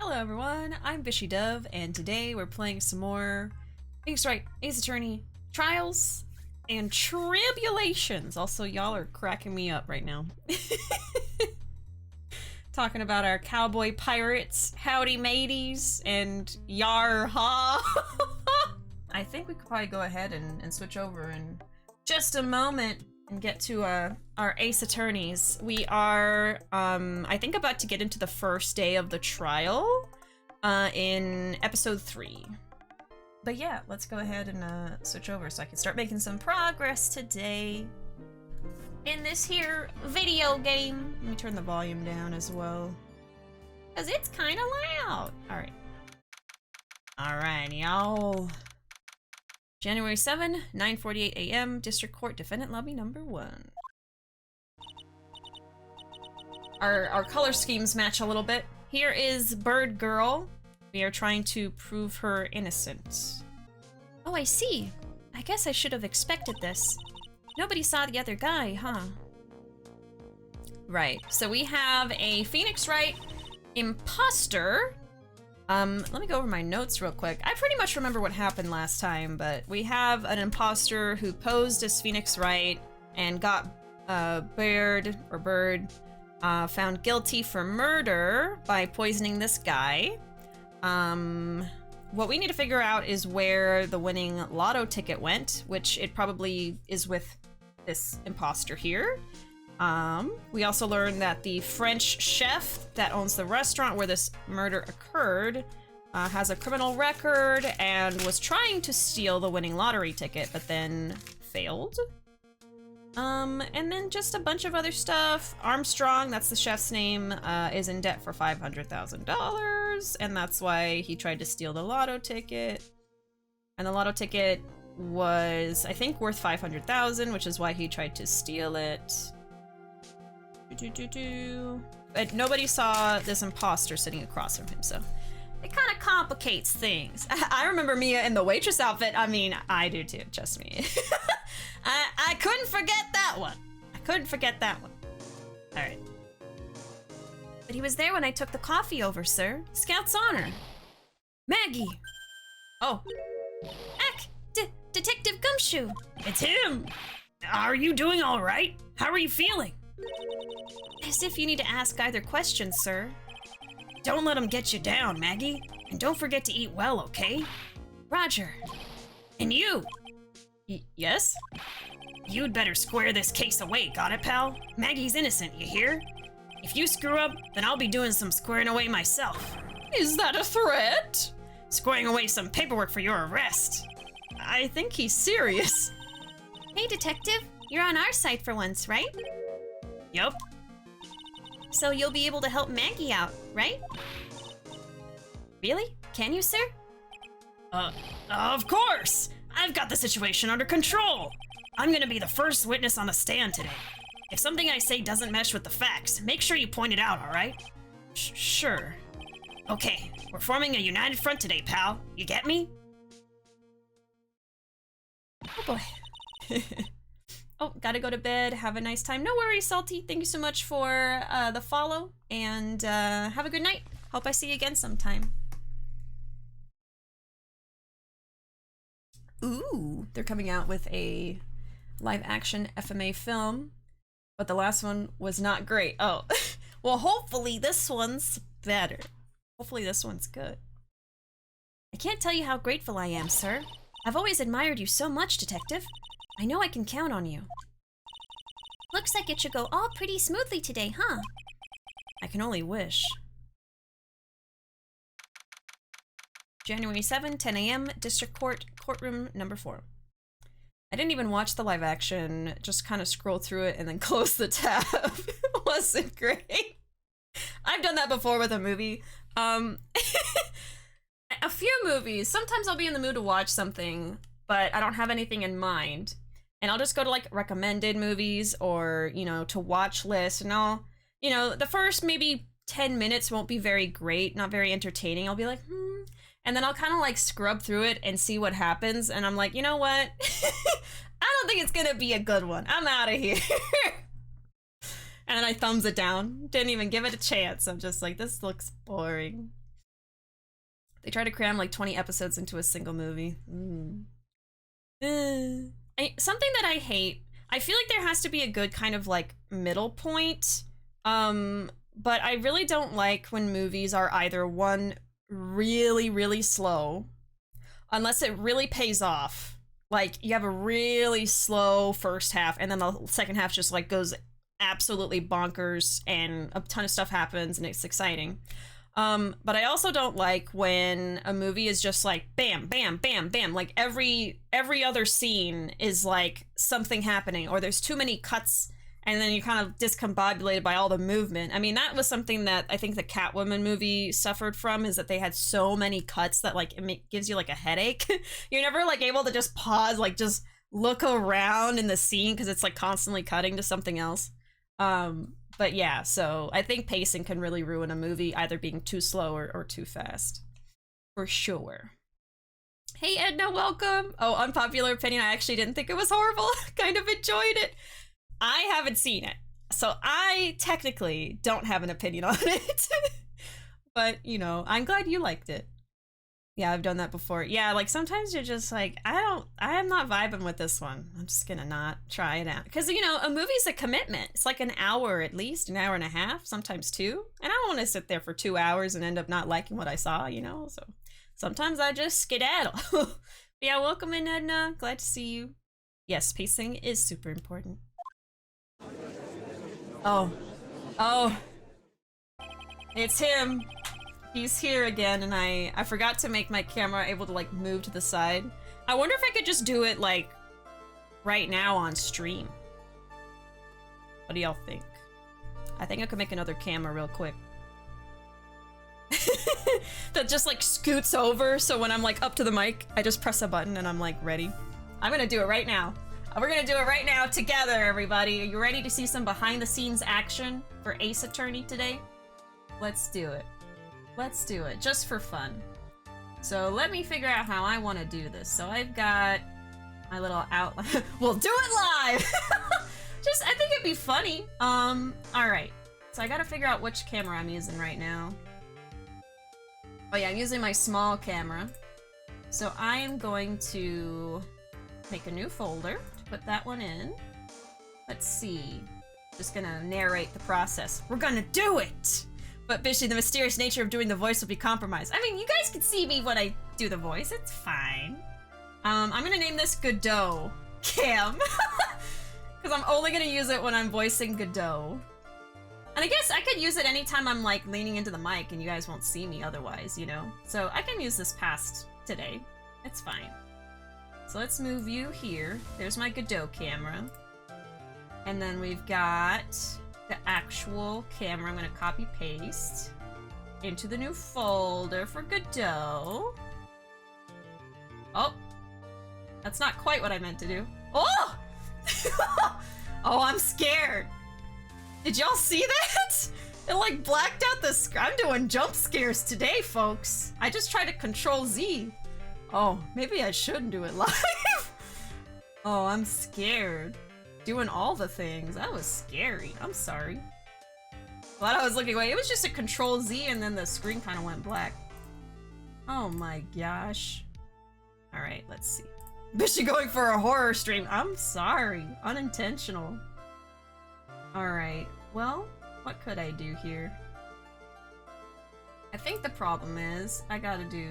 Hello everyone, I'm BishiDove, and today we're playing some more Ace Attorney Trials and Tribulations. Also, y'all are cracking me up right now. Talking about our cowboy pirates, howdy mateys, and yar ha. I think we could probably go ahead and switch over in just a moment and get to our Ace Attorneys. We are, I think, about to get into the first day of the trial in episode 3. But yeah, let's go ahead and switch over so I can start making some progress today in this here video game. Let me turn the volume down as well, because it's kind of loud. Alright. Alright, y'all. January 7, 9:48 a.m. District Court, Defendant Lobby number 1. Our color schemes match a little bit. Here is Byrde Girl. We are trying to prove her innocent. Oh, I see. I guess I should have expected this. Nobody saw the other guy, huh? Right. So we have a Phoenix Wright imposter. Let me go over my notes real quick. I pretty much remember what happened last time, but we have an imposter who posed as Phoenix Wright and got Byrde found guilty for murder by poisoning this guy. What we need to figure out is where the winning lotto ticket went, which it probably is with this imposter here. We also learned that the French chef that owns the restaurant where this murder occurred has a criminal record and was trying to steal the winning lottery ticket, but then failed. And then just a bunch of other stuff. Armstrong, that's the chef's name, is in debt for $500,000, and that's why he tried to steal the lotto ticket. And the lotto ticket was, I think, worth $500,000, which is why he tried to steal it. But nobody saw this imposter sitting across from him, so it kind of complicates things. I remember Mia in the waitress outfit. I mean, I do too, trust me. I couldn't forget that one. I couldn't forget that one. All right. But he was there when I took the coffee over, sir. Scout's honor. Maggie. Oh. Eck! Detective Gumshoe. It's him. Are you doing all right? How are you feeling? As if you need to ask either question, sir. Don't let him get you down, Maggie. And don't forget to eat well, okay? Roger. And you! Yes? You'd better square this case away, got it, pal? Maggie's innocent, you hear? If you screw up, then I'll be doing some squaring away myself. Is that a threat? Squaring away some paperwork for your arrest. I think he's serious. Hey, detective. You're on our side for once, right? Yup. So you'll be able to help Maggie out, right? Really? Can you, sir? Of course! I've got the situation under control! I'm gonna be the first witness on the stand today. If something I say doesn't mesh with the facts, make sure you point it out, alright? Sure. Okay, we're forming a united front today, pal. You get me? Oh boy. Oh, gotta go to bed. Have a nice time. No worries, Salty. Thank you so much for the follow, and have a good night. Hope I see you again sometime. Ooh, they're coming out with a live-action FMA film, but the last one was not great. Oh, well, hopefully this one's better. Hopefully this one's good. I can't tell you how grateful I am, sir. I've always admired you so much, Detective. I know I can count on you. Looks like it should go all pretty smoothly today, huh? I can only wish. January 7, 10 a.m., District Court, Courtroom number 4. I didn't even watch the live action, just kind of scroll through it and then close the tab. It wasn't great. I've done that before with a movie. A few movies. Sometimes I'll be in the mood to watch something, but I don't have anything in mind. And I'll just go to like recommended movies or, you know, to watch lists, and I'll, you know, the first maybe 10 minutes won't be very great, not very entertaining. I'll be like, and then I'll kind of like scrub through it and see what happens. And I'm like, you know what? I don't think it's gonna be a good one. I'm out of here. And then I thumbs it down. Didn't even give it a chance. I'm just like, this looks boring. They try to cram like 20 episodes into a single movie. Something that I hate, I feel like there has to be a good kind of like middle point. But I really don't like when movies are either one, really, really slow, unless it really pays off. Like you have a really slow first half and then the second half just like goes absolutely bonkers and a ton of stuff happens and it's exciting. But I also don't like when a movie is just like bam, bam, bam, bam. Like every other scene is like something happening, or there's too many cuts and then you're kind of discombobulated by all the movement. I mean, that was something that I think the Catwoman movie suffered from, is that they had so many cuts that like it gives you like a headache. You're never like able to just pause, like just look around in the scene because it's like constantly cutting to something else. But yeah, so I think pacing can really ruin a movie, either being too slow or too fast. For sure. Hey Edna, welcome! Oh, unpopular opinion, I actually didn't think it was horrible. Kind of enjoyed it. I haven't seen it, so I technically don't have an opinion on it. But, you know, I'm glad you liked it. Yeah, I've done that before. Yeah, like sometimes you're just like, I am not vibing with this one. I'm just gonna not try it out. Because, you know, a movie's a commitment. It's like an hour at least, an hour and a half, sometimes 2. And I don't want to sit there for 2 hours and end up not liking what I saw, you know? So sometimes I just skedaddle. Yeah, welcome in, Edna. Glad to see you. Yes, pacing is super important. Oh. Oh. It's him. He's here again, and I forgot to make my camera able to like move to the side. I wonder if I could just do it like right now on stream. What do y'all think? I think I could make another camera real quick. That just like scoots over, so when I'm like up to the mic, I just press a button and I'm like ready. I'm gonna do it right now. We're gonna do it right now together, everybody. Are you ready to see some behind the scenes action for Ace Attorney today? Let's do it. Let's do it, just for fun. So let me figure out how I want to do this. So I've got my little outline. We'll do it live! I think it'd be funny. Alright. So I gotta figure out which camera I'm using right now. Oh yeah, I'm using my small camera. So I am going to make a new folder to put that one in. Let's see. Just gonna narrate the process. We're gonna do it! But Bishi, the mysterious nature of doing the voice will be compromised. I mean, you guys can see me when I do the voice. It's fine. I'm gonna name this Godot Cam. Because I'm only gonna use it when I'm voicing Godot. And I guess I could use it anytime I'm like leaning into the mic and you guys won't see me otherwise, you know? So I can use this past today. It's fine. So let's move you here. There's my Godot camera. And then we've got the actual camera. I'm gonna copy paste into the new folder for Godot. Oh, that's not quite what I meant to do. Oh! Oh, I'm scared. Did y'all see that? It like blacked out the screen. I'm doing jump scares today, folks. I just tried to control Z. Oh, maybe I shouldn't do it live. Oh, I'm scared. Doing all the things. That was scary. I'm sorry. Glad I was looking away. It was just a control Z and then the screen kind of went black. Oh my gosh. Alright, let's see. Bishi going for a horror stream. I'm sorry. Unintentional. Alright. Well, what could I do here? I think the problem is I gotta do...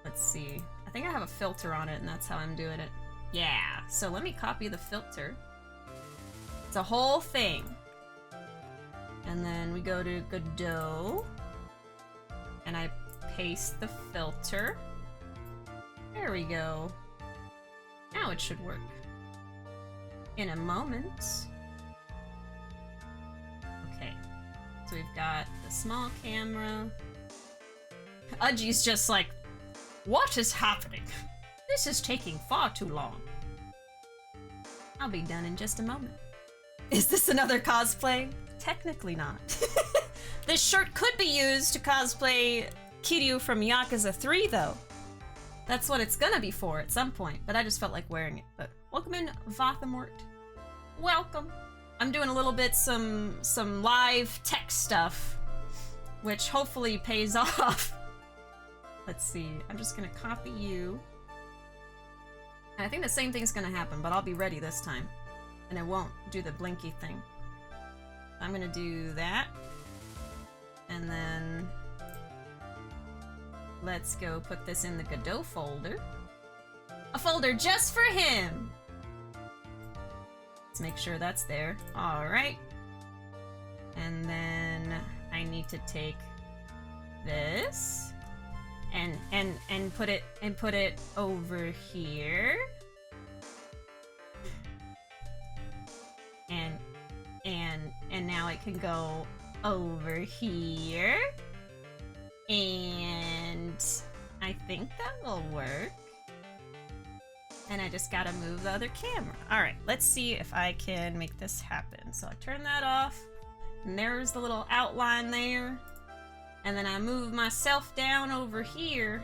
Let's see. I think I have a filter on it and that's how I'm doing it. Yeah, so let me copy the filter. It's a whole thing. And then we go to Godot. And I paste the filter. There we go. Now it should work. In a moment. Okay. So we've got the small camera. Udgy's just like, what is happening? This is taking far too long. I'll be done in just a moment. Is this another cosplay? Technically not. This shirt could be used to cosplay Kiryu from Yakuza 3 though. That's what it's gonna be for at some point, but I just felt like wearing it. But welcome in, Vathamort. Welcome. I'm doing a little bit some live tech stuff, which hopefully pays off. Let's see. I'm just gonna copy you. And I think the same thing's gonna happen, but I'll be ready this time. And it won't do the blinky thing. I'm gonna do that. And then let's go put this in the Godot folder. A folder just for him! Let's make sure that's there. Alright. And then I need to take this and put it over here. And now it can go over here. And I think that will work. And I just gotta move the other camera. Alright, let's see if I can make this happen. So I turn that off. And there's the little outline there. And then I move myself down over here.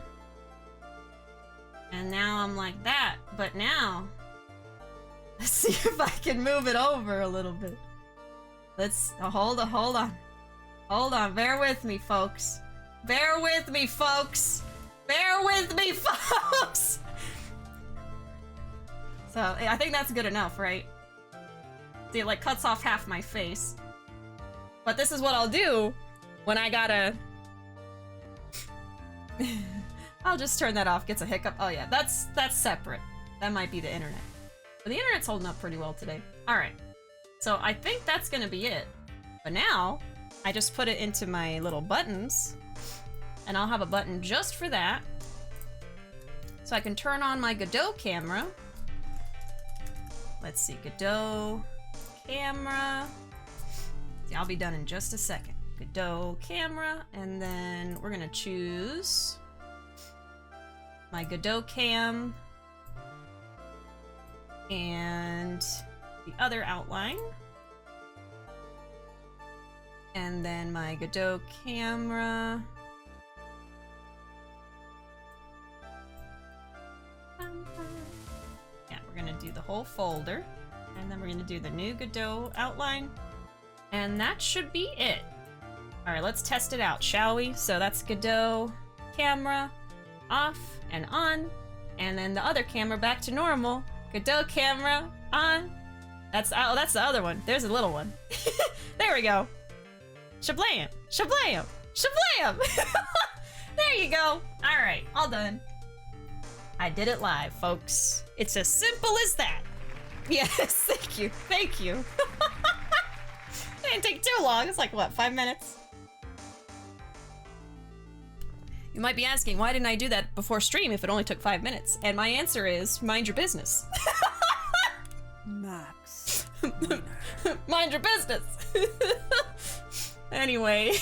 And now I'm like that. But now, let's see if I can move it over a little bit. Let's, hold on. Hold on, bear with me, folks. Bear with me, folks. Bear with me, folks. So, I think that's good enough, right? See, it like cuts off half my face. But this is what I'll do when I gotta... I'll just turn that off, gets a hiccup. Oh yeah, that's separate. That might be the internet. But the internet's holding up pretty well today. Alright. So I think that's gonna be it. But now, I just put it into my little buttons. And I'll have a button just for that. So I can turn on my Godot camera. Let's see, Godot camera. See, I'll be done in just a second. Godot camera, and then we're gonna choose my Godot cam and the other outline. And then my Godot camera. Yeah, we're gonna do the whole folder. And then we're gonna do the new Godot outline. And that should be it. Alright, let's test it out, shall we? So that's Godot camera off and on. And then the other camera back to normal. Godot camera on. That's the other one. There's a little one. There we go. Shablam! Shablam! Shablam! There you go. Alright, all done. I did it live, folks. It's as simple as that. Yes, thank you. Thank you. It didn't take too long. It's like, what, 5 minutes? You might be asking, why didn't I do that before stream if it only took 5 minutes? And my answer is, mind your business. Max. Mind your business. Anyway.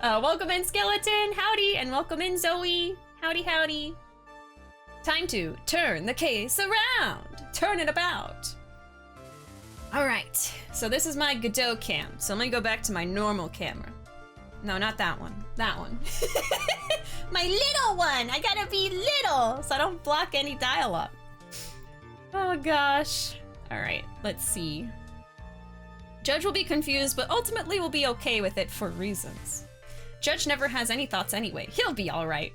Welcome in, Skeleton. Howdy. And welcome in, Zoe. Howdy, howdy. Time to turn the case around. Turn it about. Alright. So this is my Godot cam. So let me go back to my normal camera. No, not that one. That one. My little one! I gotta be little so I don't block any dialogue. Oh gosh. Alright, let's see. Judge will be confused, but ultimately will be okay with it for reasons. Judge never has any thoughts anyway. He'll be alright.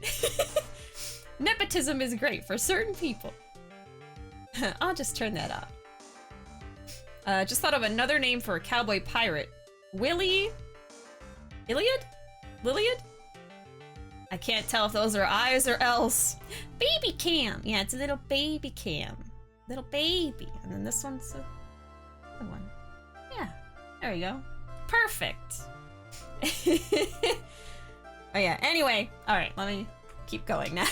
Nepotism is great for certain people. I'll just turn that off. Just thought of another name for a cowboy pirate. Willie... Iliad? Liliad? I can't tell if those are I's or L's. Baby cam! Yeah, it's a little baby cam. Little baby. And then this one's the other one. Yeah, there you go. Perfect. Oh yeah, anyway. Alright, let me keep going now.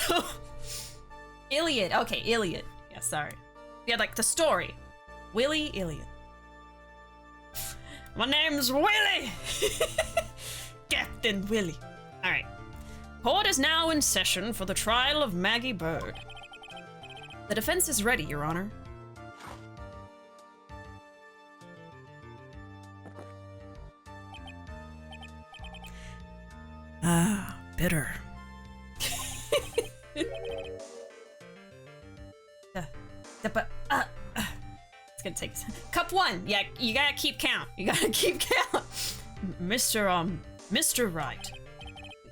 Iliad. Okay, Iliad. Yeah, sorry. Yeah, like the story. Willie Iliad. My name's Willie! Captain Willie. Alright. Court is now in session for the trial of Maggie Byrde. The defense is ready, Your Honor. Ah, bitter. It's gonna take cup one. Yeah, you gotta keep count. You gotta keep count. Mr. Wright.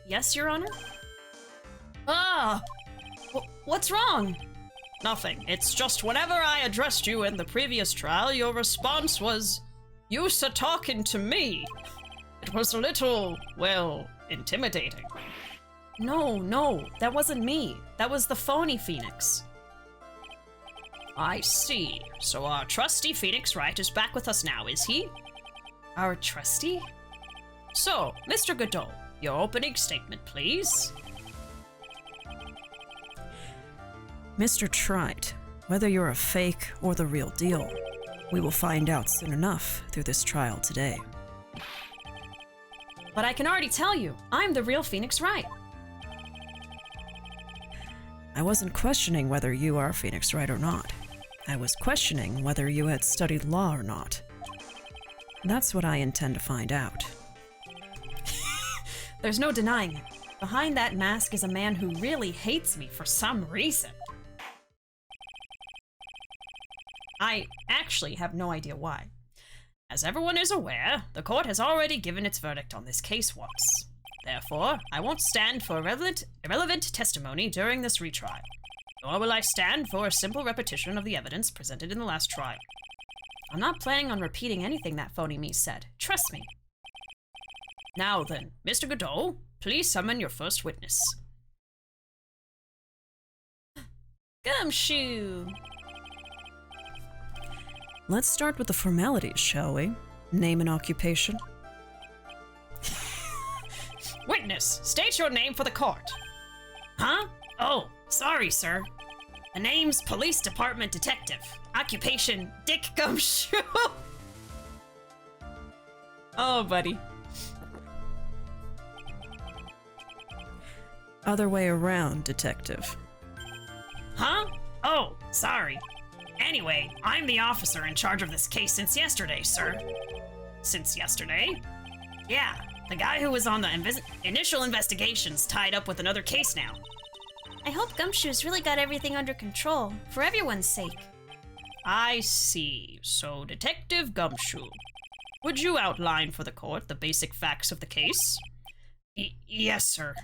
Yes, Your Honor? Ah! What's wrong? Nothing. It's just whenever I addressed you in the previous trial, your response was, "You sir talking to me." It was a little, well, intimidating. No, that wasn't me. That was the phony Phoenix. I see. So our trusty Phoenix Wright is back with us now, is he? Our trusty? So, Mr. Godot, your opening statement, please. Mr. Trite, whether you're a fake or the real deal, we will find out soon enough through this trial today. But I can already tell you, I'm the real Phoenix Wright. I wasn't questioning whether you are Phoenix Wright or not. I was questioning whether you had studied law or not. That's what I intend to find out. There's no denying it. Behind that mask is a man who really hates me for some reason. I actually have no idea why. As everyone is aware, the court has already given its verdict on this case once. Therefore, I won't stand for irrelevant testimony during this retrial, nor will I stand for a simple repetition of the evidence presented in the last trial. I'm not planning on repeating anything that phony me said. Trust me. Now then, Mr. Godot, please summon your first witness. Gumshoe! Let's start with the formalities, shall we? Name and occupation. Witness, state your name for the court. Huh? Oh, sorry, sir. The name's Police Department Detective. Occupation, Dick Gumshoe. Oh, buddy. Other way around, detective. Huh? Oh, sorry. Anyway, I'm the officer in charge of this case since yesterday, sir. Since yesterday? Yeah, the guy who was on the initial investigation's tied up with another case now. I hope Gumshoe's really got everything under control, for everyone's sake. I see. So, Detective Gumshoe, would you outline for the court the basic facts of the case? Yes, sir.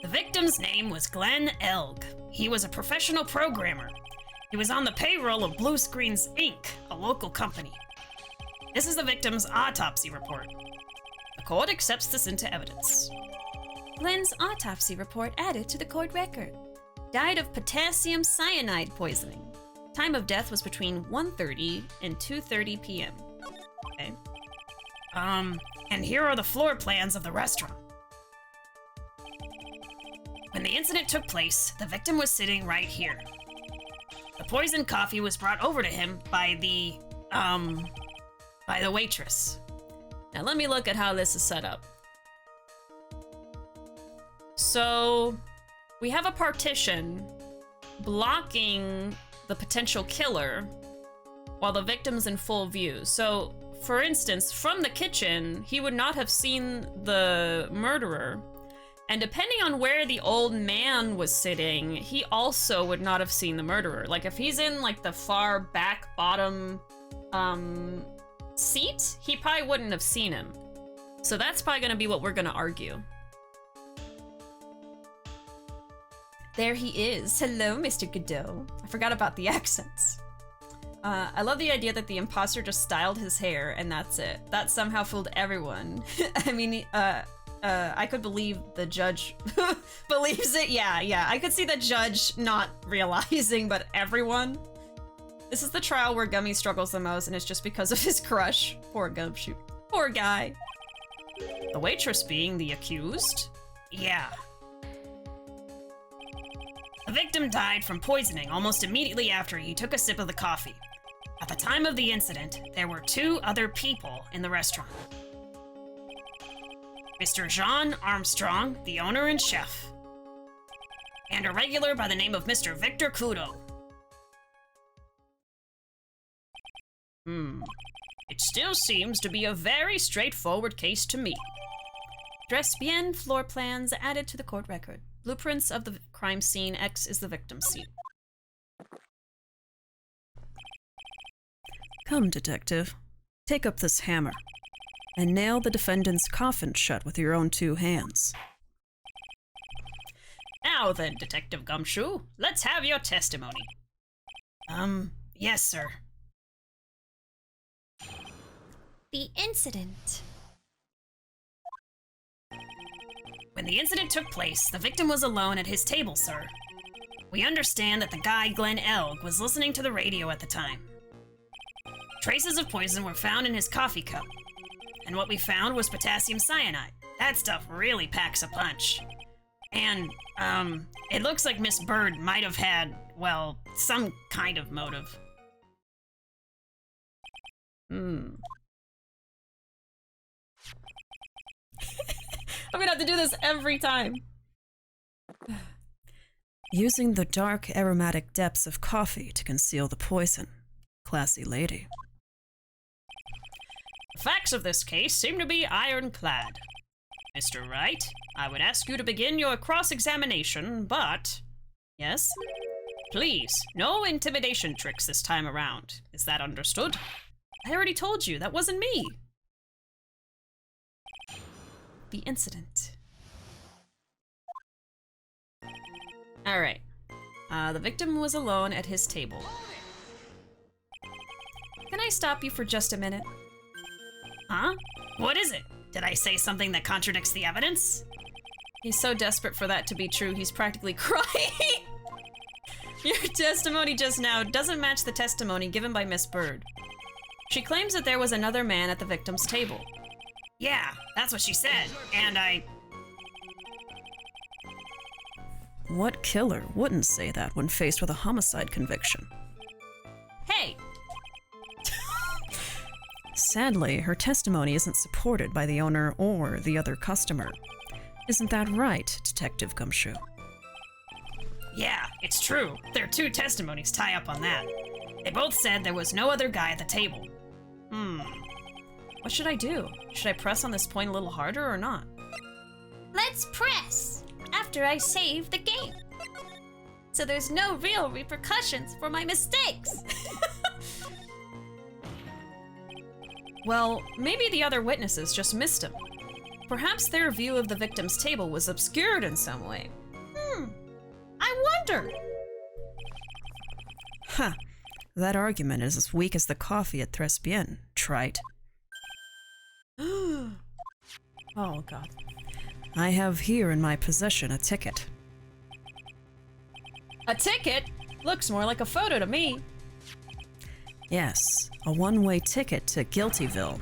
The victim's name was Glenn Elg. He was a professional programmer. He was on the payroll of Blue Screens, Inc., a local company. This is the victim's autopsy report. The court accepts this into evidence. Glenn's autopsy report added to the court record. Died of potassium cyanide poisoning. Time of death was between 1:30 and 2:30 p.m. Okay. And here are the floor plans of the restaurant. When the incident took place, the victim was sitting right here. The poisoned coffee was brought over to him by the waitress. Now let me look at how this is set up. So, we have a partition blocking the potential killer while the victim's in full view. So, for instance, from the kitchen, he would not have seen the murderer. And depending on where the old man was sitting, he also would not have seen the murderer. Like, if he's in, like, the far back bottom seat, he probably wouldn't have seen him. So that's probably gonna be what we're gonna argue. There he is. Hello, Mr. Godot. I forgot about the accents. I love the idea that the imposter just styled his hair and that's it. That somehow fooled everyone. I mean, I could believe the judge believes it. Yeah, I could see the judge not realizing, but everyone. This is the trial where Gummy struggles the most, and it's just because of his crush. Poor Gumshoe. Poor guy. The waitress being the accused? Yeah. The victim died from poisoning almost immediately after he took a sip of the coffee. At the time of the incident, there were 2 other people in the restaurant. Mr. Jean Armstrong, the owner and chef, and a regular by the name of Mr. Victor Kudo. It still seems to be a very straightforward case to me. Dress bien, floor plans added to the court record. Blueprints of the crime scene. X is the victim's seat. Come, detective. Take up this hammer and nail the defendant's coffin shut with your own 2 hands. Now then, Detective Gumshoe, let's have your testimony. Yes, sir. The incident. When the incident took place, the victim was alone at his table, sir. We understand that the guy, Glenn Elg, was listening to the radio at the time. Traces of poison were found in his coffee cup, and what we found was potassium cyanide. That stuff really packs a punch. And, it looks like Miss Byrde might have had, well, some kind of motive. I'm gonna have to do this every time. Using the dark aromatic depths of coffee to conceal the poison. Classy lady. The facts of this case seem to be ironclad. Mr. Wright, I would ask you to begin your cross-examination, but... Yes? Please, no intimidation tricks this time around. Is that understood? I already told you, that wasn't me. The incident. Alright. The victim was alone at his table. Can I stop you for just a minute? Huh? What is it? Did I say something that contradicts the evidence? He's so desperate for that to be true, he's practically crying. Your testimony just now doesn't match the testimony given by Miss Byrde. She claims that there was another man at the victim's table. Yeah, that's what she said, and I... What killer wouldn't say that when faced with a homicide conviction? Hey! Sadly, her testimony isn't supported by the owner or the other customer. Isn't that right, Detective Gumshoe? Yeah, it's true. Their two testimonies tie up on that. They both said there was no other guy at the table. What should I do? Should I press on this point a little harder or not? Let's press after I save the game. So there's no real repercussions for my mistakes. Well, maybe the other witnesses just missed him. Perhaps their view of the victim's table was obscured in some way. I wonder. Huh. That argument is as weak as the coffee at Tres Bien, trite. Oh, God. I have here in my possession a ticket. A ticket? Looks more like a photo to me. Yes, a one-way ticket to Guiltyville.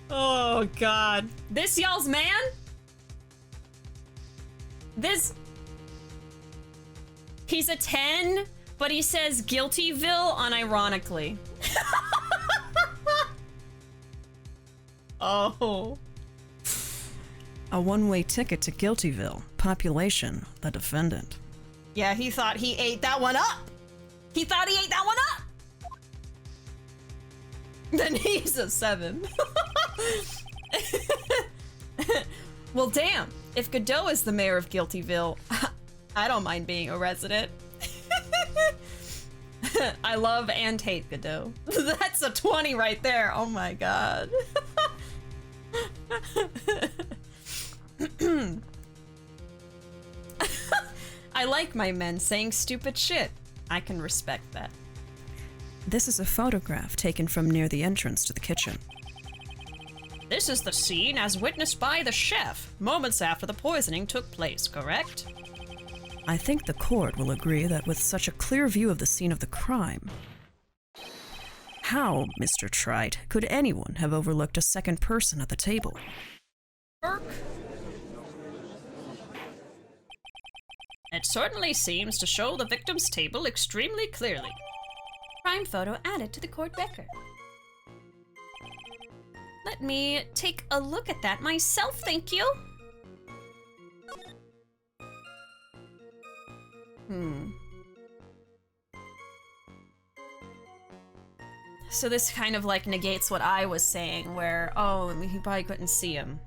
Oh, God. This y'all's man? This... He's a 10, but he says Guiltyville unironically. Oh. A one-way ticket to Guiltyville. Population, the defendant. Yeah, he thought he ate that one up. He thought he ate that one up. Then he's a 7. Well, damn. If Godot is the mayor of Guiltyville, I don't mind being a resident. I love and hate Godot. That's a 20 right there. Oh my god. I like my men saying stupid shit. I can respect that. This is a photograph taken from near the entrance to the kitchen. This is the scene as witnessed by the chef, moments after the poisoning took place, correct? I think the court will agree that with such a clear view of the scene of the crime, how, Mr. Trite, could anyone have overlooked a second person at the table? It certainly seems to show the victim's table extremely clearly. Crime photo added to the court record. Let me take a look at that myself, thank you. So this kind of like negates what I was saying, where, oh, he probably couldn't see him.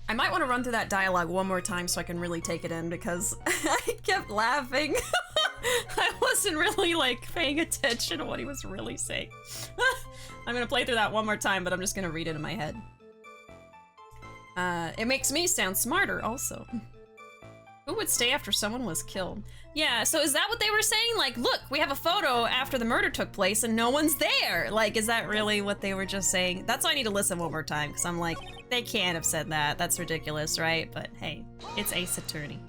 I might want to run through that dialogue one more time so I can really take it in, because I kept laughing. I wasn't really, like, paying attention to what he was really saying. I'm gonna play through that one more time, but I'm just gonna read it in my head. It makes me sound smarter, also. Who would stay after someone was killed? Yeah, so is that what they were saying? Like, look, we have a photo after the murder took place and no one's there. Like, is that really what they were just saying? That's why I need to listen one more time, because I'm like, they can't have said that. That's ridiculous, right? But hey, it's Ace Attorney.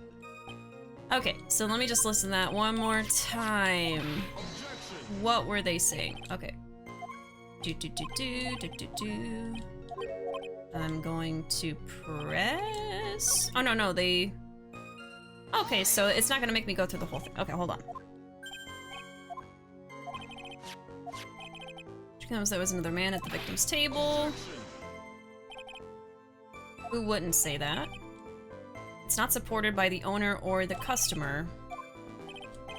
Okay, so let me just listen to that one more time. What were they saying? Okay. I'm going to press... Oh, no, they... Okay, so it's not gonna make me go through the whole thing. Okay, hold on. There was another man at the victim's table. Who wouldn't say that? It's not supported by the owner or the customer.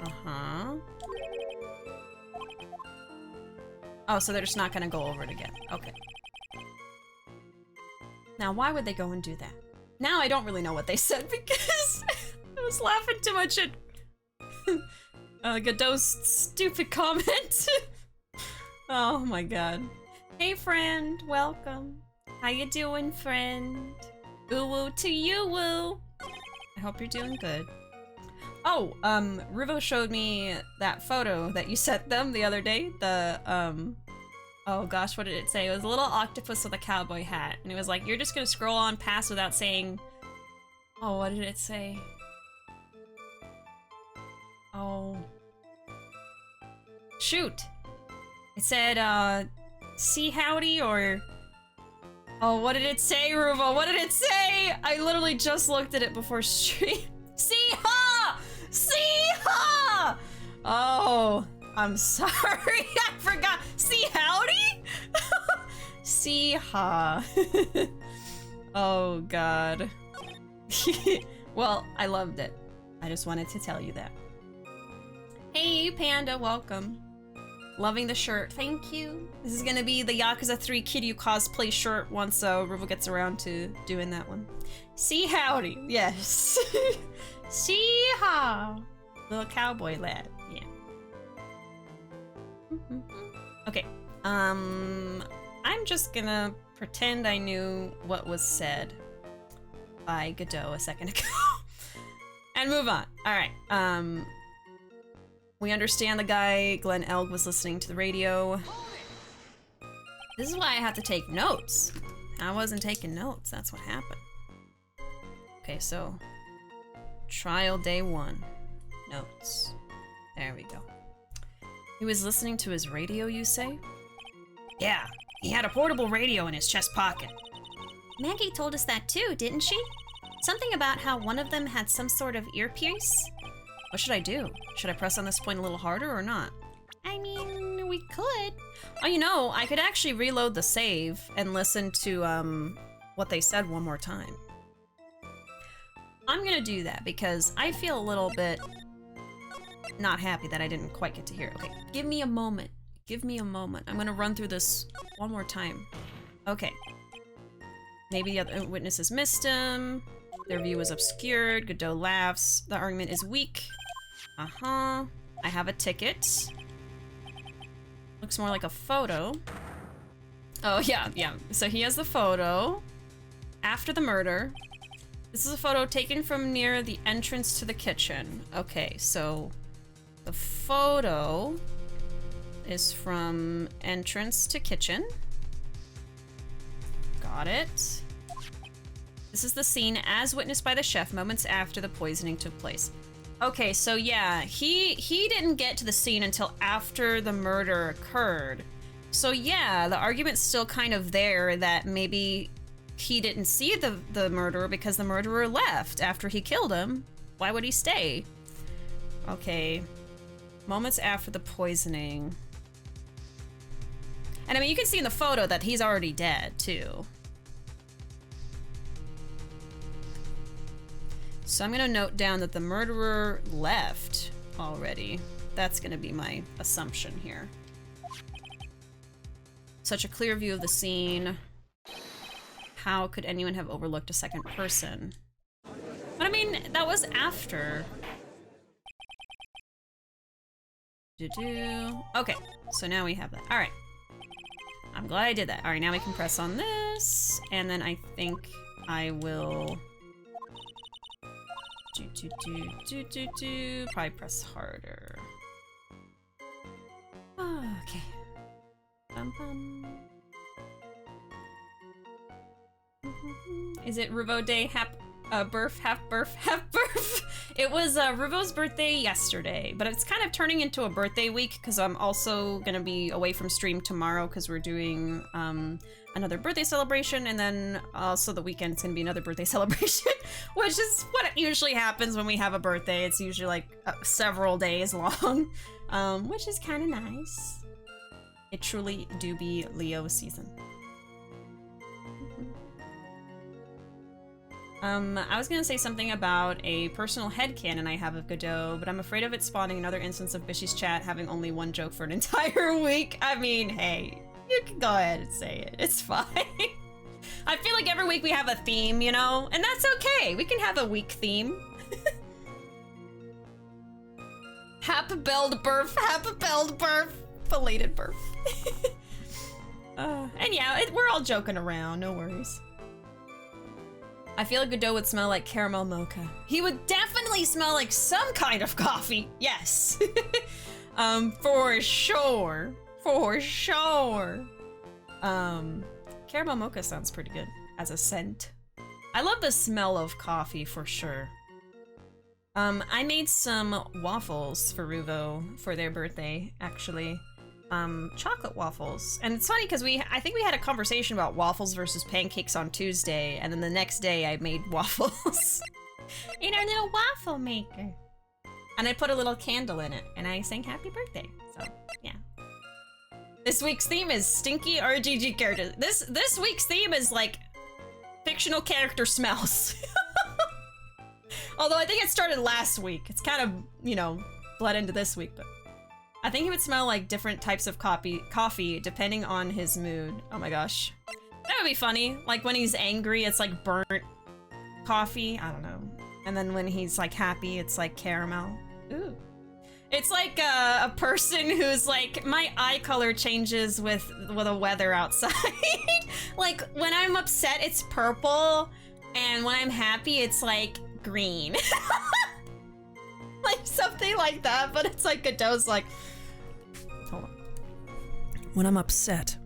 Uh-huh. Oh, so they're just not gonna go over it again. Okay. Now, why would they go and do that? Now I don't really know what they said because I was laughing too much at Godot's stupid comment. Oh my god. Hey friend, welcome. How you doing, friend? Ooh to you, woo. I hope you're doing good. Oh, Ruuuvo showed me that photo that you sent them the other day. The, oh gosh, what did it say? It was a little octopus with a cowboy hat. And it was like, you're just gonna scroll on past without saying... Oh, what did it say? Oh. Shoot! It said, see howdy, or... Oh, what did it say, Ruuuvo? What did it say? I literally just looked at it before stream. See ha! See ha! Oh, I'm sorry, I forgot. See howdy? See ha. Oh, God. Well, I loved it. I just wanted to tell you that. Hey, Panda, welcome. Loving the shirt, thank you. This is gonna be the Yakuza 3 Kiryu cosplay shirt once Ruuuvo gets around to doing that one. See howdy, yes. See how, little cowboy lad, yeah. Okay, I'm just gonna pretend I knew what was said by Godot a second ago and move on. All right, we understand the guy, Glenn Elg, was listening to the radio. This is why I have to take notes. I wasn't taking notes, that's what happened. Okay, so, trial day 1, notes. There we go. He was listening to his radio, you say? Yeah, he had a portable radio in his chest pocket. Maggie told us that too, didn't she? Something about how one of them had some sort of earpiece? What should I do? Should I press on this point a little harder or not? I mean, we could. Oh, you know, I could actually reload the save and listen to, what they said one more time. I'm gonna do that because I feel a little bit not happy that I didn't quite get to hear it. Okay, give me a moment. Give me a moment. I'm gonna run through this one more time. Okay. Maybe the other witnesses missed him. Their view was obscured. Godot laughs. The argument is weak. Uh-huh. I have a ticket. Looks more like a photo. Oh, yeah. So he has the photo after the murder. This is a photo taken from near the entrance to the kitchen. Okay, so the photo is from entrance to kitchen. Got it. This is the scene as witnessed by the chef moments after the poisoning took place. Okay, so yeah, he didn't get to the scene until after the murder occurred. So yeah, the argument's still kind of there that maybe he didn't see the murderer because the murderer left after he killed him. Why would he stay? Okay, moments after the poisoning. And I mean, you can see in the photo that he's already dead too. So I'm gonna note down that the murderer left already. That's gonna be my assumption here. Such a clear view of the scene. How could anyone have overlooked a second person? But I mean, that was after. Okay, so now we have that. All right. I'm glad I did that. All right, now we can press on this, and then I think I will probably press harder. Okay. Bum, bum. Is it Ruuuvo Day? Half birth. It was Ruuuvo's birthday yesterday, but it's kind of turning into a birthday week because I'm also gonna be away from stream tomorrow because we're doing another birthday celebration, and then also the weekend it's gonna be another birthday celebration, which is what usually happens when we have a birthday. It's usually like several days long, which is kind of nice. It truly do be Leo season. I was gonna say something about a personal headcanon I have of Godot, but I'm afraid of it spawning another instance of Bishi's chat having only one joke for an entire week. I mean, hey, you can go ahead and say it. It's fine. I feel like every week we have a theme, you know? And that's okay. We can have a week theme. Happy Byrde birth, happy Byrde birth, belated birth. And yeah, we're all joking around, no worries. I feel like Godot would smell like caramel mocha. He would definitely smell like some kind of coffee. Yes. For sure. For sure. Caramel mocha sounds pretty good as a scent. I love the smell of coffee for sure. I made some waffles for Ruuuvo for their birthday, actually. Chocolate waffles. And it's funny because I think we had a conversation about waffles versus pancakes on Tuesday, and then the next day I made waffles in our little waffle maker. And I put a little candle in it, and I sang happy birthday. So, yeah. This week's theme is stinky RGG characters. This week's theme is like fictional character smells. Although I think it started last week. It's kind of, you know, bled into this week, but I think he would smell like different types of coffee depending on his mood. Oh my gosh. That would be funny. Like when he's angry, it's like burnt coffee. I don't know. And then when he's like happy, it's like caramel. Ooh. It's like a person who's like, my eye color changes with the weather outside. Like when I'm upset, it's purple. And when I'm happy, it's like green. Like something like that, but it's like Godot's like, hold on. When I'm upset,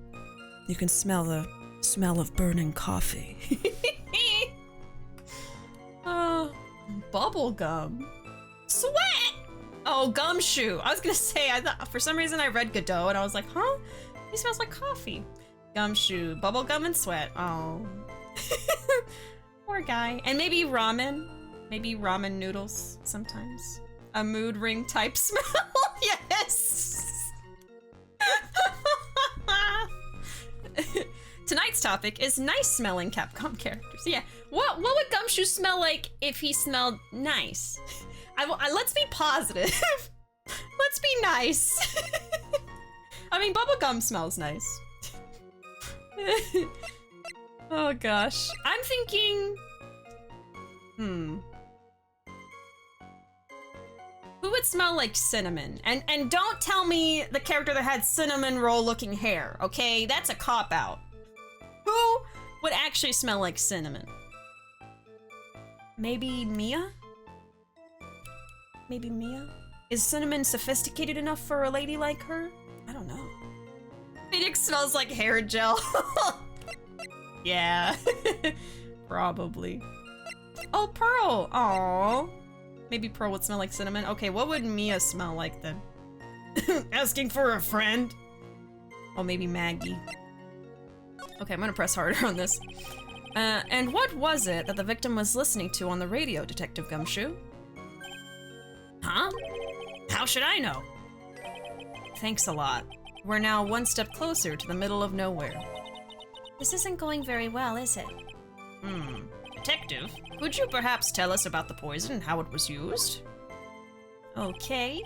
you can smell the smell of burning coffee. Oh, bubble gum. Sweat! Oh, gumshoe. I was gonna say, I thought, for some reason I read Godot and I was like, huh? He smells like coffee. Gumshoe, bubble gum and sweat. Oh. Poor guy. And maybe ramen. Maybe ramen noodles sometimes. A mood ring type smell. Yes. Tonight's topic is nice smelling Capcom characters. Yeah. What would Gumshoe smell like if he smelled nice? Let's be positive. Let's be nice. I mean, bubblegum smells nice. Oh gosh. I'm thinking, who would smell like cinnamon? And don't tell me the character that had cinnamon roll looking hair, okay? That's a cop-out. Who would actually smell like cinnamon? Maybe Mia? Maybe Mia? Is cinnamon sophisticated enough for a lady like her? I don't know. Phoenix smells like hair gel. Yeah. Probably. Oh, Pearl! Aww. Maybe Pearl would smell like cinnamon. Okay, what would Mia smell like then? Asking for a friend? Oh, maybe Maggie. Okay, I'm gonna press harder on this. And what was it that the victim was listening to on the radio, Detective Gumshoe? Huh? How should I know? Thanks a lot. We're now one step closer to the middle of nowhere. This isn't going very well, is it? Detective, could you perhaps tell us about the poison and how it was used? Okay.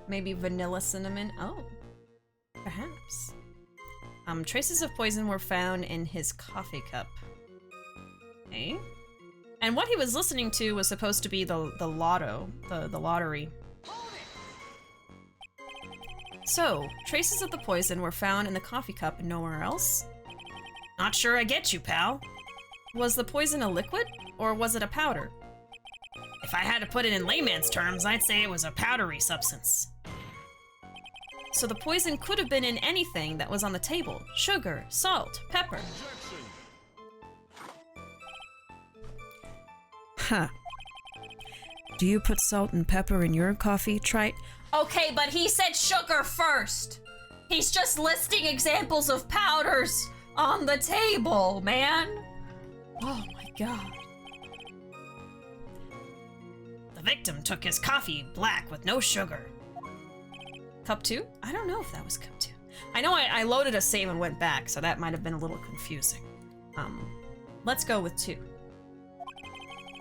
Maybe vanilla cinnamon? Oh. Perhaps. Traces of poison were found in his coffee cup. Okay. And what he was listening to was supposed to be the lotto, the lottery. So, traces of the poison were found in the coffee cup and nowhere else? Not sure I get you, pal. Was the poison a liquid, or was it a powder? If I had to put it in layman's terms, I'd say it was a powdery substance. So the poison could have been in anything that was on the table. Sugar, salt, pepper. Huh. Do you put salt and pepper in your coffee, Trite? Okay, but he said sugar first. He's just listing examples of powders on the table, man. Oh my god. The victim took his coffee black with no sugar. Cup 2? I don't know if that was cup 2. I know I loaded a save and went back, so that might have been a little confusing. Let's go with 2.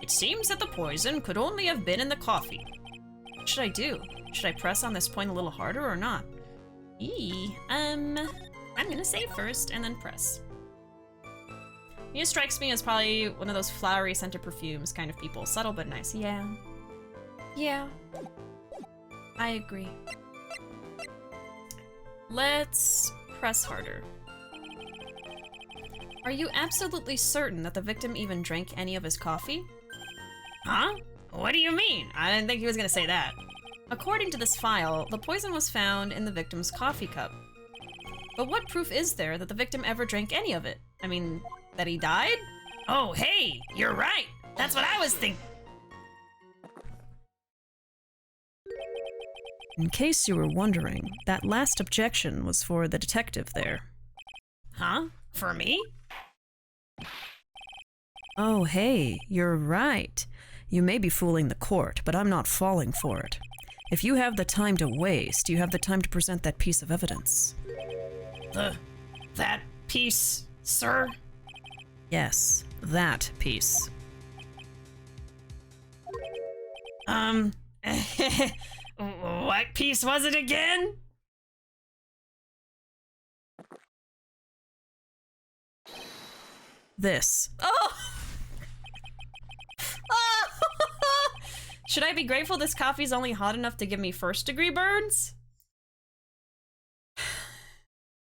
It seems that the poison could only have been in the coffee. What should I do? Should I press on this point a little harder or not? I'm gonna save first and then press. Mia strikes me as probably one of those flowery scented perfumes kind of people. Subtle but nice. Yeah. Yeah. I agree. Let's press harder. Are you absolutely certain that the victim even drank any of his coffee? Huh? What do you mean? I didn't think he was gonna say that. According to this file, the poison was found in the victim's coffee cup. But what proof is there that the victim ever drank any of it? I mean, that he died? Oh, hey, you're right. That's what I was thinking. In case you were wondering, that last objection was for the detective there. Huh? For me? Oh, hey, you're right. You may be fooling the court, but I'm not falling for it. If you have the time to waste, you have the time to present that piece of evidence. That piece, sir? Yes, that piece. What piece was it again? This. Oh! Should I be grateful this coffee's only hot enough to give me first-degree burns?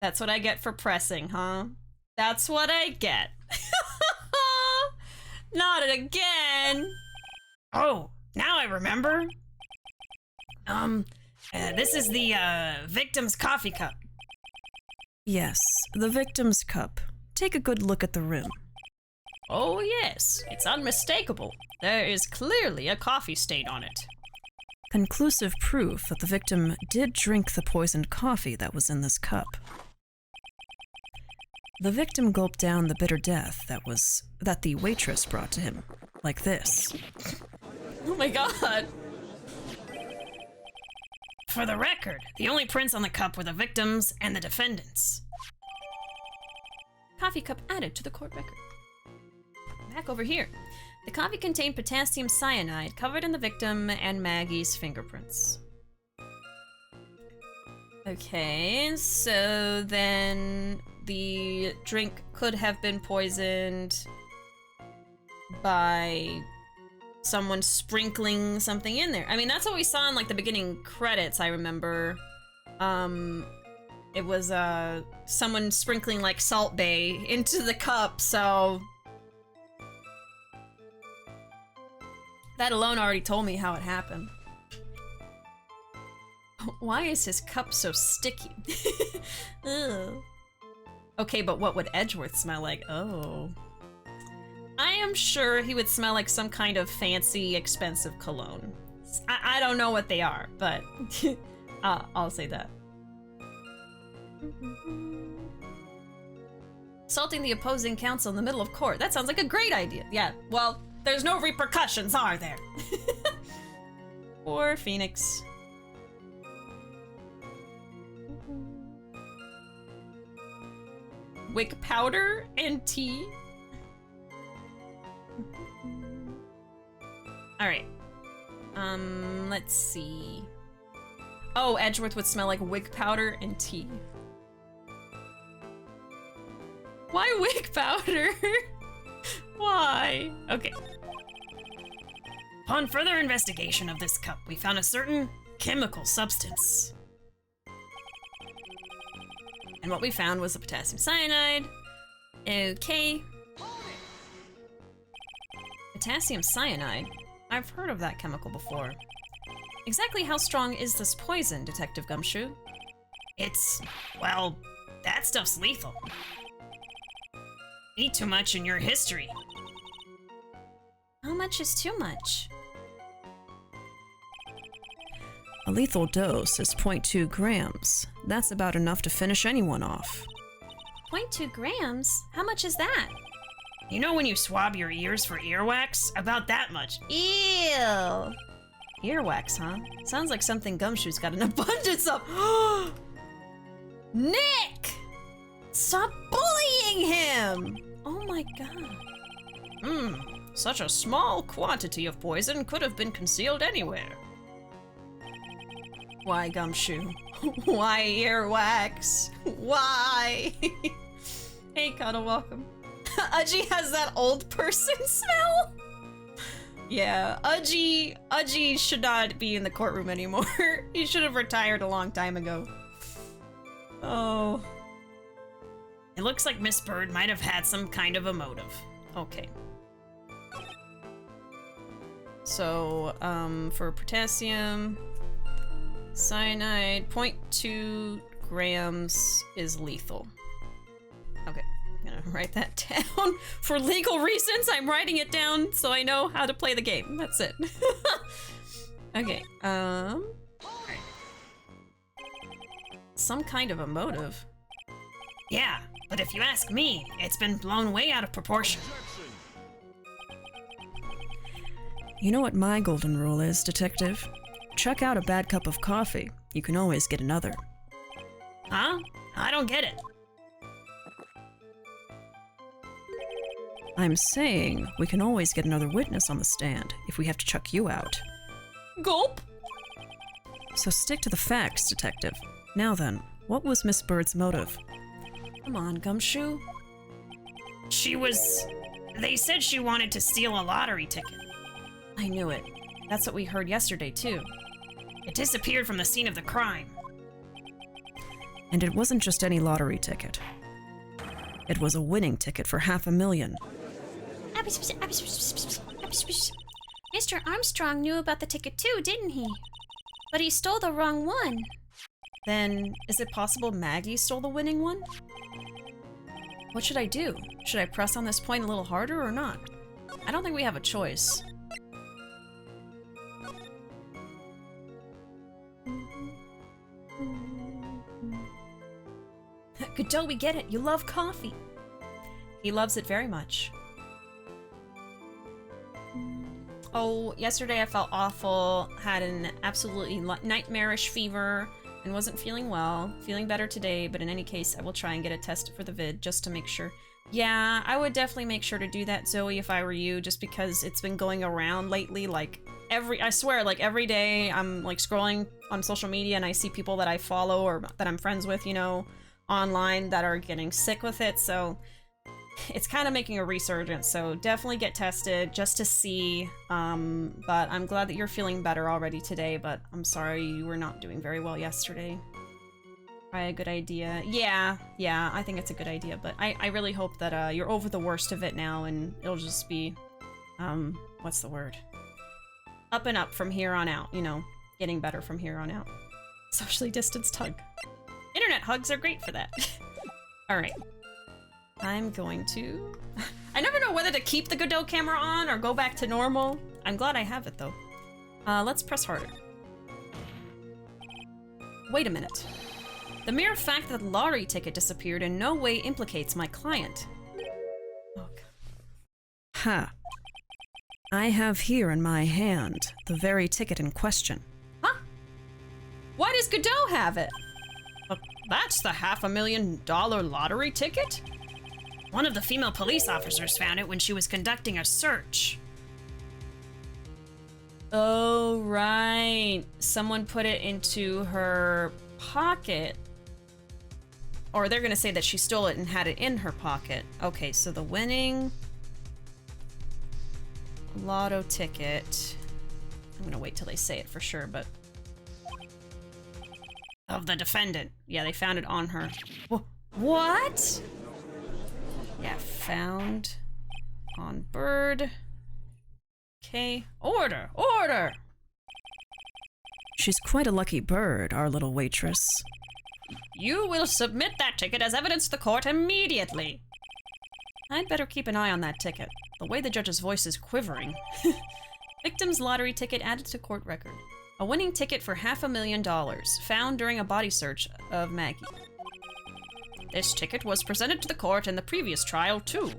That's what I get for pressing, huh? That's what I get. Not it again! Oh, now I remember. This is the, victim's coffee cup. Yes, the victim's cup. Take a good look at the rim. Oh yes, it's unmistakable. There is clearly a coffee stain on it. Conclusive proof that the victim did drink the poisoned coffee that was in this cup. The victim gulped down the bitter death that the waitress brought to him, like this. Oh my god. For the record, the only prints on the cup were the victims and the defendants. Coffee cup added to the court record. Back over here. The coffee contained potassium cyanide covered in the victim and Maggie's fingerprints. Okay, so then the drink could have been poisoned by someone sprinkling something in there. I mean, that's what we saw in like the beginning credits, I remember. It was someone sprinkling like Salt Bae into the cup, so that alone already told me how it happened. Why is his cup so sticky? Ugh. Okay, but what would Edgeworth smell like? Oh. I am sure he would smell like some kind of fancy, expensive cologne. I don't know what they are, but I'll say that. Assaulting the opposing counsel in the middle of court. That sounds like a great idea. Yeah, well, there's no repercussions, are there? Poor Phoenix. Wick powder and tea. Alright. Let's see. Oh, Edgeworth would smell like wig powder and tea. Why wig powder? Why? Okay. Upon further investigation of this cup, we found a certain chemical substance. And what we found was the potassium cyanide. Okay. Potassium cyanide? I've heard of that chemical before. Exactly how strong is this poison, Detective Gumshoe? Well, that stuff's lethal. Eat too much in your history. How much is too much? A lethal dose is 0.2 grams. That's about enough to finish anyone off. 0.2 grams? How much is that? You know when you swab your ears for earwax? About that much. Ew. Earwax, huh? Sounds like something Gumshoe's got an abundance of. Nick! Stop bullying him! Oh my god. Such a small quantity of poison could have been concealed anywhere. Why, Gumshoe? Why earwax? Why? Hey, Cuddle, welcome. Udgy has that old person smell. Yeah, Udgy should not be in the courtroom anymore. He should have retired a long time ago. Oh. It looks like Miss Byrde might have had some kind of a motive. Okay. So, for potassium cyanide, 0.2 grams is lethal. Okay, I'm gonna write that down. For legal reasons, I'm writing it down so I know how to play the game. That's it. Okay, some kind of a motive. Yeah, but if you ask me, it's been blown way out of proportion. You know what my golden rule is, Detective? Chuck out a bad cup of coffee. You can always get another. Huh? I don't get it. I'm saying we can always get another witness on the stand if we have to chuck you out. Gulp! So stick to the facts, Detective. Now then, what was Miss Byrde's motive? Come on, Gumshoe. They said she wanted to steal a lottery ticket. I knew it. That's what we heard yesterday, too. It disappeared from the scene of the crime. And it wasn't just any lottery ticket. It was a winning ticket for $500,000. Mr. Armstrong knew about the ticket too, didn't he? But he stole the wrong one. Then, is it possible Maggie stole the winning one? What should I do? Should I press on this point a little harder or not? I don't think we have a choice. Godot, we get it. You love coffee. He loves it very much. Oh, yesterday I felt awful, had an absolutely nightmarish fever, and wasn't feeling well. Feeling better today, but in any case, I will try and get it tested for the vid, just to make sure. Yeah, I would definitely make sure to do that, Zoe, if I were you, just because it's been going around lately, like, I swear, like, every day I'm, like, scrolling on social media and I see people that I follow or that I'm friends with, you know, online that are getting sick with it, so it's kind of making a resurgence, so definitely get tested just to see, but I'm glad that you're feeling better already today, but I'm sorry you were not doing very well yesterday. Probably a good idea. Yeah, I think it's a good idea, but I really hope that you're over the worst of it now and it'll just be, what's the word? Up and up from here on out, you know, getting better from here on out. Socially distanced hug. Internet hugs are great for that. Alright. I'm going to... I never know whether to keep the Godot camera on or go back to normal. I'm glad I have it, though. Let's press harder. Wait a minute. The mere fact that the lottery ticket disappeared in no way implicates my client. Oh, God. Ha. I have here in my hand the very ticket in question. Huh? Why does Godot have it? That's the $500,000 lottery ticket? One of the female police officers found it when she was conducting a search. Oh, right. Someone put it into her pocket. Or they're gonna say that she stole it and had it in her pocket. Okay, so the winning lotto ticket. I'm gonna wait till they say it for sure, but... Of the defendant. Yeah, they found it on her. Whoa, What? Yeah, found on Byrde. Okay, order, order! She's quite a lucky bird, our little waitress. You will submit that ticket as evidence to the court immediately. I'd better keep an eye on that ticket. The way the judge's voice is quivering. Victim's lottery ticket added to court record. A winning ticket for $500,000, found during a body search of Maggie. This ticket was presented to the court in the previous trial, too.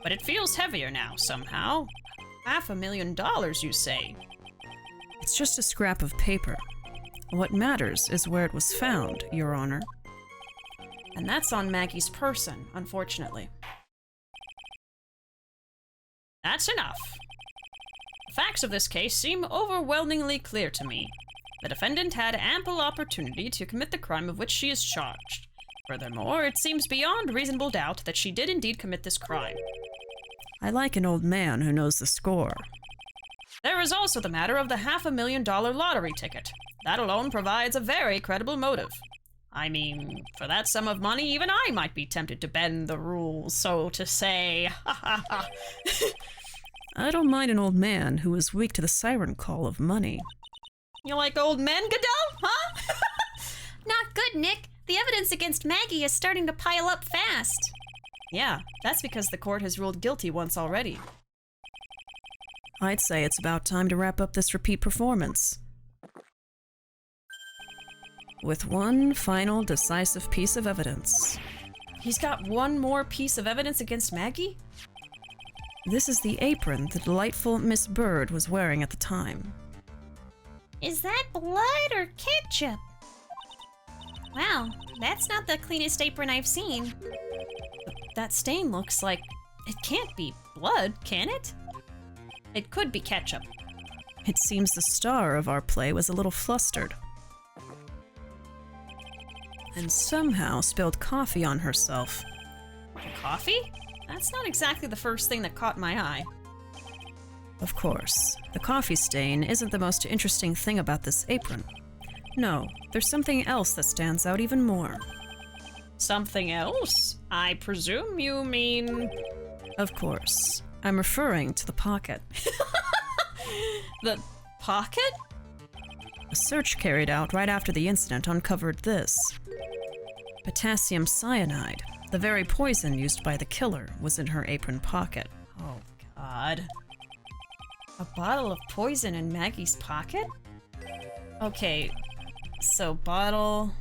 But it feels heavier now, somehow. $500,000, you say? It's just a scrap of paper. What matters is where it was found, Your Honor. And that's on Maggie's person, unfortunately. That's enough. The facts of this case seem overwhelmingly clear to me. The defendant had ample opportunity to commit the crime of which she is charged. Furthermore, it seems beyond reasonable doubt that she did indeed commit this crime. I like an old man who knows the score. There is also the matter of the $500,000 lottery ticket. That alone provides a very credible motive. I mean, for that sum of money, even I might be tempted to bend the rules, so to say. Ha ha ha. I don't mind an old man who is weak to the siren call of money. You like old men, Godot? Huh? Not good, Nick. The evidence against Maggie is starting to pile up fast. Yeah, that's because the court has ruled guilty once already. I'd say it's about time to wrap up this repeat performance. With one final decisive piece of evidence. He's got one more piece of evidence against Maggie? This is the apron the delightful Miss Byrde was wearing at the time. Is that blood or ketchup? Wow, that's not the cleanest apron I've seen. That stain looks like... it can't be blood, can it? It could be ketchup. It seems the star of our play was a little flustered. And somehow spilled coffee on herself. Coffee? That's not exactly the first thing that caught my eye. Of course, the coffee stain isn't the most interesting thing about this apron. No, there's something else that stands out even more. Something else? I presume you mean... Of course. I'm referring to the pocket. The pocket? A search carried out right after the incident uncovered this. Potassium cyanide, the very poison used by the killer, was in her apron pocket. Oh, God. A bottle of poison in Maggie's pocket? Okay, so bottle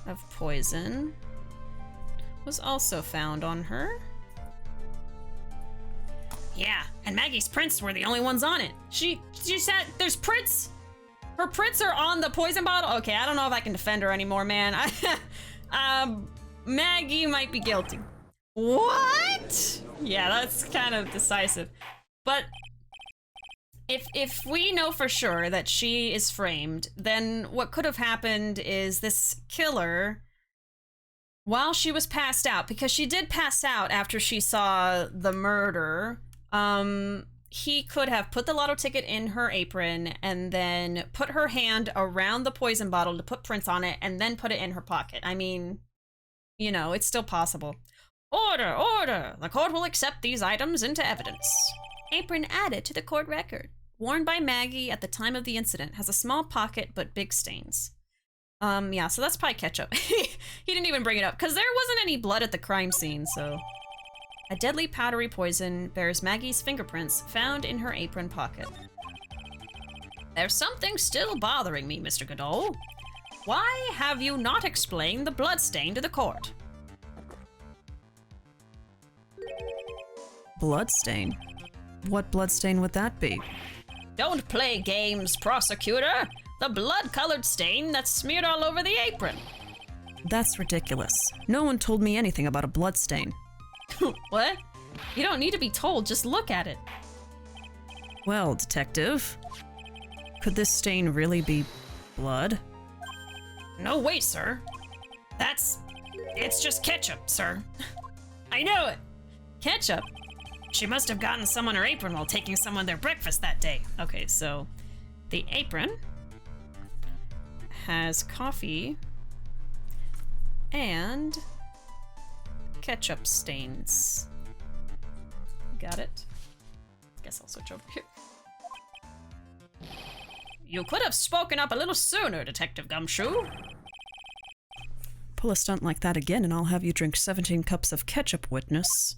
of poison was also found on her. Yeah, and Maggie's prints were the only ones on it. She said there's prints? Her prints are on the poison bottle? Okay, I don't know if I can defend her anymore, man. Maggie might be guilty. What? Yeah, that's kind of decisive. But if we know for sure that she is framed, then what could have happened is this killer, while she was passed out, because she did pass out after she saw the murder, he could have put the lotto ticket in her apron and then put her hand around the poison bottle to put prints on it and then put it in her pocket. I mean, you know, it's still possible. Order, order! The court will accept these items into evidence. Apron added to the court record. Worn by Maggie at the time of the incident, has a small pocket but big stains. Yeah, so that's probably ketchup. He didn't even bring it up because there wasn't any blood at the crime scene, so. A deadly powdery poison bears Maggie's fingerprints found in her apron pocket. There's something still bothering me, Mr. Godot. Why have you not explained the bloodstain to the court? Bloodstain? What bloodstain would that be? Don't play games, prosecutor. The blood-colored stain that's smeared all over the apron. That's ridiculous. No one told me anything about a bloodstain. What? You don't need to be told, just look at it. Well, detective, could this stain really be blood? No way, sir. It's just ketchup, sir. I know it. Ketchup? She must have gotten some on her apron while taking someone their breakfast that day. Okay, so the apron has coffee and ketchup stains. Got it. Guess I'll switch over here. You could have spoken up a little sooner, Detective Gumshoe. Pull a stunt like that again and I'll have you drink 17 cups of ketchup, witness.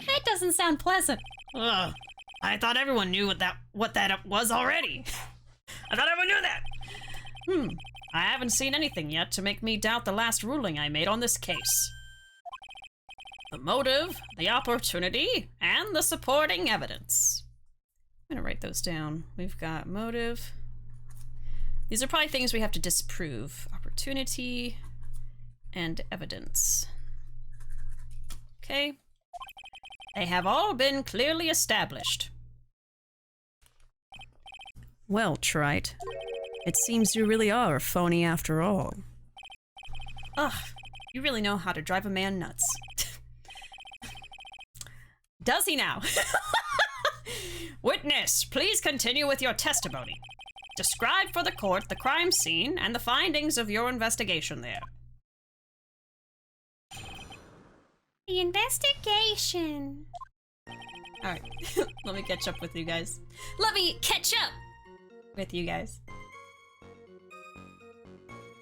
That doesn't sound pleasant. Ugh. I thought everyone knew what that was already. I thought everyone knew that. I haven't seen anything yet to make me doubt the last ruling I made on this case. The motive, the opportunity, and the supporting evidence. I'm gonna write those down. We've got motive. These are probably things we have to disprove. Opportunity and evidence. Okay. They have all been clearly established. Well, Trite, it seems you really are a phony after all. Ugh, you really know how to drive a man nuts. Does he now? Witness, please continue with your testimony. Describe for the court the crime scene and the findings of your investigation there. The investigation. Alright, let me catch up with you guys. Let me catch up with you guys.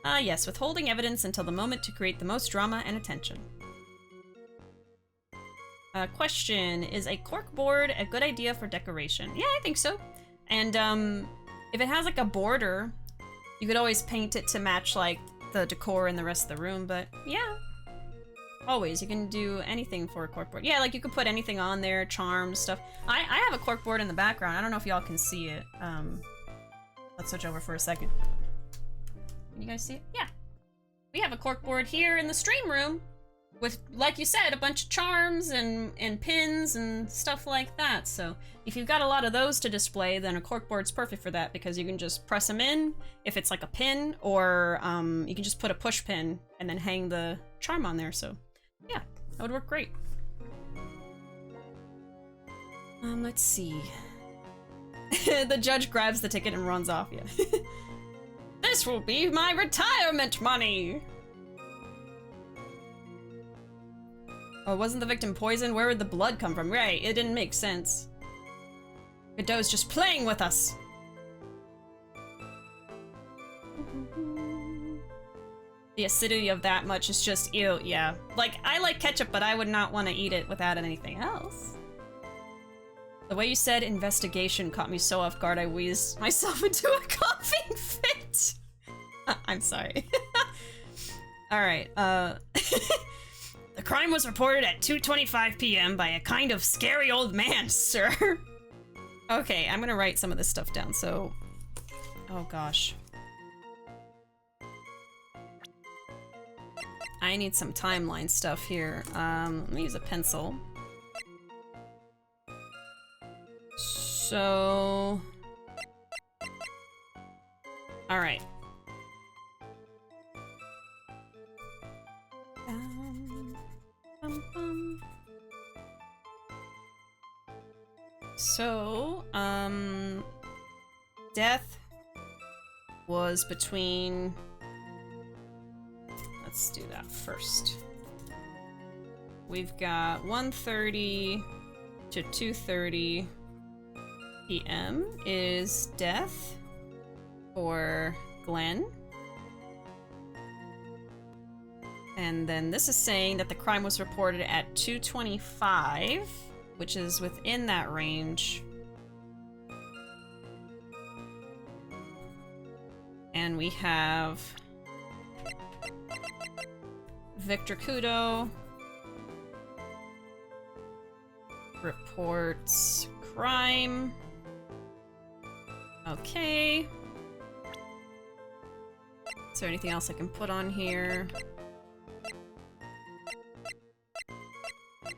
Yes, withholding evidence until the moment to create the most drama and attention. Question, is a corkboard a good idea for decoration? Yeah, I think so. And, if it has like a border, you could always paint it to match like the decor in the rest of the room, but yeah. Always, you can do anything for a corkboard. Yeah, like you could put anything on there, charms, stuff. I have a corkboard in the background. I don't know if y'all can see it. Let's switch over for a second. Can you guys see it? Yeah. We have a corkboard here in the stream room with, like you said, a bunch of charms and pins and stuff like that. So if you've got a lot of those to display, then a corkboard's perfect for that because you can just press them in if it's like a pin, or you can just put a push pin and then hang the charm on there. So yeah, that would work great. Let's see. The judge grabs the ticket and runs off. Yeah. This will be my retirement money! Oh, wasn't the victim poisoned? Where would the blood come from? Right, it didn't make sense. Godot's just playing with us! The acidity of that much is just ew, yeah. Like, I like ketchup, but I would not want to eat it without anything else. The way you said investigation caught me so off guard I wheezed myself into a coughing fit. I'm sorry. Alright, The crime was reported at 2:25 p.m. by a kind of scary old man, sir. Okay, I'm gonna write some of this stuff down, so... Oh gosh. I need some timeline stuff here. Let me use a pencil. So... Alright. So, death was between... Let's do that first. We've got 1:30 to 2:30 p.m. is death for Glenn. And then this is saying that the crime was reported at 2:25, which is within that range. And we have Victor Kudo reports crime. Okay. Is there anything else I can put on here?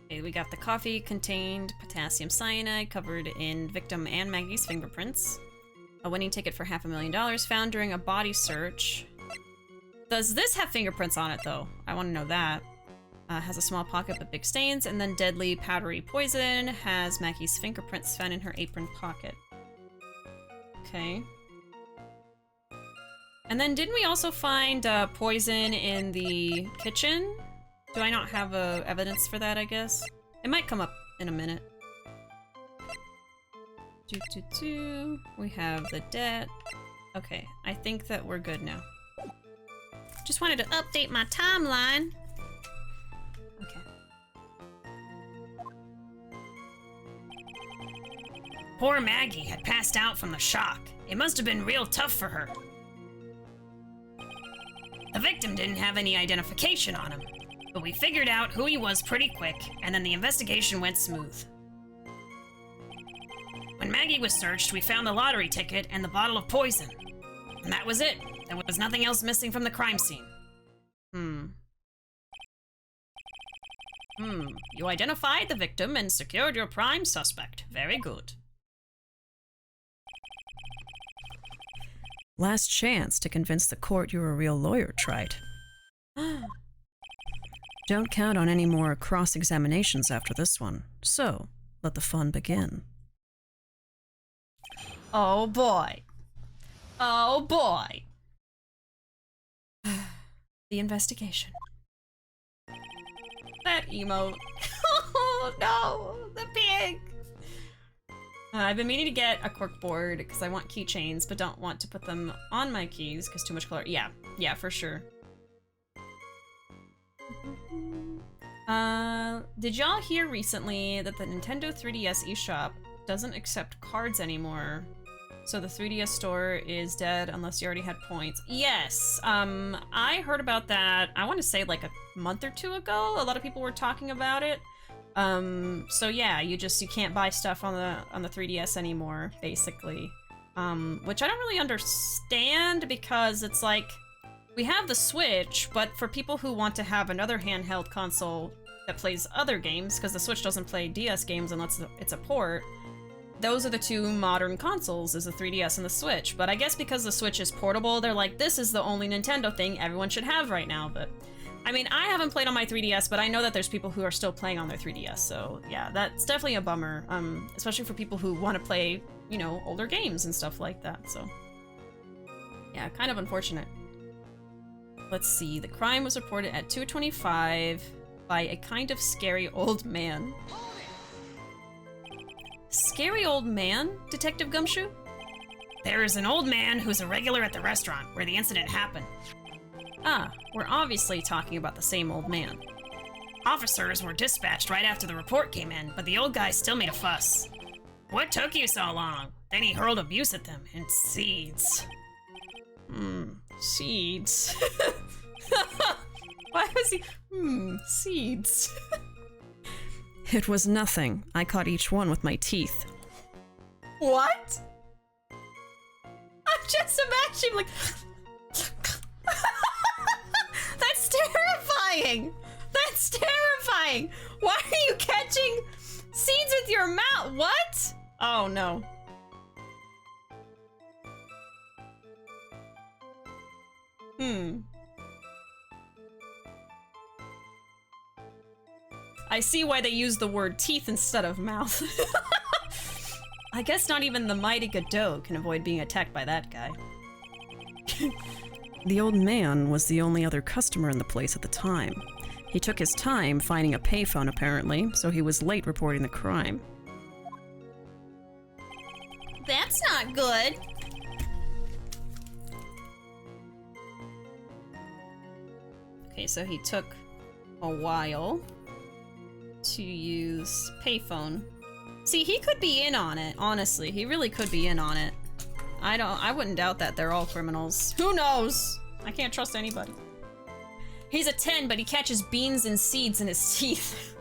Okay, we got the coffee contained potassium cyanide covered in victim and Maggie's fingerprints. A winning ticket for $500,000 found during a body search. Does this have fingerprints on it, though? I want to know that. Has a small pocket but big stains, and then deadly powdery poison. Has Maggie's fingerprints found in her apron pocket. Okay. And then didn't we also find poison in the kitchen? Do I not have evidence for that, I guess? It might come up in a minute. We have the debt. Okay, I think that we're good now. Just wanted to update my timeline. Okay. Poor Maggie had passed out from the shock. It must have been real tough for her. The victim didn't have any identification on him, but we figured out who he was pretty quick, and then the investigation went smooth. When Maggie was searched, we found the lottery ticket and the bottle of poison. And that was it. There was nothing else missing from the crime scene. You identified the victim and secured your prime suspect. Very good. Last chance to convince the court you're a real lawyer, Trite. Don't count on any more cross-examinations after this one. So, let the fun begin. Oh boy. Oh boy. The investigation. That emote. Oh no, the pig. I've been meaning to get a cork board because I want keychains, but don't want to put them on my keys because too much color. Yeah, for sure. Did y'all hear recently that the Nintendo 3DS eShop doesn't accept cards anymore? So the 3DS store is dead unless you already had points. Yes, I heard about that, I want to say like a month or two ago. A lot of people were talking about it. So yeah, you can't buy stuff on the 3DS anymore, basically. Which I don't really understand because it's like, we have the Switch, but for people who want to have another handheld console that plays other games, because the Switch doesn't play DS games unless it's a port, those are the two modern consoles, is the 3DS and the Switch. But I guess because the Switch is portable, they're like, this is the only Nintendo thing everyone should have right now. But I mean, I haven't played on my 3DS, but I know that there's people who are still playing on their 3DS. So yeah, that's definitely a bummer, especially for people who want to play, you know, older games and stuff like that. So yeah, kind of unfortunate. Let's see, the crime was reported at 2:25 by a kind of scary old man. Scary old man, Detective Gumshoe? There is an old man who's a regular at the restaurant where the incident happened. Ah, we're obviously talking about the same old man. Officers were dispatched right after the report came in, but the old guy still made a fuss. What took you so long? Then he hurled abuse at them and seeds. Seeds. Why was he? Seeds. It was nothing. I caught each one with my teeth. What? I'm just imagining, like... That's terrifying! That's terrifying! Why are you catching seeds with your mouth? What? Oh, no. I see why they use the word teeth instead of mouth. I guess not even the mighty Godot can avoid being attacked by that guy. The old man was the only other customer in the place at the time. He took his time finding a payphone apparently, so he was late reporting the crime. That's not good. Okay, so he took a while to use payphone. See, he could be in on it, honestly. He really could be in on it. I wouldn't doubt that they're all criminals. Who knows? I can't trust anybody. He's a 10, but he catches beans and seeds in his teeth.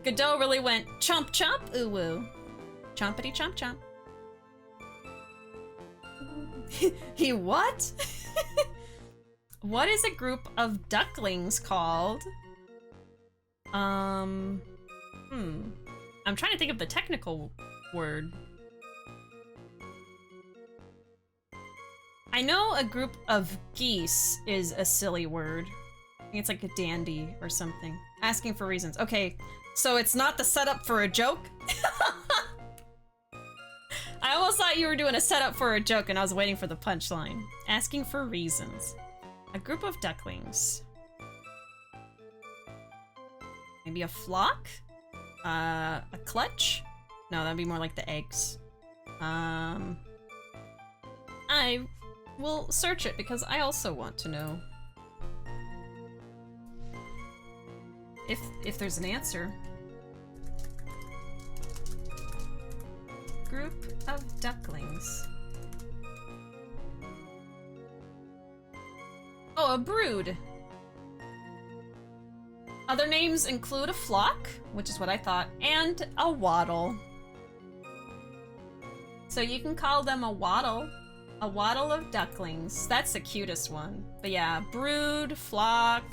Godot really went chomp chomp ooh woo. Chompity chomp chomp. He what? What is a group of ducklings called? I'm trying to think of the technical word. I know a group of geese is a silly word. I think it's like a dandy or something. Asking for reasons. Okay, so it's not the setup for a joke? I I almost thought you were doing a setup for a joke and I was waiting for the punchline. Asking for reasons. A group of ducklings. Maybe a flock? A clutch? No, that'd be more like the eggs. I will search it because I also want to know if there's an answer. Group of ducklings. Oh, a brood. Other names include a flock, which is what I thought, and a waddle. So you can call them a waddle of ducklings. That's the cutest one. But yeah, brood, flock.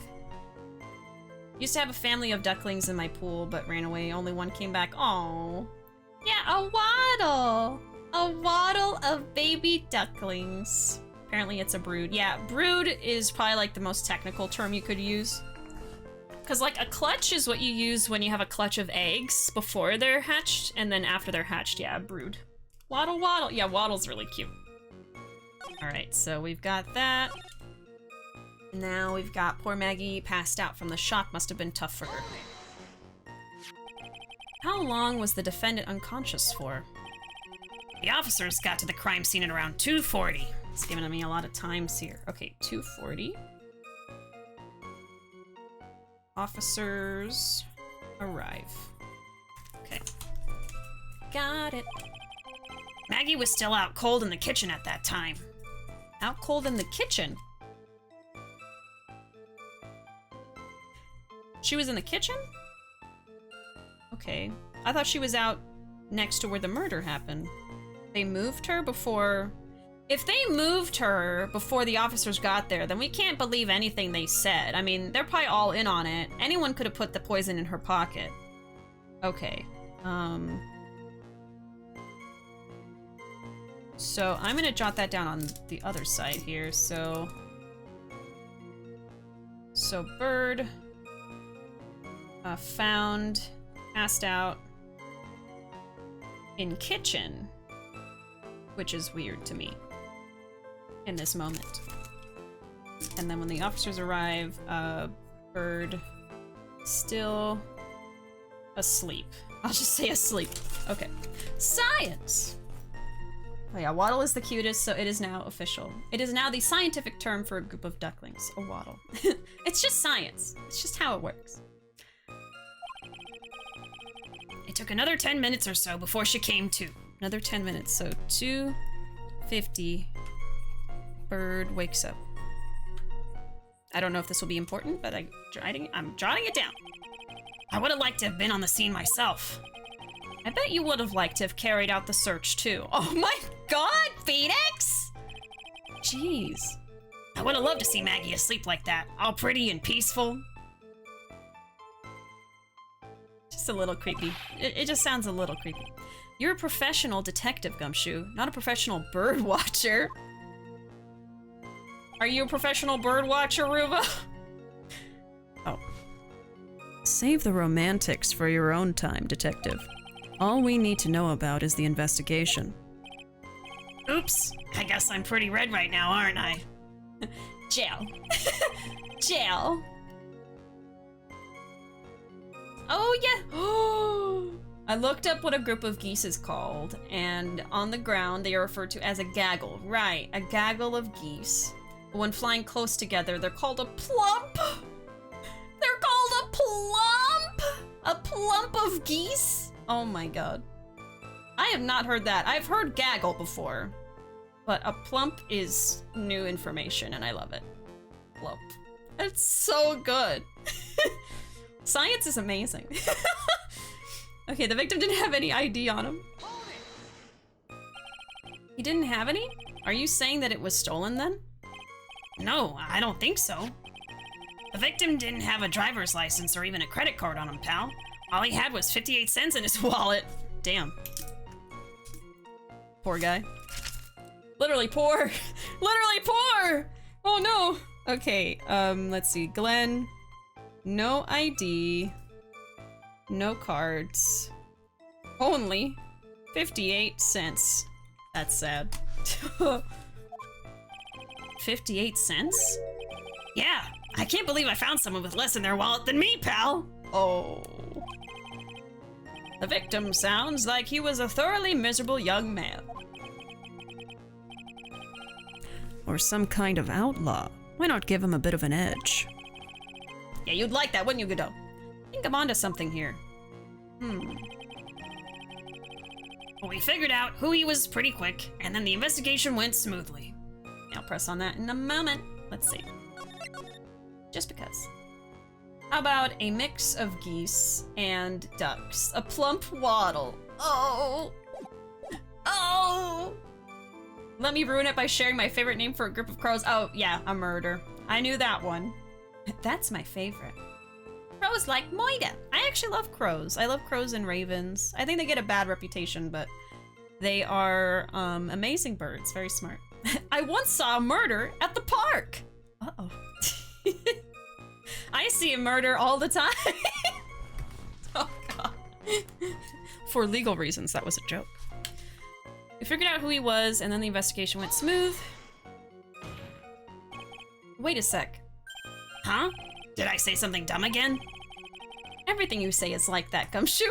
Used to have a family of ducklings in my pool, but ran away. Only one came back. Oh. Yeah, a waddle. A waddle of baby ducklings. Apparently it's a brood. Yeah, brood is probably like the most technical term you could use. Because like a clutch is what you use when you have a clutch of eggs before they're hatched, and then after they're hatched, yeah, brood. Waddle, waddle. Yeah, waddle's really cute. Alright, so we've got that. Now we've got poor Maggie passed out from the shock. Must have been tough for her. How long was the defendant unconscious for? The officers got to the crime scene at around 2:40. It's giving me a lot of times here. Okay, 2:40. Officers arrive. Okay. Got it. Maggie was still out cold in the kitchen at that time. Out cold in the kitchen? She was in the kitchen? Okay. I thought she was out next to where the murder happened. They moved her before... If they moved her before the officers got there, then we can't believe anything they said. I mean, they're probably all in on it. Anyone could have put the poison in her pocket. Okay. So I'm gonna jot that down on the other side here. So Byrde found, passed out in kitchen, which is weird to me in this moment. And then when the officers arrive, Byrde still asleep. I'll just say asleep. Okay. Science! Oh yeah, waddle is the cutest, so it is now official. It is now the scientific term for a group of ducklings, a waddle. It's just science. It's just how it works. It took another 10 minutes or so before she came to. Another 10 minutes, so 2:50. Byrde wakes up. I don't know if this will be important, but I'm jotting it down. I would have liked to have been on the scene myself. I bet you would have liked to have carried out the search too. Oh my god, Phoenix! Jeez. I would have loved to see Maggie asleep like that, all pretty and peaceful. Just a little creepy. It just sounds a little creepy. You're a professional detective, Gumshoe, not a professional bird watcher. Are you a professional bird watcher, Ruuuvo? Oh. Save the romantics for your own time, detective. All we need to know about is the investigation. Oops, I guess I'm pretty red right now, aren't I? Jail. Jail. Oh, yeah. Oh. I looked up what a group of geese is called, and on the ground they are referred to as a gaggle. Right, a gaggle of geese. When flying close together, they're called a plump. They're called a plump. A plump of geese. Oh my god. I have not heard that. I've heard gaggle before, but a plump is new information, and I love it. Plump. It's so good. Science is amazing. Okay, the victim didn't have any ID on him. He didn't have any? Are you saying that it was stolen then? No, I don't think so. The victim didn't have a driver's license or even a credit card on him, pal. All he had was 58 cents in his wallet. Damn. Poor guy. Literally poor. Literally poor! Oh no! Okay, let's see. Glenn. No ID. No cards. Only 58 cents. That's sad. 58 cents? Yeah, I can't believe I found someone with less in their wallet than me, pal. Oh. The victim sounds like he was a thoroughly miserable young man. Or some kind of outlaw. Why not give him a bit of an edge? Yeah, you'd like that, wouldn't you, Godot? I think I'm onto something here. We figured out who he was pretty quick, and then the investigation went smoothly. I'll press on that in a moment. Let's see. Just because. How about a mix of geese and ducks? A plump waddle. Oh! Oh! Let me ruin it by sharing my favorite name for a group of crows. Oh, yeah, a murder. I knew that one. That's my favorite. Crows like Moida. I actually love crows. I love crows and ravens. I think they get a bad reputation, but they are amazing birds. Very smart. I once saw a murder at the park. Uh-oh. I see a murder all the time. Oh, God. For legal reasons, that was a joke. We figured out who he was, and then the investigation went smooth. Wait a sec. Huh? Did I say something dumb again? Everything you say is like that, Gumshoe.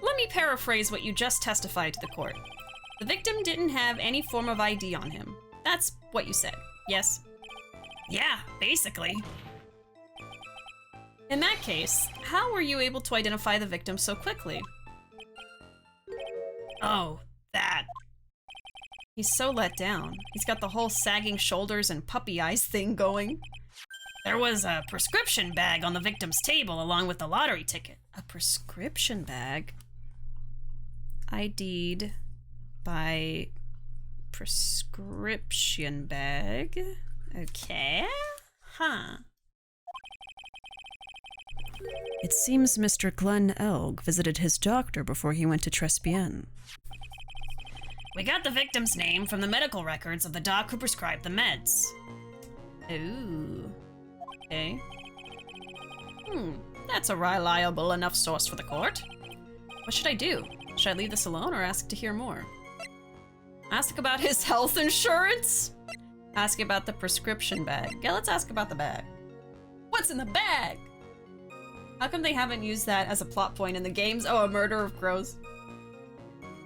Let me paraphrase what you just testified to the court. The victim didn't have any form of ID on him. That's what you said, yes? Yeah, basically. In that case, how were you able to identify the victim so quickly? Oh, that. He's so let down. He's got the whole sagging shoulders and puppy eyes thing going. There was a prescription bag on the victim's table along with the lottery ticket. A prescription bag? ID'd by prescription bag? Okay. Huh. It seems Mr. Glenn Elg visited his doctor before he went to Trespien. We got the victim's name from the medical records of the doc who prescribed the meds. Ooh. Okay. That's a reliable enough source for the court. What should I do? Should I leave this alone or ask to hear more? Ask about his health insurance? Ask about the prescription bag. Yeah, let's ask about the bag. What's in the bag? How come they haven't used that as a plot point in the games? Oh, a murder of crows.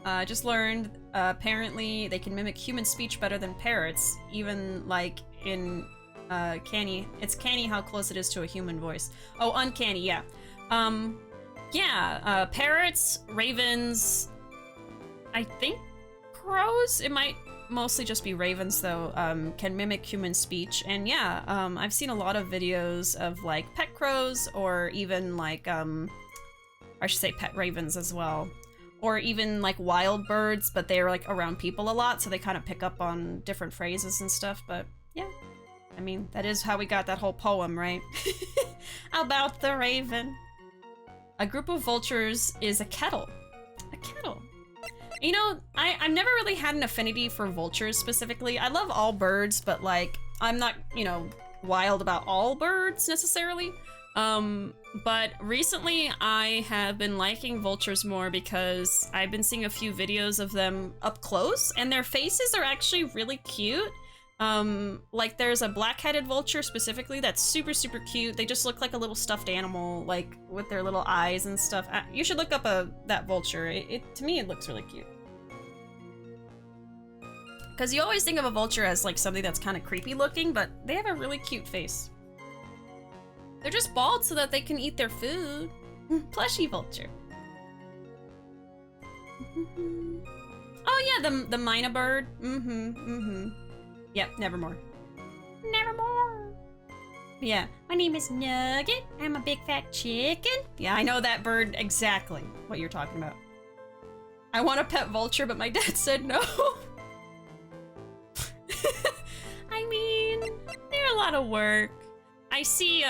I just learned, apparently they can mimic human speech better than parrots, even like in canny. It's canny how close it is to a human voice. Oh, uncanny, yeah. Parrots, ravens, I think crows? It might mostly just be ravens though, can mimic human speech. And yeah, I've seen a lot of videos of like pet crows or even like, I should say pet ravens as well. Or even like wild birds, but they're like around people a lot, so they kind of pick up on different phrases and stuff, but yeah. I mean, that is how we got that whole poem, right? About the raven. A group of vultures is a kettle. A kettle. You know, I've never really had an affinity for vultures specifically. I love all birds, but like, I'm not, you know, wild about all birds necessarily. But recently I have been liking vultures more because I've been seeing a few videos of them up close and their faces are actually really cute. Like there's a black-headed vulture specifically that's super, super cute. They just look like a little stuffed animal, like with their little eyes and stuff. You should look up that vulture. To me, it looks really cute. Because you always think of a vulture as like something that's kind of creepy looking, but they have a really cute face. They're just bald so that they can eat their food. Plushy vulture. Oh yeah, the myna bird. Yep, nevermore. Nevermore. Yeah, my name is Nugget. I'm a big fat chicken. Yeah, I know that bird exactly what you're talking about. I want a pet vulture, but my dad said no. I mean, they're a lot of work. I see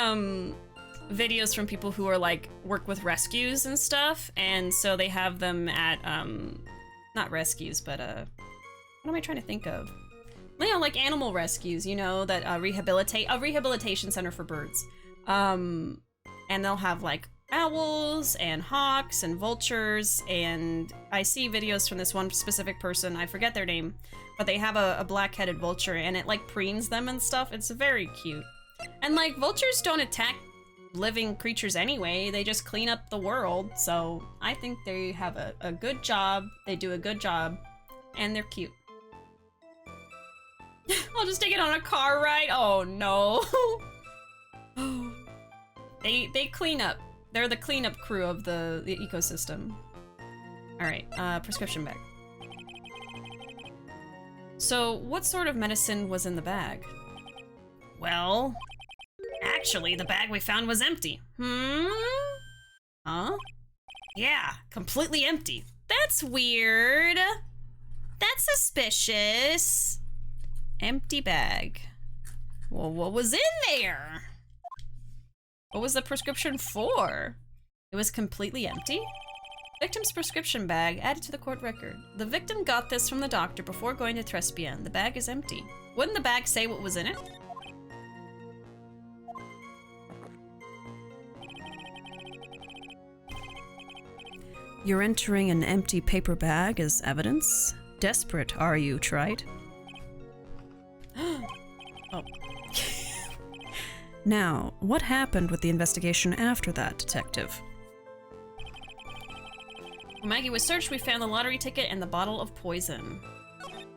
videos from people who are like work with rescues and stuff, and so they have them at not rescues, but what am I trying to think of? You know, like animal rescues, you know, that rehabilitation center for birds. And they'll have like owls and hawks and vultures, and I see videos from this one specific person, I forget their name, but they have a black-headed vulture and it like preens them and stuff. It's very cute. And like vultures don't attack living creatures anyway, they just clean up the world, so I think they have a good job, they do a good job, and they're cute. I'll just take it on a car ride. Oh no. They clean up. They're the cleanup crew of the ecosystem. Alright, prescription bag. So, what sort of medicine was in the bag? Well, actually, the bag we found was empty. Huh? Yeah, completely empty. That's weird. That's suspicious. Empty bag. Well, what was in there? What was the prescription for? It was completely empty? Victim's prescription bag added to the court record. The victim got this from the doctor before going to Tribulations. The bag is empty. Wouldn't the bag say what was in it? You're entering an empty paper bag as evidence? Desperate, are you, Trite? Oh. Now, what happened with the investigation after that, Detective? When Maggie was searched, we found the lottery ticket and the bottle of poison.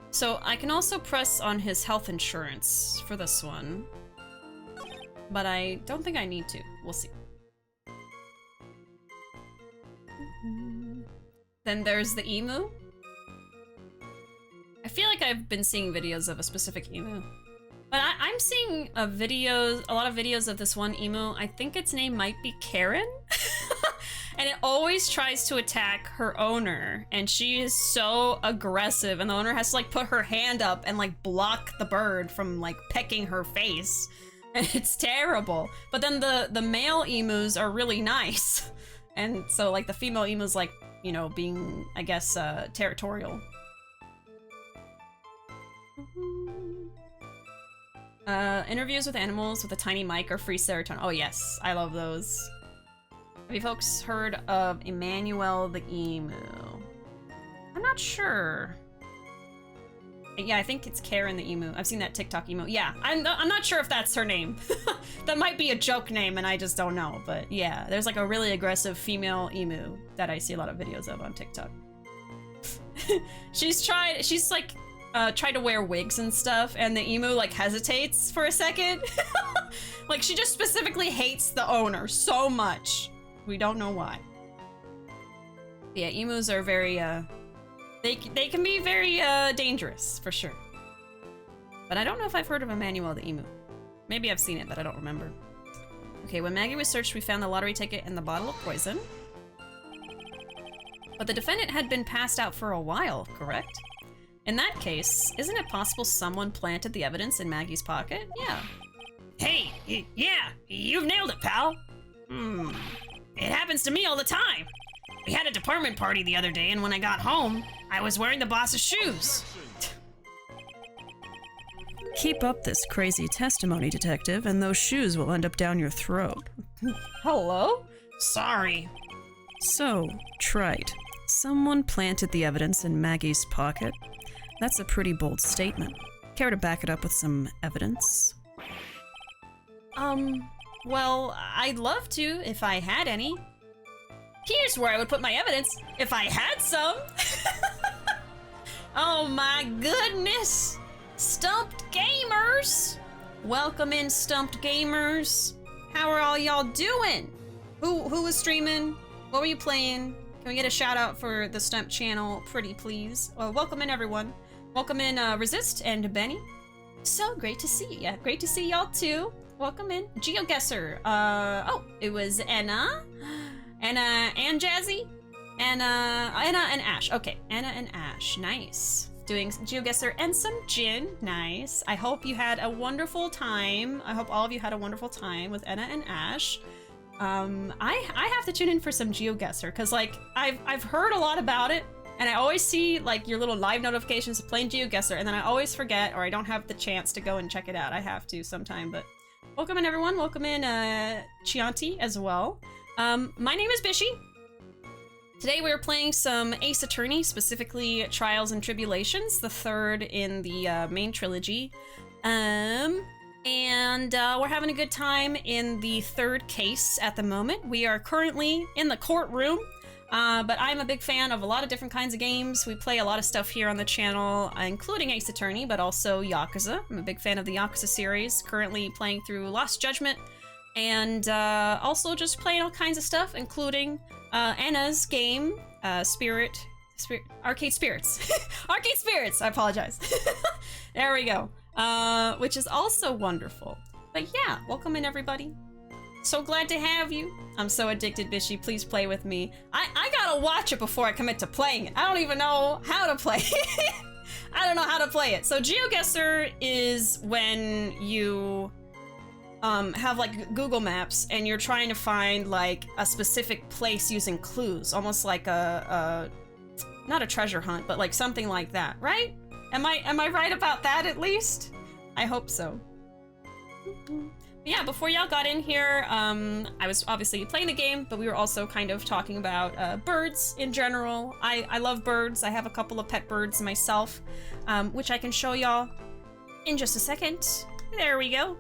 So I can also press on his health insurance for this one. But I don't think I need to. We'll see. Then there's the emu. I feel like I've been seeing videos of a specific emu. But I'm seeing a lot of videos of this one emu. I think its name might be Karen. And it always tries to attack her owner. And she is so aggressive. And the owner has to like put her hand up and like block the bird from like pecking her face. And it's terrible. But then the male emus are really nice. And so like the female emu's like, you know, being, I guess, territorial. Interviews with animals with a tiny mic or free serotonin. Oh yes, I love those. Have you folks heard of Emmanuel the emu? I'm not sure. Yeah, I think it's Karen the emu. I've seen that TikTok emu. Yeah, I'm not sure if that's her name. That might be a joke name and I just don't know. But yeah, there's like a really aggressive female emu that I see a lot of videos of on TikTok. She's tried to wear wigs and stuff, and the emu like hesitates for a second. Like she just specifically hates the owner so much. We don't know why. But yeah, emus are very they can be very dangerous for sure. But I don't know if I've heard of Emmanuel the emu. Maybe I've seen it, but I don't remember. Okay, when Maggie was searched, we found the lottery ticket and the bottle of poison. But the defendant had been passed out for a while, correct? In that case, isn't it possible someone planted the evidence in Maggie's pocket? Yeah. Hey, yeah, you've nailed it, pal. It happens to me all the time. We had a department party the other day, and when I got home, I was wearing the boss's shoes. Keep up this crazy testimony, Detective, and those shoes will end up down your throat. Hello? Sorry. So, Trite, someone planted the evidence in Maggie's pocket? That's a pretty bold statement. Care to back it up with some evidence? Well, I'd love to if I had any. Here's where I would put my evidence if I had some. Oh my goodness. Stumped Gamers. Welcome in, Stumped Gamers. How are all y'all doing? Who was streaming? What were you playing? Can we get a shout out for the Stumped channel, pretty please? Well, welcome in everyone. Welcome in Resist and Benny. So great to see ya. Great to see y'all too. Welcome in. GeoGuessr. Oh, it was Anna and Jazzy. Anna and Ash. Okay, Anna and Ash. Nice. Doing GeoGuessr and some gin. Nice. I hope you had a wonderful time. I hope all of you had a wonderful time with Anna and Ash. I have to tune in for some GeoGuessr because like I've heard a lot about it, and I always see like your little live notifications of playing GeoGuessr, and then I always forget or I don't have the chance to go and check it out. I have to sometime, but welcome in everyone. Welcome in Chianti as well. My name is Bishi. Today we are playing some Ace Attorney, specifically Trials and Tribulations, the third in the main trilogy. And we're having a good time in the third case at the moment. We are currently in the courtroom, but I'm a big fan of a lot of different kinds of games. We play a lot of stuff here on the channel, including Ace Attorney, but also Yakuza. I'm a big fan of the Yakuza series, currently playing through Lost Judgment, and also just playing all kinds of stuff, including Anna's game, Arcade Spirits. Arcade Spirits, I apologize. There we go. Which is also wonderful. But yeah, welcome in everybody. So glad to have you. I'm so addicted, Bishi. Please play with me. I gotta watch it before I commit to playing it. I don't even know how to play it. I don't know how to play it. So GeoGuessr is when you have like Google Maps and you're trying to find like a specific place using clues, almost like a not a treasure hunt, but like something like that, right? Am I right about that at least? I hope so. Yeah, before y'all got in here, I was obviously playing the game, but we were also kind of talking about birds in general. I love birds. I have a couple of pet birds myself, which I can show y'all in just a second. There we go.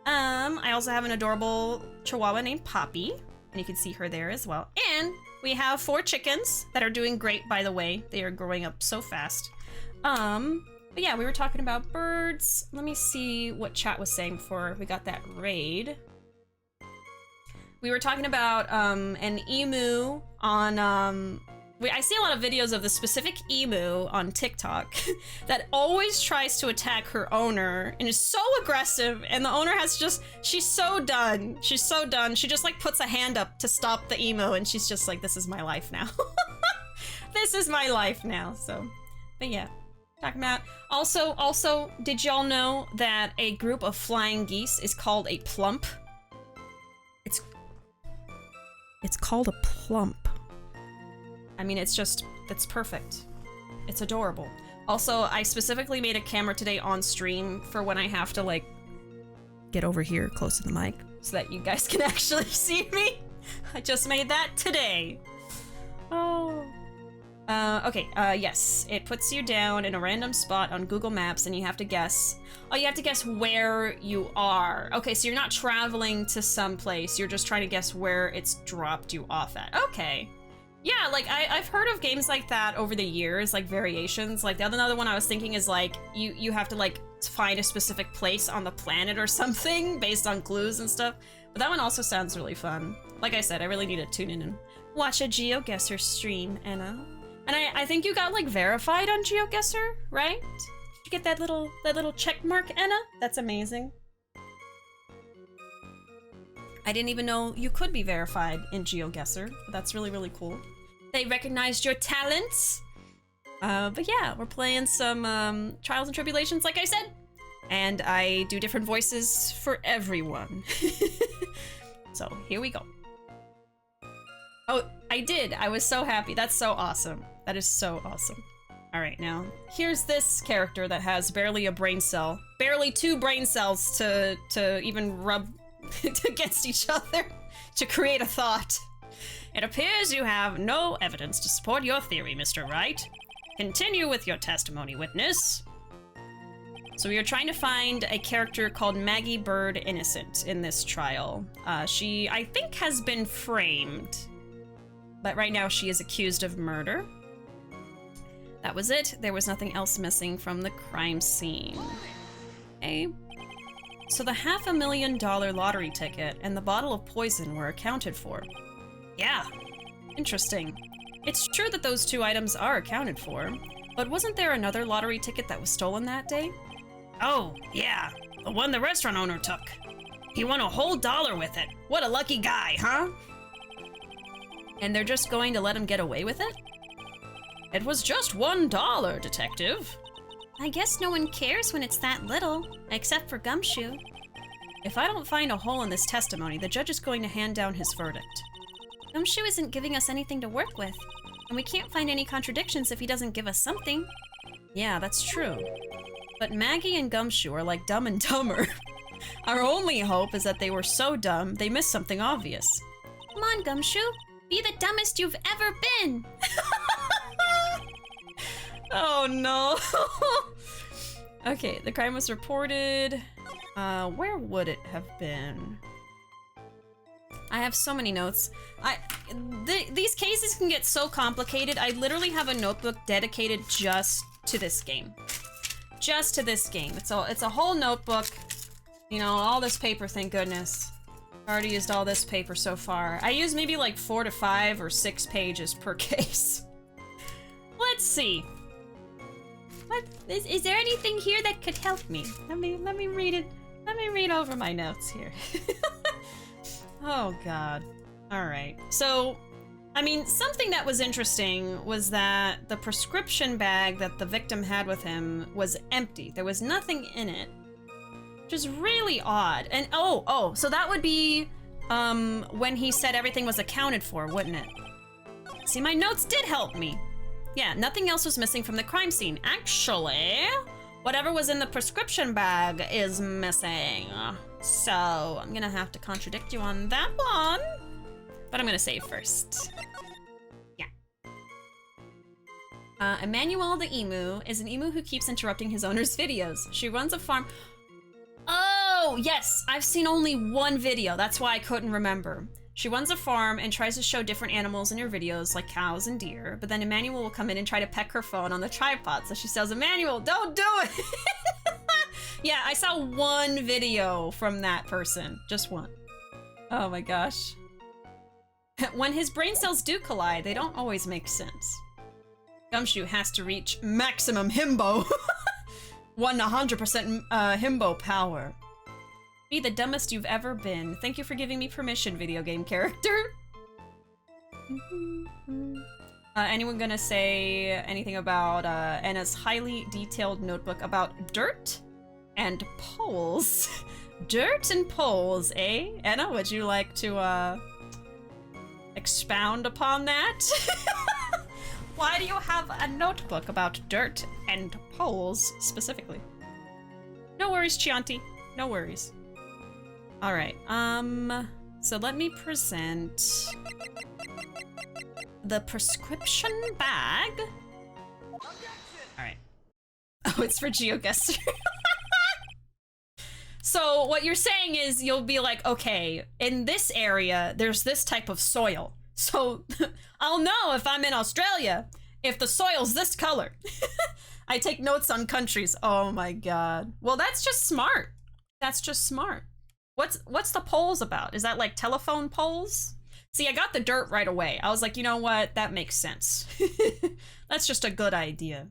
I also have an adorable chihuahua named Poppy, and you can see her there as well. And we have 4 chickens that are doing great, by the way. They are growing up so fast. But yeah, we were talking about birds. Let me see what chat was saying before we got that raid. We were talking about an emu on I see a lot of videos of the specific emu on TikTok that always tries to attack her owner and is so aggressive, and the owner has she's so done. She's so done. She just like puts a hand up to stop the emu, and she's just like, this is my life now. This is my life now. So, but yeah. Talking about also, did y'all know that a group of flying geese is called a plump? It's called a plump. I mean, that's perfect. It's adorable. Also, I specifically made a camera today on stream for when I have to like Get over here close to the mic so that you guys can actually see me. I just made that today. Oh. Okay, yes. It puts you down in a random spot on Google Maps and you have to guess. Oh, you have to guess where you are. Okay, so you're not traveling to some place. You're just trying to guess where it's dropped you off at. Okay. Yeah, like, I've heard of games like that over the years, like variations. Like, the other one I was thinking is, like, you have to, like, find a specific place on the planet or something based on clues and stuff. But that one also sounds really fun. Like I said, I really need to tune in and watch a GeoGuessr stream, Anna. And I think you got, like, verified on GeoGuessr, right? Did you get that little check mark, Anna? That's amazing. I didn't even know you could be verified in GeoGuessr, but that's really, really cool. They recognized your talents. But yeah, we're playing some Trials and Tribulations, like I said. And I do different voices for everyone. So here we go. Oh, I did. I was so happy. That's so awesome. That is so awesome. All right, now here's this character that has barely a brain cell. Barely 2 brain cells to even rub against each other to create a thought. It appears you have no evidence to support your theory, Mr. Wright. Continue with your testimony, witness. So we are trying to find a character called Maggie Byrde Innocent in this trial. She, I think, has been framed, but right now she is accused of murder. That was it. There was nothing else missing from the crime scene. Okay. So the $500,000 lottery ticket and the bottle of poison were accounted for. Yeah, interesting. It's true that those 2 items are accounted for, but wasn't there another lottery ticket that was stolen that day? Oh, yeah, the one the restaurant owner took. He won a whole $1 with it. What a lucky guy, huh? And they're just going to let him get away with it? It was just $1, detective. I guess no one cares when it's that little, except for Gumshoe. If I don't find a hole in this testimony, the judge is going to hand down his verdict. Gumshoe isn't giving us anything to work with, and we can't find any contradictions if he doesn't give us something. Yeah, that's true. But Maggie and Gumshoe are like Dumb and Dumber. Our only hope is that they were so dumb, they missed something obvious. Come on, Gumshoe. Be the dumbest you've ever been. Oh no. Okay, the crime was reported. Where would it have been? I have so many notes. These cases can get so complicated. I literally have a notebook dedicated just to this game. Just to this game. It's a whole notebook. You know, all this paper, thank goodness. I already used all this paper so far. I use maybe like 4 to 5 or 6 pages per case. Let's see. What is there anything here that could help me? Let me read it. Let me read over my notes here. Oh god. Alright. So, I mean, something that was interesting was that the prescription bag that the victim had with him was empty. There was nothing in it. Which is really odd. And so that would be when he said everything was accounted for, wouldn't it? See, my notes did help me. Yeah, nothing else was missing from the crime scene. Actually, whatever was in the prescription bag is missing. So, I'm gonna have to contradict you on that one. But I'm gonna save first. Yeah. Emmanuel the emu is an emu who keeps interrupting his owner's videos. She runs a farm. Oh, yes, I've seen only one video. That's why I couldn't remember. She runs a farm and tries to show different animals in her videos, like cows and deer, but then Emmanuel will come in and try to peck her phone on the tripod, so she says, Emmanuel, don't do it! Yeah, I saw one video from that person. Just one. Oh my gosh. When his brain cells do collide, they don't always make sense. Gumshoe has to reach maximum himbo. 100% himbo power. Be the dumbest you've ever been. Thank you for giving me permission, video game character. Anyone gonna say anything about Anna's highly detailed notebook about dirt and poles? Dirt and poles, eh? Anna, would you like to expound upon that? Why do you have a notebook about dirt and poles specifically? No worries, Chianti. No worries. All right. So let me present the prescription bag. All right. Oh, it's for GeoGuessr. So what you're saying is you'll be like, okay, in this area, there's this type of soil. So I'll know if I'm in Australia, if the soil's this color. I take notes on countries. Oh my god. Well, that's just smart. That's just smart. What's the poles about? Is that like telephone poles? See, I got the dirt right away. I was like, you know what? That makes sense. That's just a good idea.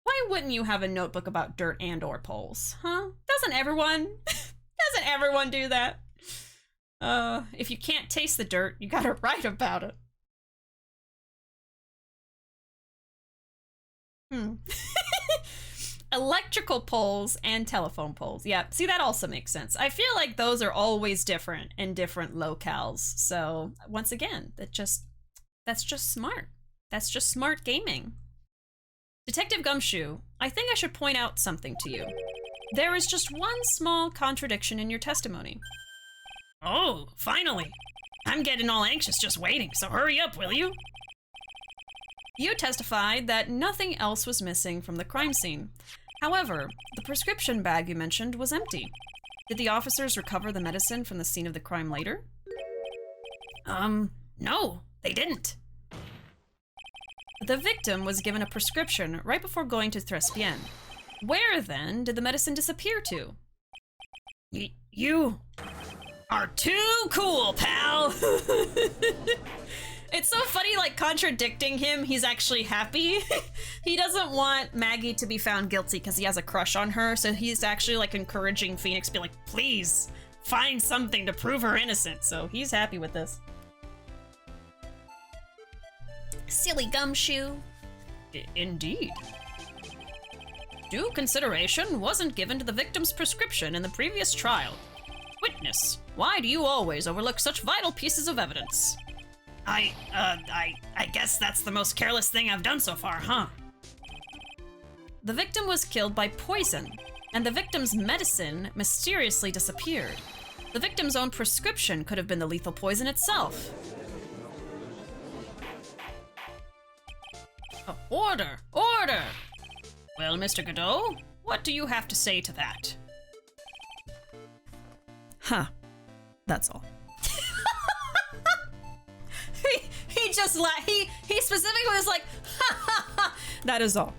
Why wouldn't you have a notebook about dirt and or poles? Huh? Doesn't everyone do that? If you can't taste the dirt, you gotta write about it. Electrical poles and telephone poles. Yeah, see, that also makes sense. I feel like those are always different in different locales. So once again, that's just smart. That's just smart gaming. Detective Gumshoe, I think I should point out something to you. There is just one small contradiction in your testimony. Oh, finally. I'm getting all anxious just waiting, so hurry up, will you? You testified that nothing else was missing from the crime scene. However, the prescription bag you mentioned was empty. Did the officers recover the medicine from the scene of the crime later? No, they didn't. The victim was given a prescription right before going to Trespienne. Where, then, did the medicine disappear to? You are too cool, pal! It's so funny, like, contradicting him, he's actually happy. He doesn't want Maggie to be found guilty because he has a crush on her, so he's actually, like, encouraging Phoenix to be like, please, find something to prove her innocent. So he's happy with this. Silly Gumshoe. Indeed. Due consideration wasn't given to the victim's prescription in the previous trial. Witness, why do you always overlook such vital pieces of evidence? I guess that's the most careless thing I've done so far, huh? The victim was killed by poison, and the victim's medicine mysteriously disappeared. The victim's own prescription could have been the lethal poison itself. Oh, order! Order! Well, Mr. Godot, what do you have to say to that? Huh. That's all. He just he specifically was like, ha ha ha. That is all.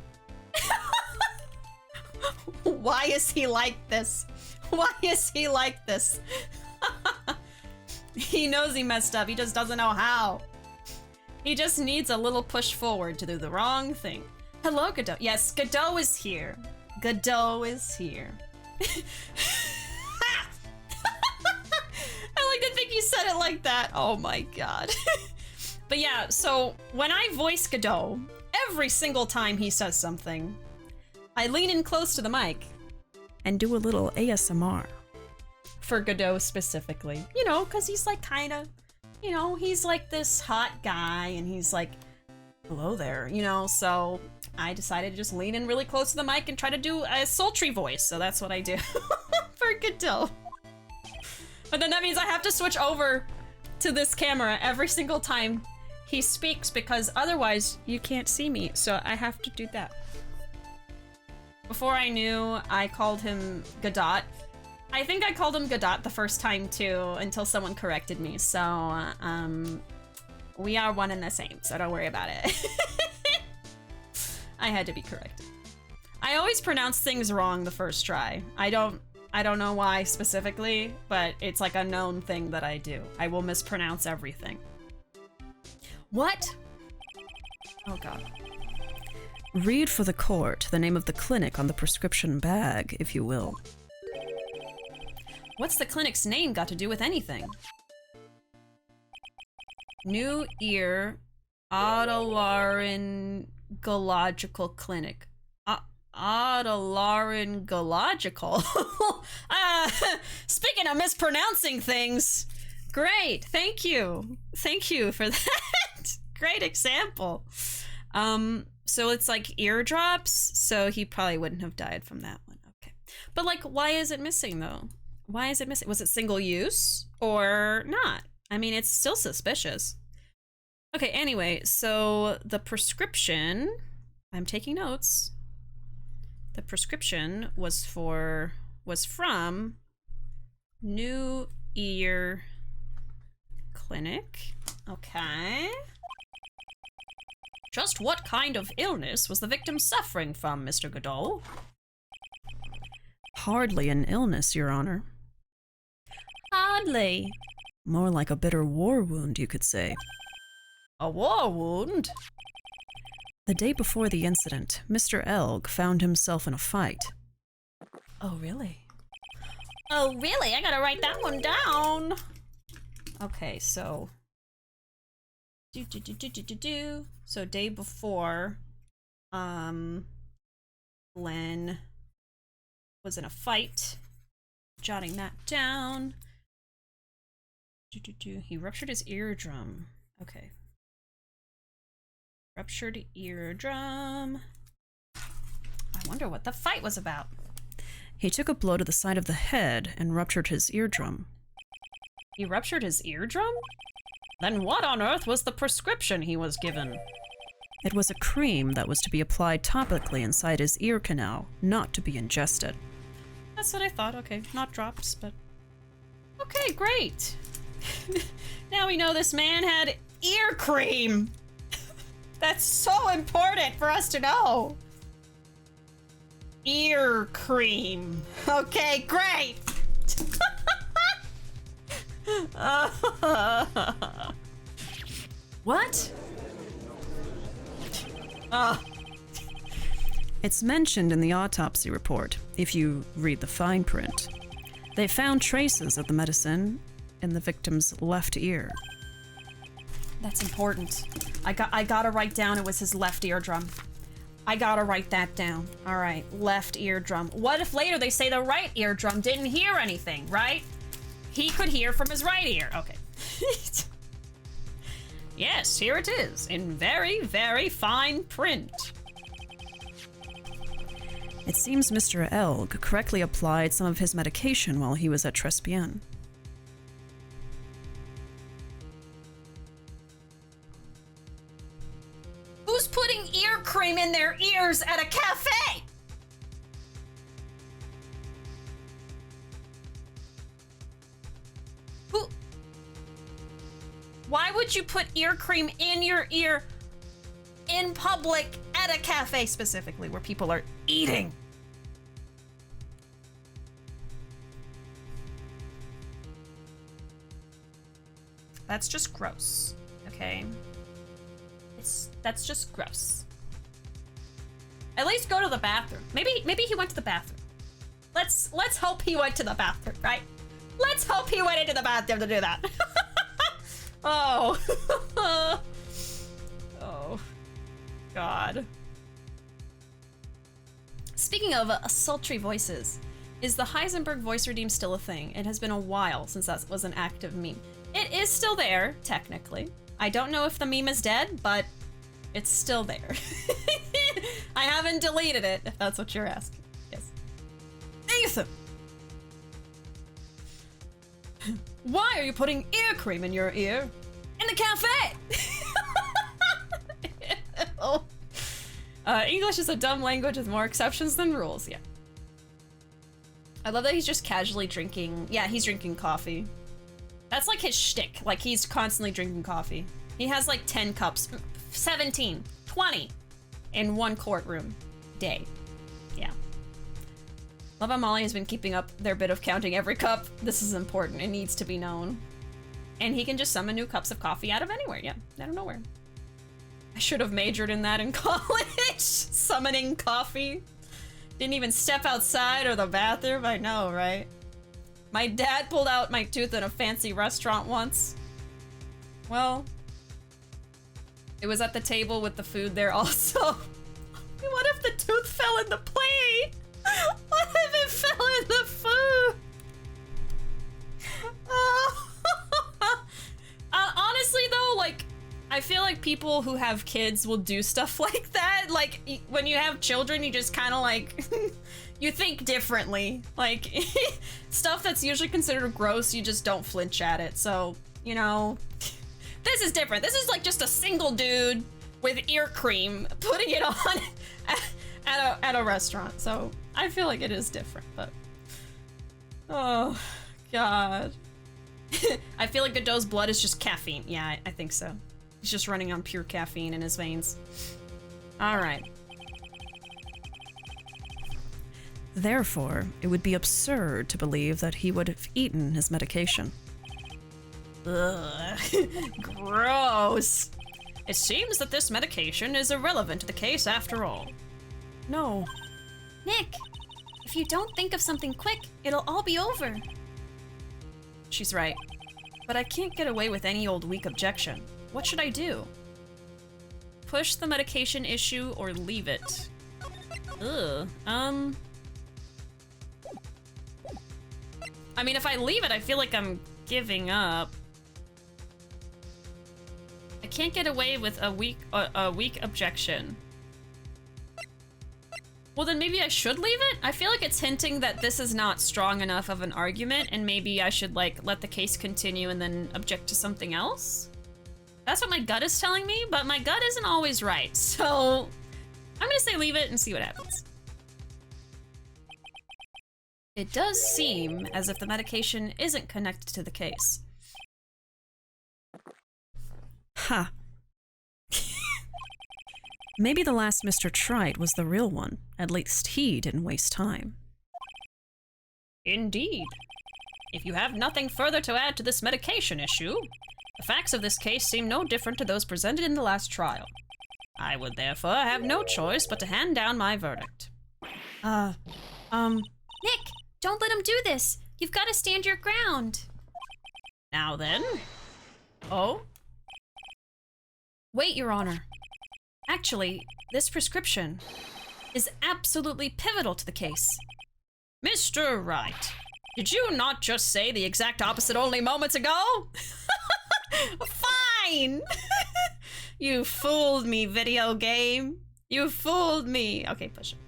Why is he like this? Why is he like this? He knows he messed up. He just doesn't know how. He just needs a little push forward to do the wrong thing. Hello, Godot. Yes, Godot is here. Godot is here. I like to think he said it like that. Oh my god. But yeah, so when I voice Godot, every single time he says something, I lean in close to the mic And do a little ASMR. for Godot specifically. You know, because he's like kind of, you know, he's like this hot guy and he's like, hello there, you know, so I decided to just lean in really close to the mic and try to do a sultry voice, so that's what I do for Godot. But then that means I have to switch over to this camera every single time he speaks because otherwise you can't see me, so I have to do that. Before I knew, I called him Godot. I think I called him Godot the first time too, until someone corrected me, so we are one and the same, so don't worry about it. I had to be corrected. I always pronounce things wrong the first try. I don't know why specifically, but it's like a known thing that I do. I will mispronounce everything. What? Oh god. Read for the court the name of the clinic on the prescription bag, if you will. What's the clinic's name got to do with anything? New Ear Otolaryngological Clinic. Otolaryngological? Speaking of mispronouncing things, great, thank you. Thank you for that. Great example. So it's like eardrops, so he probably wouldn't have died from that one. Okay. But like, why is it missing though? Why is it missing? Was it single use or not? I mean, it's still suspicious. Okay, anyway, so the prescription, I'm taking notes. The prescription was from New Ear Clinic. Okay. Just what kind of illness was the victim suffering from, Mr. Godot? Hardly an illness, Your Honor. Hardly. More like a bitter war wound, you could say. A war wound? The day before the incident, Mr. Elg found himself in a fight. Oh, really? Oh, really? I gotta write that one down. Okay, so... So day before, Glenn was in a fight. Jotting that down. He ruptured his eardrum. Okay. Ruptured eardrum. I wonder what the fight was about. He took a blow to the side of the head and ruptured his eardrum. He ruptured his eardrum? Then what on earth was the prescription he was given? It was a cream that was to be applied topically inside his ear canal, not to be ingested. That's what I thought. Okay, not drops, but... Okay, great. Now we know this man had ear cream. That's so important for us to know. Ear cream. Okay, great. What? It's mentioned in the autopsy report, if you read the fine print. They found traces of the medicine in the victim's left ear. That's important. I gotta write down it was his left eardrum. I gotta write that down. All right, left eardrum. What if later they say the right eardrum didn't hear anything, right? He could hear from his right ear. Okay. Yes, here it is, in very, very fine print. It seems Mr. Elg correctly applied some of his medication while he was at Trespien. Who's putting ear cream in their ears at a cafe? Who? Why would you put ear cream in your ear in public at a cafe specifically where people are eating? That's just gross, okay? That's just gross. At least go to the bathroom. Maybe he went to the bathroom. Let's hope he went to the bathroom, right? Let's hope he went into the bathroom to do that. Oh. Oh. God. Speaking of sultry voices, is the Heisenberg voice redeem still a thing? It has been a while since that was an active meme. It is still there, technically. I don't know if the meme is dead, but it's still there. I haven't deleted it, if that's what you're asking. Yes. Ethan! Why are you putting ear cream in your ear? In the cafe! English is a dumb language with more exceptions than rules, yeah. I love that he's just casually drinking. Yeah, he's drinking coffee. That's like his shtick. Like, he's constantly drinking coffee. He has like 10 cups, 17, 20 in one courtroom day. Yeah. Love how Molly has been keeping up their bit of counting every cup. This is important. It needs to be known. And he can just summon new cups of coffee out of anywhere. Yeah, out of nowhere. I should have majored in that in college. Summoning coffee. Didn't even step outside or the bathroom. I know, right? My dad pulled out my tooth in a fancy restaurant once. Well, it was at the table with the food there also. What if the tooth fell in the plate? What if it fell in the food? Honestly though, like, I feel like people who have kids will do stuff like that. Like, when you have children, you just kind of like, you think differently. Like, stuff that's usually considered gross, you just don't flinch at it. So, you know, this is different. This is like just a single dude with ear cream putting it on at a restaurant. So I feel like it is different, but oh God. I feel like Godot's blood is just caffeine. Yeah, I think so. He's just running on pure caffeine in his veins. All right. Therefore, it would be absurd to believe that he would have eaten his medication. Ugh. Gross. It seems that this medication is irrelevant to the case after all. No. Nick, if you don't think of something quick, it'll all be over. She's right. But I can't get away with any old weak objection. What should I do? Push the medication issue or leave it. Ugh. I mean, if I leave it, I feel like I'm giving up. I can't get away with a weak objection. Well, then maybe I should leave it? I feel like it's hinting that this is not strong enough of an argument, and maybe I should, like, let the case continue and then object to something else? That's what my gut is telling me, but my gut isn't always right, so I'm gonna say leave it and see what happens. It does seem as if the medication isn't connected to the case. Ha. Maybe the last Mr. Trite was the real one. At least he didn't waste time. Indeed. If you have nothing further to add to this medication issue, the facts of this case seem no different to those presented in the last trial. I would therefore have no choice but to hand down my verdict. Nick, don't let him do this. You've got to stand your ground. Now then. Oh? Wait, Your Honor. Actually, this prescription is absolutely pivotal to the case. Mr. Wright, did you not just say the exact opposite only moments ago? Fine! You fooled me, video game. You fooled me. Okay, push it.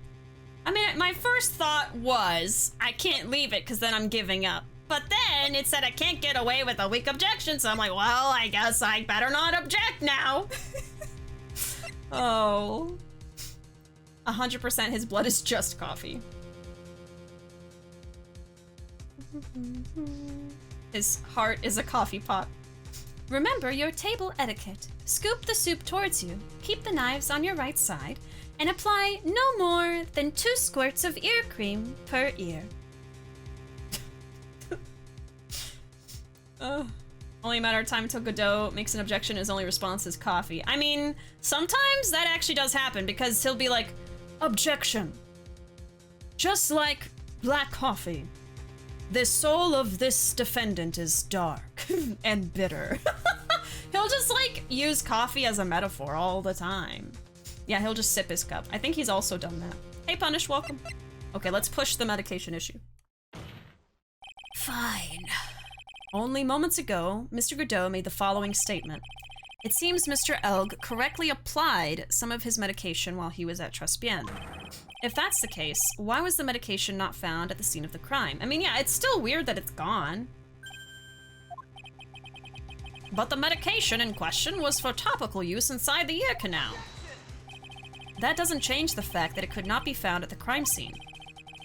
I mean, my first thought was, I can't leave it because then I'm giving up. But then it said I can't get away with a weak objection, so I'm like, well, I guess I better not object now. Oh. 100% his blood is just coffee. His heart is a coffee pot. Remember your table etiquette. Scoop the soup towards you, keep the knives on your right side, and apply no more than 2 squirts of ear cream per ear. Only a matter of time until Godot makes an objection. His only response is coffee. I mean, sometimes that actually does happen because he'll be like, objection. Just like black coffee, the soul of this defendant is dark and bitter. He'll just like use coffee as a metaphor all the time. Yeah, he'll just sip his cup. I think he's also done that. Hey, Punish, welcome. Okay, let's push the medication issue. Fine. Only moments ago, Mr. Godot made the following statement. It seems Mr. Elg correctly applied some of his medication while he was at Trespien. If that's the case, why was the medication not found at the scene of the crime? I mean, yeah, it's still weird that it's gone. But the medication in question was for topical use inside the ear canal. That doesn't change the fact that it could not be found at the crime scene.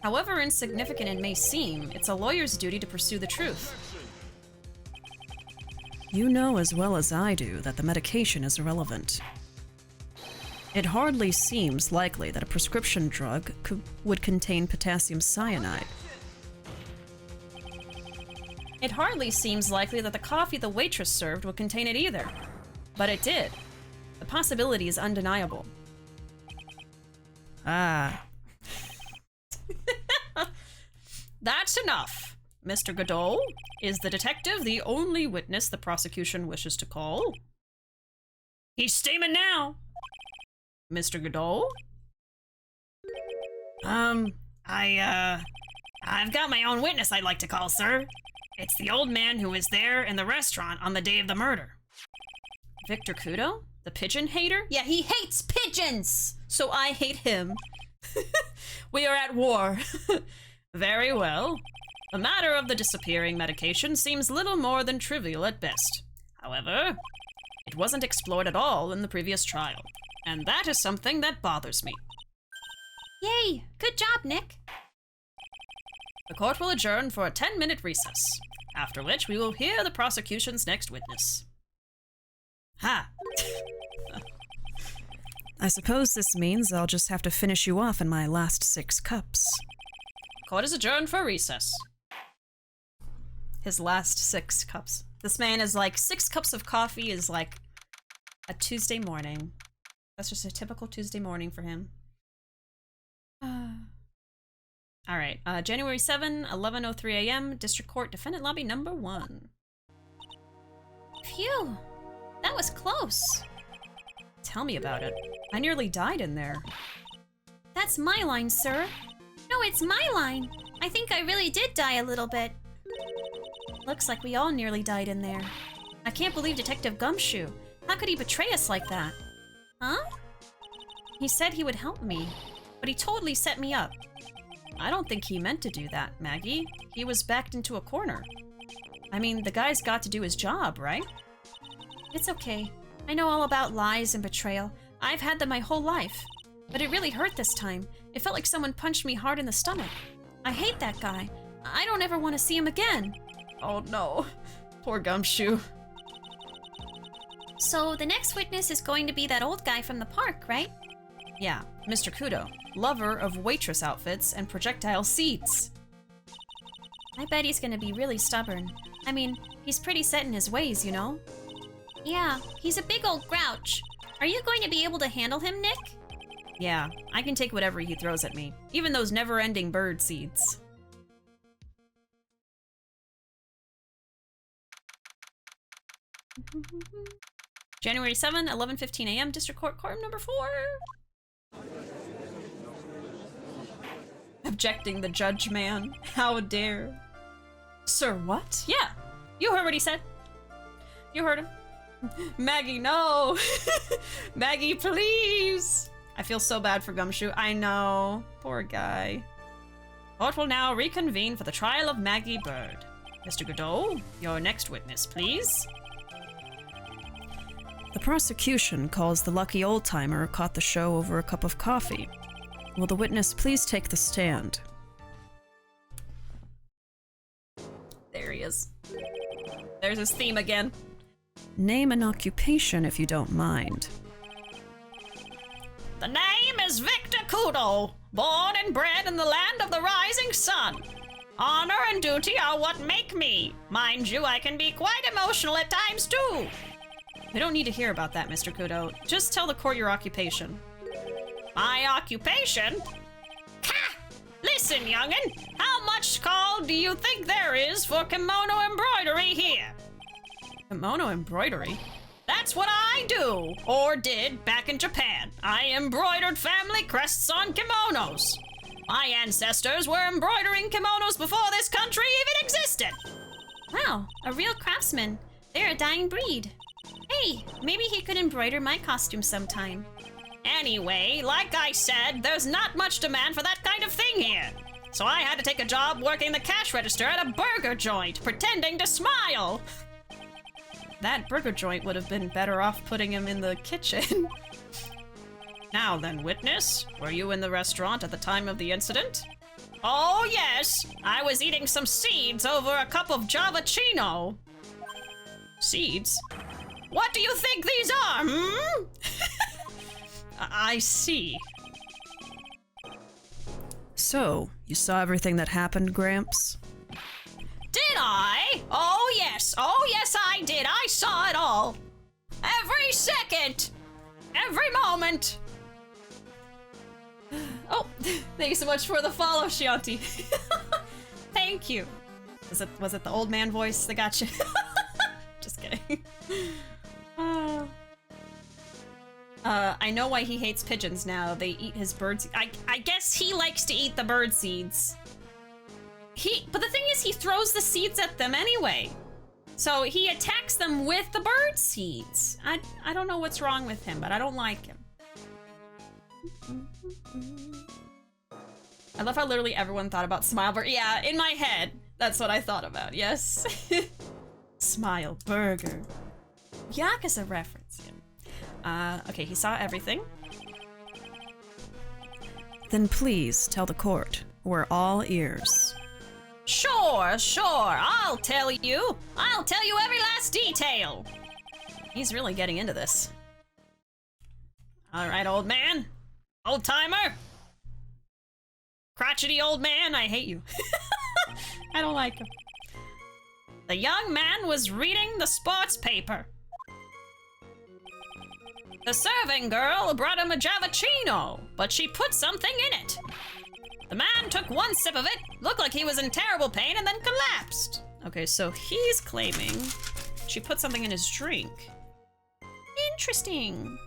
However insignificant it may seem, it's a lawyer's duty to pursue the truth. You know as well as I do that the medication is irrelevant. It hardly seems likely that a prescription drug would contain potassium cyanide. It hardly seems likely that the coffee the waitress served would contain it either. But it did. The possibility is undeniable. Ah. That's enough. Mr. Godot, is the detective the only witness the prosecution wishes to call? He's steaming now. Mr. Godot? I've got my own witness I'd like to call, sir. It's the old man who was there in the restaurant on the day of the murder. Victor Kudo? The pigeon hater? Yeah, he hates pigeons! So I hate him. We are at war. Very well. The matter of the disappearing medication seems little more than trivial at best. However, it wasn't explored at all in the previous trial, and that is something that bothers me. Yay! Good job, Nick. The court will adjourn for a 10-minute recess, after which we will hear the prosecution's next witness. Ha! I suppose this means I'll just have to finish you off in my last 6 cups. Court is adjourned for recess. His last 6 cups. This man is like 6 cups of coffee is like a Tuesday morning. That's just a typical Tuesday morning for him. All right, January 7, 11:03 a.m. District Court, Defendant Lobby number 1. Phew. That was close. Tell me about it. I nearly died in there. That's my line, sir. No, it's my line. I think I really did die a little bit. Looks like we all nearly died in there. I can't believe Detective Gumshoe. How could he betray us like that? Huh? He said he would help me, but he totally set me up. I don't think he meant to do that, Maggie. He was backed into a corner. I mean, the guy's got to do his job, right? It's okay. I know all about lies and betrayal. I've had them my whole life. But it really hurt this time. It felt like someone punched me hard in the stomach. I hate that guy. I don't ever want to see him again. Oh no. Poor Gumshoe. So the next witness is going to be that old guy from the park, right? Yeah, Mr. Kudo, lover of waitress outfits and projectile seats. I bet he's gonna be really stubborn. I mean, he's pretty set in his ways, you know? Yeah, he's a big old grouch. Are you going to be able to handle him, Nick? Yeah, I can take whatever he throws at me, even those never-ending bird seeds. January 7, 11:15 a.m. District Court, Courtroom number 4. Objecting the judge man. How dare. Sir, what? Yeah, you heard what he said. You heard him. Maggie, no. Maggie, please. I feel so bad for Gumshoe. I know. Poor guy. Court will now reconvene for the trial of Maggie Byrde. Mr. Godot, your next witness, please. The prosecution calls the lucky old-timer who caught the show over a cup of coffee. Will the witness please take the stand? There he is. There's his theme again. Name an occupation if you don't mind. The name is Victor Kudo, born and bred in the land of the rising sun. Honor and duty are what make me. Mind you, I can be quite emotional at times too. We don't need to hear about that, Mr. Kudo. Just tell the court your occupation. My occupation? Ha! Listen, youngin', how much call do you think there is for kimono embroidery here? Kimono embroidery? That's what I do, or did, back in Japan. I embroidered family crests on kimonos. My ancestors were embroidering kimonos before this country even existed. Wow, a real craftsman. They're a dying breed. Hey, maybe he could embroider my costume sometime. Anyway, like I said, there's not much demand for that kind of thing here. So I had to take a job working the cash register at a burger joint, pretending to smile. That burger joint would have been better off putting him in the kitchen. Now then, witness, were you in the restaurant at the time of the incident? Oh, yes. I was eating some seeds over a cup of Javachino. Seeds? What do you think these are, hmm? I see. So, you saw everything that happened, Gramps? Did I? Oh, yes, I did. I saw it all. Every second. Every moment. Oh, thank you so much for the follow, Shianti. Thank you. Was it the old man voice that got you? Just kidding. I know why he hates pigeons now. They eat his bird seeds. I guess he likes to eat the bird seeds. But the thing is, he throws the seeds at them anyway. So he attacks them with the bird seeds. I don't know what's wrong with him, but I don't like him. I love how literally everyone thought about Smile Burger. Yeah, in my head, that's what I thought about, yes. Smile Burger. Yakuza reference. Okay, he saw everything. Then please tell the court. We're all ears. Sure. I'll tell you. I'll tell you every last detail. He's really getting into this. All right, old man. Old timer. Crotchety old man, I hate you. I don't like him. The young man was reading the sports paper. The serving girl brought him a Javachino, but she put something in it. The man took one sip of it, looked like he was in terrible pain, and then collapsed. Okay, so he's claiming she put something in his drink. Interesting.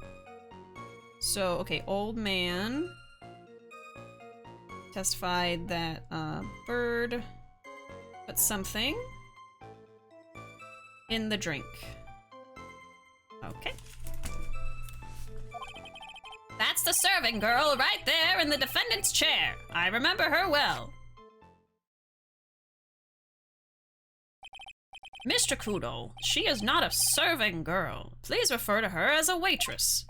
So, okay, old man testified that Byrde put something in the drink. Okay. That's the serving girl right there in the defendant's chair. I remember her well. Mr. Kudo, she is not a serving girl. Please refer to her as a waitress.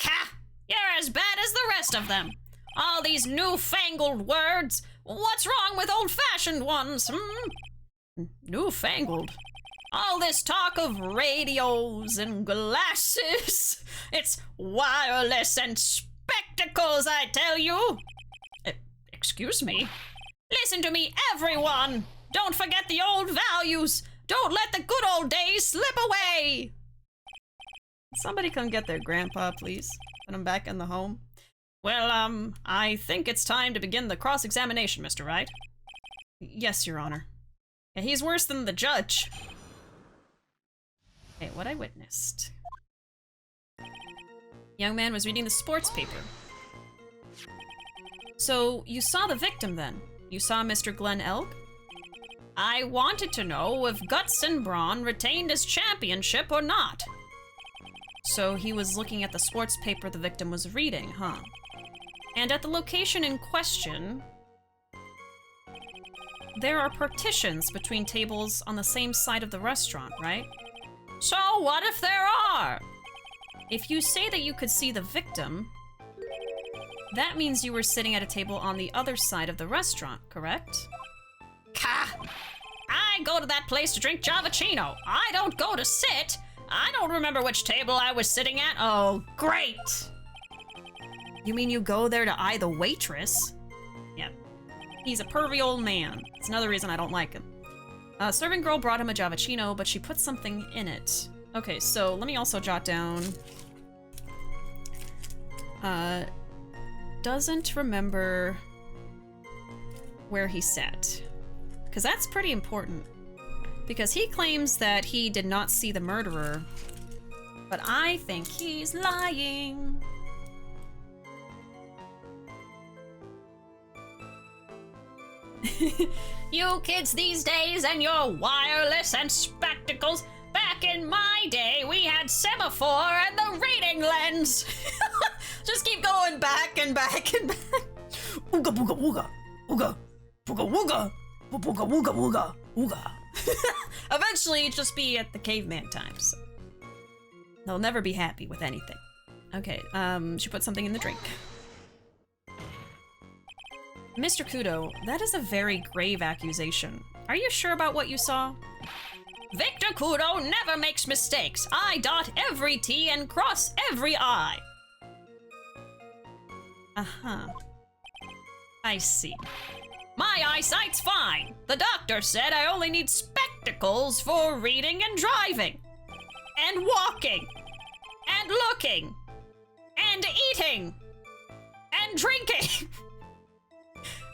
Ka! You're as bad as the rest of them. All these newfangled words. What's wrong with old-fashioned ones, hmm? Newfangled? All this talk of radios and glasses. It's wireless and spectacles, I tell you. Excuse me? Listen to me, everyone. Don't forget the old values. Don't let the good old days slip away. Somebody come get their grandpa, please. Put him back in the home. Well, I think it's time to begin the cross-examination, Mr. Wright. Yes, Your Honor. Yeah, he's worse than the judge. Okay, what I witnessed. Young man was reading the sports paper. So, you saw the victim then? You saw Mr. Glenn Elk? I wanted to know if Guts and Brawn retained his championship or not. So he was looking at the sports paper the victim was reading, huh? And at the location in question, there are partitions between tables on the same side of the restaurant, right? So what if there are? If you say that you could see the victim, That means you were sitting at a table on the other side of the restaurant, correct? Ka! I go to that place to drink Javachino. I don't go to sit. I don't remember which table I was sitting at. Oh, great! You mean you go there to eye the waitress? Yeah. He's a pervy old man. It's another reason I don't like him. Serving girl brought him a Javachino, but she put something in it. Okay, so let me also jot down... doesn't remember where he sat. Because that's pretty important. Because he claims that he did not see the murderer, but I think he's lying. You kids these days and your wireless and spectacles. Back in my day, we had semaphore and the reading lens. Just keep going back and back and back. Ooga booga wooga. Ooga. Booga wooga. Booga wooga wooga. Ooga. Eventually, it'll just be at the caveman times. They'll never be happy with anything. Okay, she put something in the drink. Mr. Kudo, that is a very grave accusation. Are you sure about what you saw? Victor Kudo never makes mistakes. I dot every T and cross every I. Uh-huh. I see. My eyesight's fine. The doctor said I only need spectacles for reading and driving. And walking. And looking. And eating. And drinking.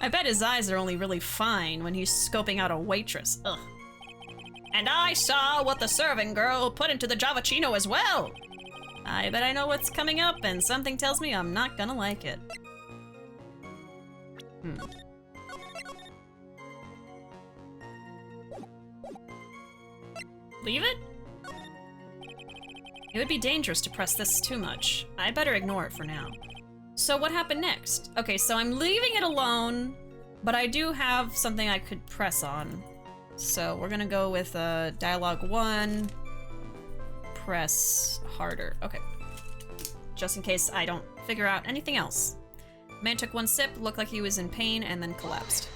I bet his eyes are only really fine when he's scoping out a waitress. Ugh. And I saw what the serving girl put into the Javachino as well. I bet I know what's coming up, and something tells me I'm not gonna like it. Leave it? It would be dangerous to press this too much. I better ignore it for now. So what happened next? Okay, so I'm leaving it alone, but I do have something I could press on. So we're gonna go with dialogue 1, press harder. Okay. Just in case I don't figure out anything else. Man took one sip, looked like he was in pain, and then collapsed.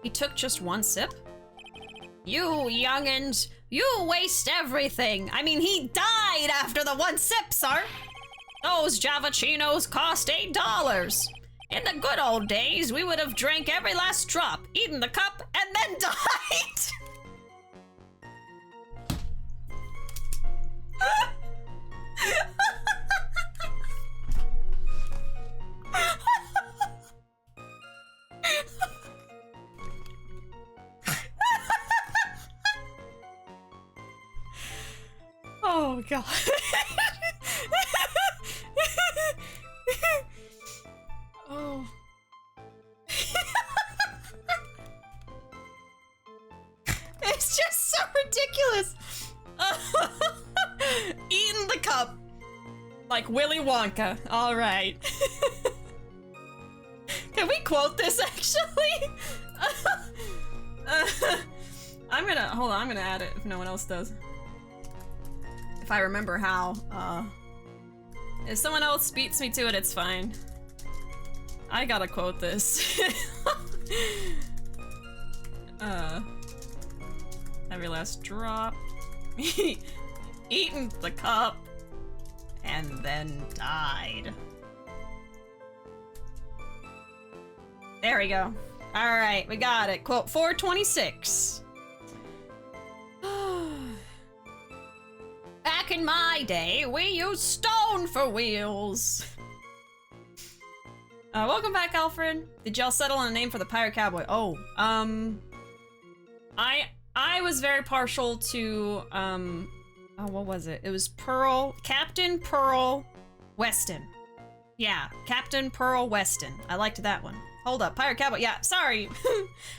He took just one sip? You youngins, you waste everything. I mean, he died after the one sip, sir. Those Javachinos cost $8. In the good old days, we would have drank every last drop, eaten the cup, and then died. Oh god. Oh. It's just so ridiculous. Eating the cup like Willy Wonka. All right. Can we quote this actually? I'm gonna add it if no one else does. If I remember how. If someone else beats me to it, it's fine. I gotta quote this. Every last drop. Eaten the cup. And then died. There we go. Alright, we got it. Quote 426. Back in my day, we used stone for wheels. Welcome back, Alfred. Did y'all settle on a name for the pirate cowboy? Oh, I was very partial to, oh, what was it? It was Captain Pearl Weston. Yeah, Captain Pearl Weston. I liked that one. Hold up, pirate cowboy. Yeah, sorry.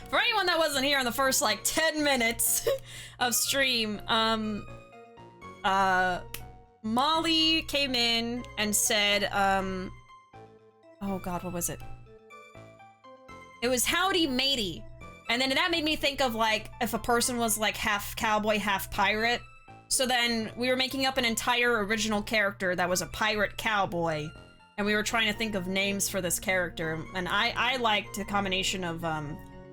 For anyone that wasn't here in the first, like, 10 minutes of stream, Molly came in and said, oh god, what was it? It was howdy matey. And then that made me think of like if a person was like half cowboy, half pirate. So then we were making up an entire original character that was a pirate cowboy. and we were trying to think of names for this character, and I liked the combination of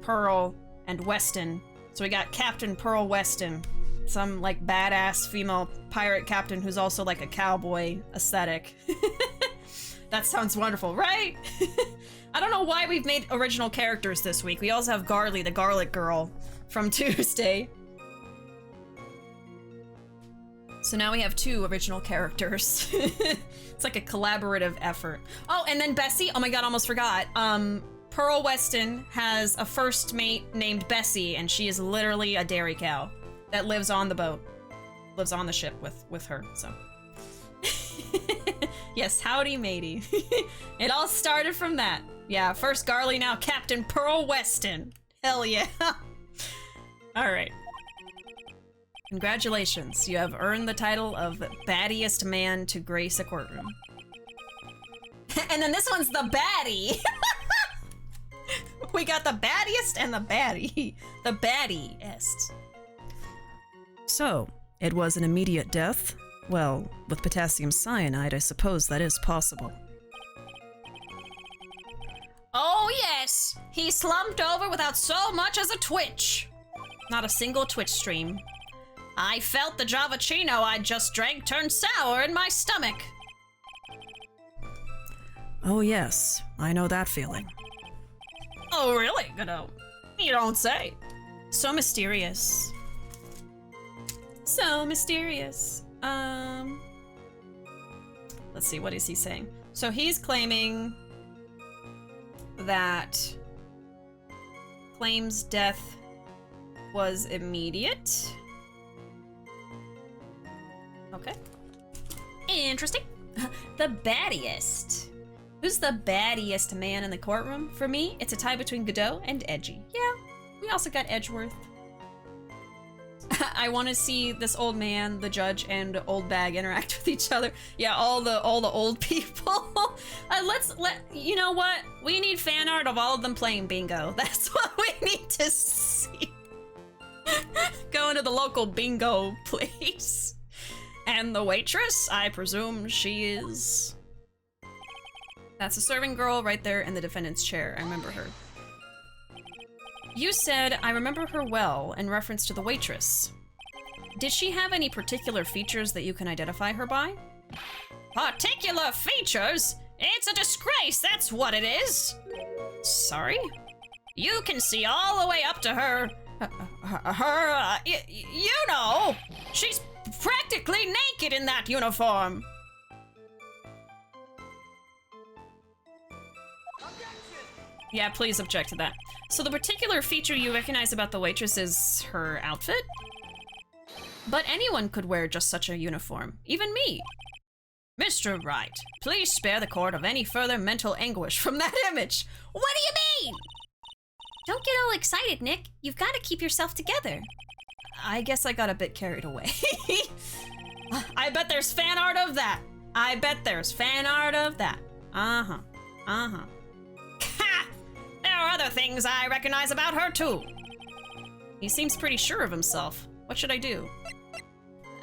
Pearl and Weston. So we got Captain Pearl Weston, some like badass female pirate captain who's also like a cowboy aesthetic. That sounds wonderful, right? I don't know why we've made original characters this week. We also have Garly, the garlic girl from Tuesday. So now we have 2 original characters. It's like a collaborative effort. Oh, and then Bessie. Oh my god, almost forgot. Pearl Weston has a first mate named Bessie, and she is literally a dairy cow that lives on the boat. Lives on the ship with her, so. Yes, howdy matey. It all started from that. Yeah, first Garly, now Captain Pearl Weston. Hell yeah. Alright. Congratulations, you have earned the title of baddiest man to grace a courtroom. And then this one's the baddie. We got the baddiest and the baddie. The baddiest. So, it was an immediate death? Well, with potassium cyanide, I suppose that is possible. Oh yes! He slumped over without so much as a twitch. Not a single Twitch stream. I felt the Javachino I just drank turn sour in my stomach. Oh yes, I know that feeling. Oh really? You don't say. So mysterious. So mysterious. Let's see, what is he saying? So he's claiming that claims death was immediate. Okay. Interesting. The baddiest. Who's the baddiest man in the courtroom? For me, it's a tie between Godot and Edgy. Yeah, we also got Edgeworth. I want to see this old man, the judge, and old bag interact with each other. Yeah, all the old people. You know what? We need fan art of all of them playing bingo. That's what we need to see. Going to the local bingo place. And the waitress, I presume she is... That's a serving girl right there in the defendant's chair. I remember her. You said, I remember her well, in reference to the waitress. Did she have any particular features that you can identify her by? Particular features? It's a disgrace, that's what it is! Sorry? You can see all the way up to her... you know! She's practically naked in that uniform! Yeah, please object to that. So the particular feature you recognize about the waitress is her outfit? But anyone could wear just such a uniform, even me. Mr. Wright, please spare the court of any further mental anguish from that image. What do you mean? Don't get all excited, Nick. You've got to keep yourself together. I guess I got a bit carried away. I bet there's fan art of that. I bet there's fan art of that. Uh-huh. Uh-huh. Ha! There are other things I recognize about her, too. He seems pretty sure of himself. What should I do?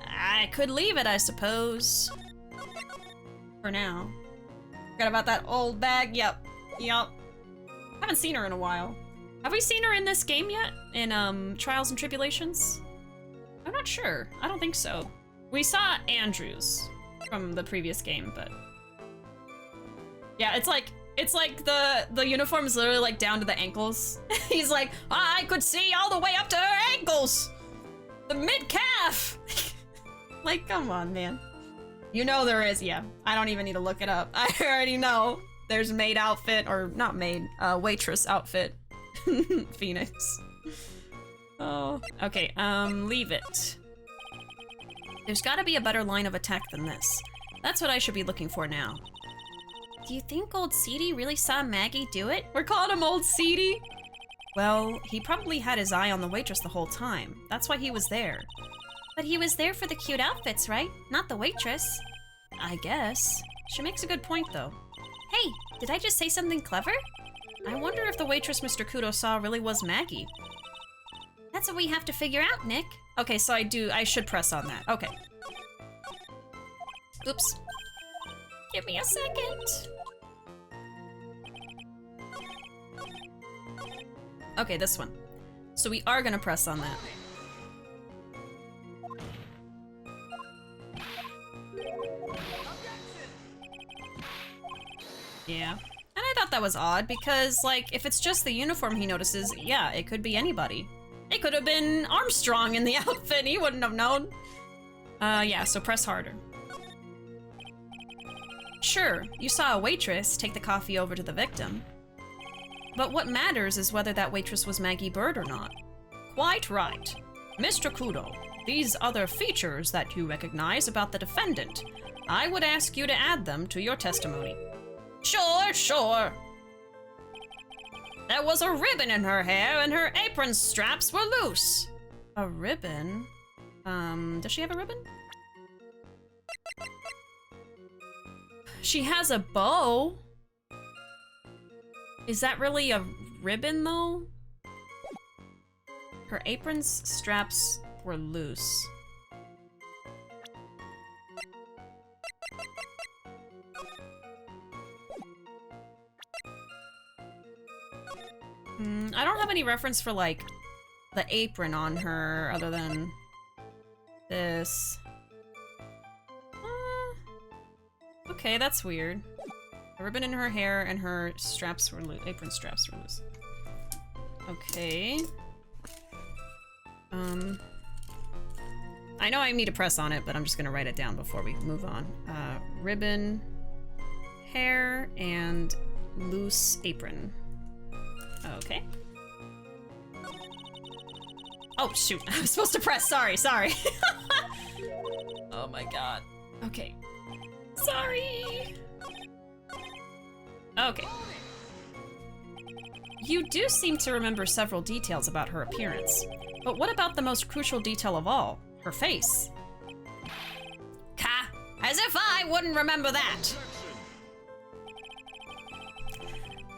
I could leave it, I suppose. For now. Forgot about that old bag. Yep. Haven't seen her in a while. Have we seen her in this game yet? In, Trials and Tribulations? I'm not sure. I don't think so. We saw Andrews from the previous game, but... Yeah, it's like the uniform is literally like down to the ankles. He's like, I could see all the way up to her ankles! The mid-calf! Like, come on, man. You know there is, yeah. I don't even need to look it up. I already know. There's maid outfit, or not maid, waitress outfit. Phoenix. Oh, okay, leave it. There's gotta be a better line of attack than this. That's what I should be looking for now. Do you think old Seedy really saw Maggie do it? We're calling him Old Seedy? Well, he probably had his eye on the waitress the whole time. That's why he was there. But he was there for the cute outfits, right? Not the waitress. I guess. She makes a good point, though. Hey, did I just say something clever? I wonder if the waitress Mr. Kudo saw really was Maggie. That's what we have to figure out, Nick. Okay, so I should press on that. Okay. Oops. Give me a second. Okay, this one. So we are gonna press on that. Yeah. And I thought that was odd because, like, if it's just the uniform he notices, yeah, it could be anybody. It could have been Armstrong in the outfit, he wouldn't have known. Yeah, so press harder. Sure, you saw a waitress take the coffee over to the victim. But what matters is whether that waitress was Maggie Byrde or not. Quite right. Mr. Kudo, these other features that you recognize about the defendant, I would ask you to add them to your testimony. Sure, sure. There was a ribbon in her hair and her apron straps were loose. A ribbon? Does she have a ribbon? She has a bow. Is that really a ribbon, though? Her apron's straps were loose. I don't have any reference for, like, the apron on her other than this. Okay, that's weird. A ribbon in her hair and her straps were loose. Apron straps were loose. Okay. I know I need to press on it, but I'm just gonna write it down before we move on. Ribbon, hair, and loose apron. Okay. Oh, shoot. I was supposed to press. Sorry. Oh my god. Okay. Sorry. Okay. You do seem to remember several details about her appearance. But what about the most crucial detail of all? Her face. As if I wouldn't remember that!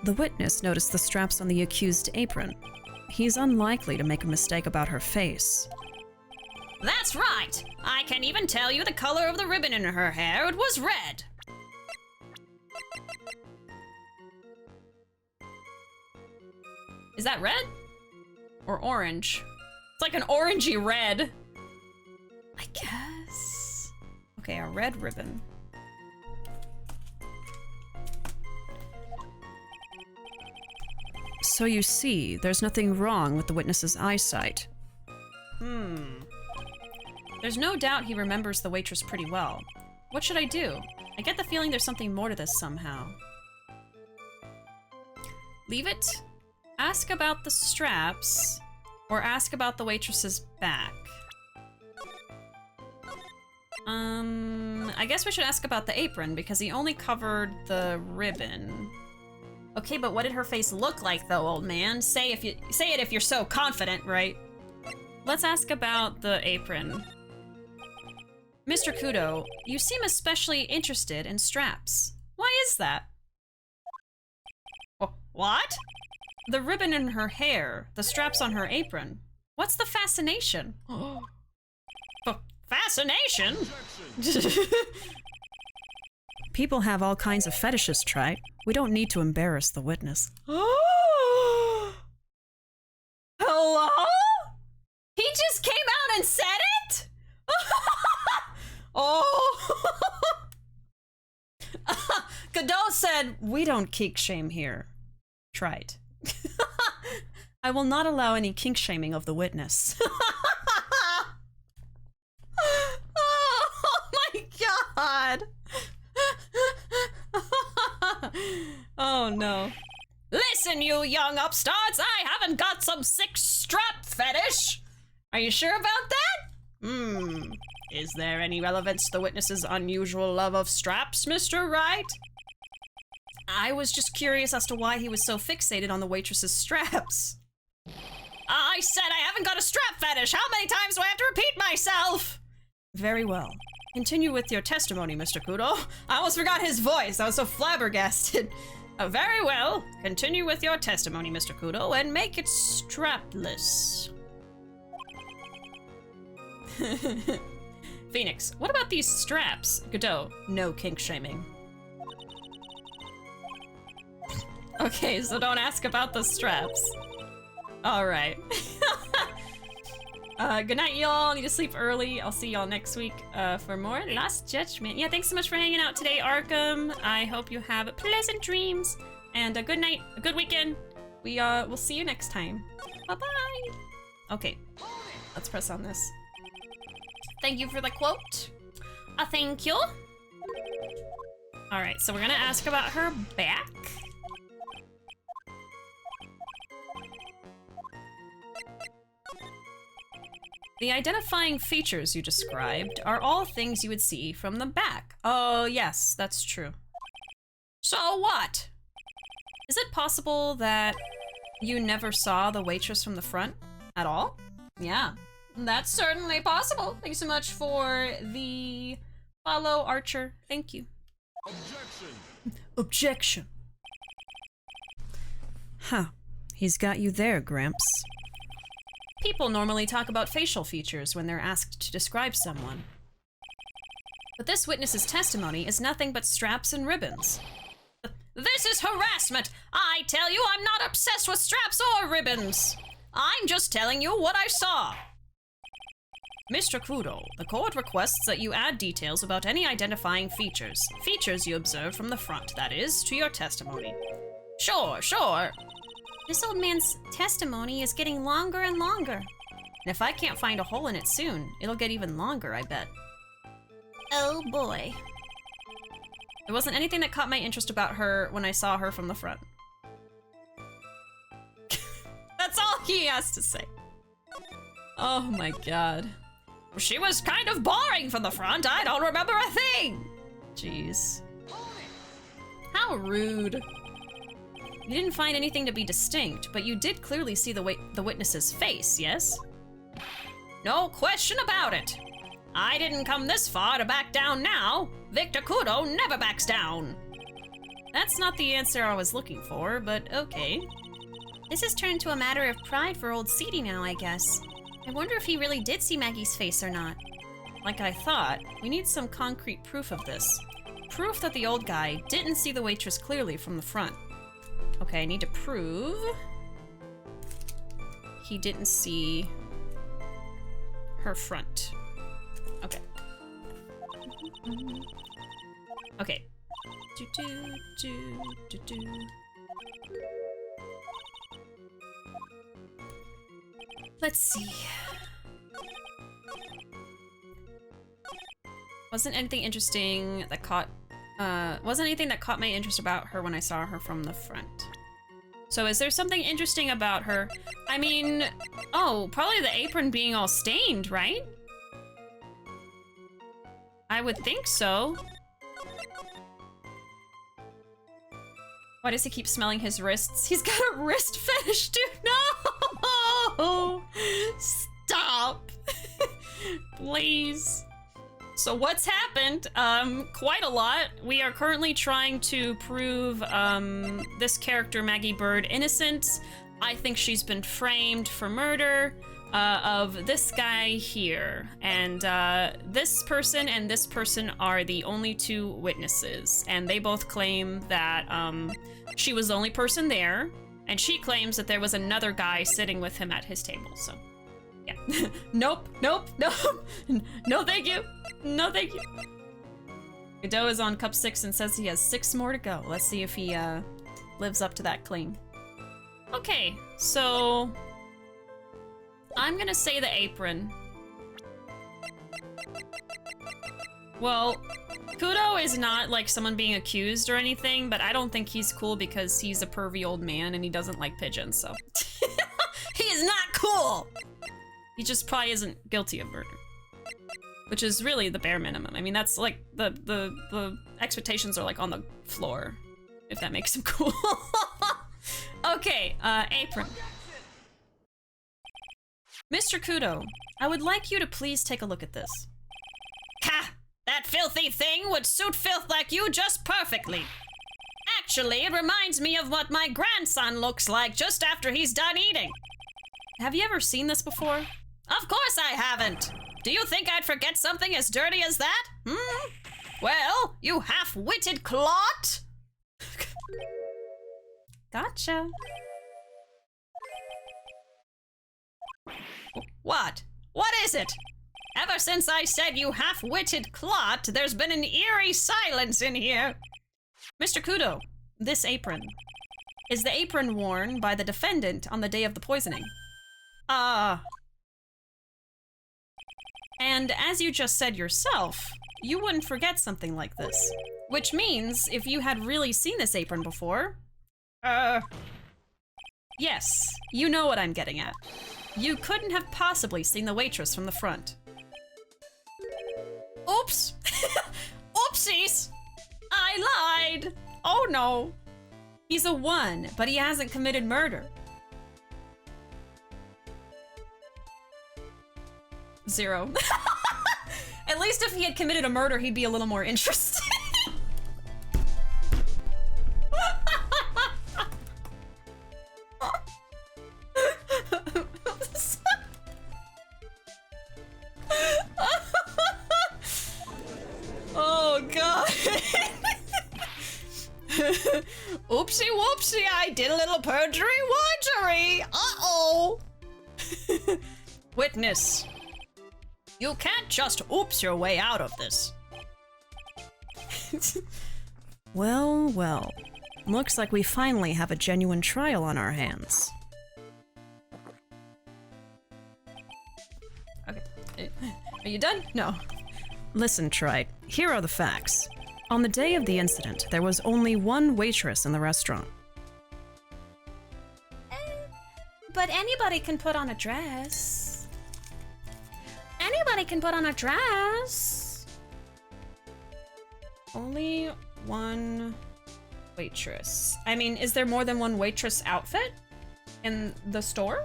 The witness noticed the straps on the accused apron. He's unlikely to make a mistake about her face. That's right! I can even tell you the color of the ribbon in her hair. It was red! Is that red? Or orange? It's like an orangey red. I guess. Okay, a red ribbon. So you see, there's nothing wrong with the witness's eyesight. There's no doubt he remembers the waitress pretty well. What should I do? I get the feeling there's something more to this somehow. Leave it. Ask about the straps, or ask about the waitress's back. I guess we should ask about the apron, because he only covered the ribbon. Okay, but what did her face look like, though, old man? Say it if you're so confident, right? Let's ask about the apron. Mr. Kudo, you seem especially interested in straps. Why is that? What? The ribbon in her hair, the straps on her apron. What's the fascination? Fascination? People have all kinds of fetishes, Trite. We don't need to embarrass the witness. Hello? He just came out and said it? Oh. Godot said, "We don't kink shame here." Trite. I will not allow any kink shaming of the witness. Oh my god. Oh no. Listen, you young upstarts, I haven't got some sick strap fetish. Are you sure about that? Is there any relevance to the witness's unusual love of straps, Mr. Wright? I was just curious as to why he was so fixated on the waitress's straps. I said I haven't got a strap fetish. How many times do I have to repeat myself? Very well. Continue with your testimony, Mr. Kudo. I almost forgot his voice. I was so flabbergasted. Very well. Continue with your testimony, Mr. Kudo, and make it strapless. Phoenix, what about these straps? Godot, no kink shaming. Okay, so don't ask about the straps. Alright. Good night, y'all. Need to sleep early. I'll see y'all next week for more Last Judgment. Yeah, thanks so much for hanging out today, Arkham. I hope you have pleasant dreams. And a good night, a good weekend. We'll see you next time. Bye-bye. Okay, let's press on this. Thank you for the quote. Thank you. Alright, so we're gonna ask about her back. The identifying features you described are all things you would see from the back. Oh, yes, that's true. So what? Is it possible that you never saw the waitress from the front at all? Yeah, that's certainly possible. Thanks so much for the follow, Archer. Thank you. Objection. Huh. He's got you there, Gramps. People normally talk about facial features when they're asked to describe someone. But this witness's testimony is nothing but straps and ribbons. This is harassment! I tell you, I'm not obsessed with straps or ribbons! I'm just telling you what I saw! Mr. Kudo, the court requests that you add details about any identifying features. Features you observed from the front, that is, to your testimony. Sure, sure. This old man's testimony is getting longer and longer. And if I can't find a hole in it soon, it'll get even longer, I bet. Oh boy. There wasn't anything that caught my interest about her when I saw her from the front. That's all he has to say. Oh my god. She was kind of boring from the front. I don't remember a thing. Jeez. How rude. You didn't find anything to be distinct, but you did clearly see the witness's face, yes? No question about it. I didn't come this far to back down now. Victor Kudo never backs down. That's not the answer I was looking for, but okay. This has turned to a matter of pride for old Seedy now, I guess. I wonder if he really did see Maggie's face or not. Like I thought, we need some concrete proof of this. Proof that the old guy didn't see the waitress clearly from the front. Okay, I need to prove he didn't see her front. Okay. Okay. Let's see. Wasn't anything that caught my interest about her when I saw her from the front. So is there something interesting about her? I mean, oh, probably the apron being all stained, right? I would think so. Why does he keep smelling his wrists? He's got a wrist fetish, dude. No! Stop. Please. So what's happened? Quite a lot. We are currently trying to prove this character, Maggie Byrde, innocent. I think she's been framed for murder of this guy here. And this person and this person are the only two witnesses. And they both claim that she was the only person there. And she claims that there was another guy sitting with him at his table, so... yeah. Nope, nope, nope. No thank you. No thank you. Godot is on cup 6 and says he has 6 more to go. Let's see if he lives up to that claim. Okay, so I'm gonna say the apron. Well, Kudo is not like someone being accused or anything, but I don't think he's cool because he's a pervy old man and he doesn't like pigeons, so. He's not cool! He just probably isn't guilty of murder. Which is really the bare minimum. I mean, that's like, the expectations are like on the floor, if that makes him cool. Okay, apron. Mr. Kudo, I would like you to please take a look at this. Ha! That filthy thing would suit filth like you just perfectly. Actually, it reminds me of what my grandson looks like just after he's done eating. Have you ever seen this before? Of course I haven't. Do you think I'd forget something as dirty as that? Hmm? Well, you half-witted clot! Gotcha. What? What is it? Ever since I said you half-witted clot, there's been an eerie silence in here. Mr. Kudo, this apron. Is the apron worn by the defendant on the day of the poisoning? And as you just said yourself, you wouldn't forget something like this. Which means, if you had really seen this apron before... Yes, you know what I'm getting at. You couldn't have possibly seen the waitress from the front. Oops! Oopsies! I lied! Oh no! He's a 1, but he hasn't committed murder. 0. At least if he had committed a murder, he'd be a little more interesting. Oh god! Oopsie whoopsie, I did a little perjury-wagery! Uh-oh! Witness, you can't just oops your way out of this. Well, well. Looks like we finally have a genuine trial on our hands. Okay. Are you done? No. Listen, Trite, here are the facts. On the day of the incident, there was only one waitress in the restaurant. But anybody can put on a dress. Anybody can put on a dress. Only one waitress. I mean, is there more than one waitress outfit in the store?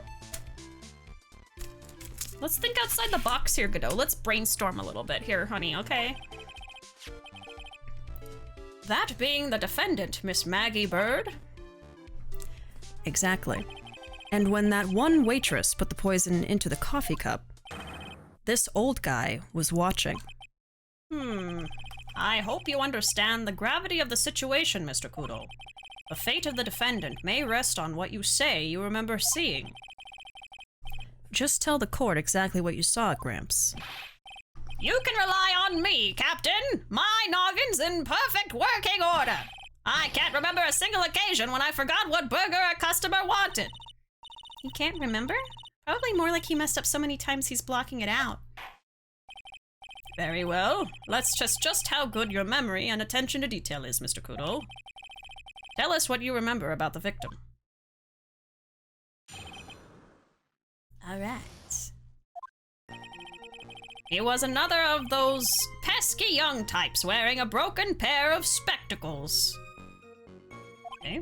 Let's think outside the box here, Godot. Let's brainstorm a little bit here, honey, okay? That being the defendant, Miss Maggie Byrde. Exactly. And when that one waitress put the poison into the coffee cup, this old guy was watching. I hope you understand the gravity of the situation, Mr. Kudo. The fate of the defendant may rest on what you say you remember seeing. Just tell the court exactly what you saw, Gramps. You can rely on me, Captain! My noggin's in perfect working order! I can't remember a single occasion when I forgot what burger a customer wanted. He can't remember? Probably more like he messed up so many times he's blocking it out. Very well. Let's test just how good your memory and attention to detail is, Mr. Kudo. Tell us what you remember about the victim. All right. He was another of those pesky young types wearing a broken pair of spectacles. Okay.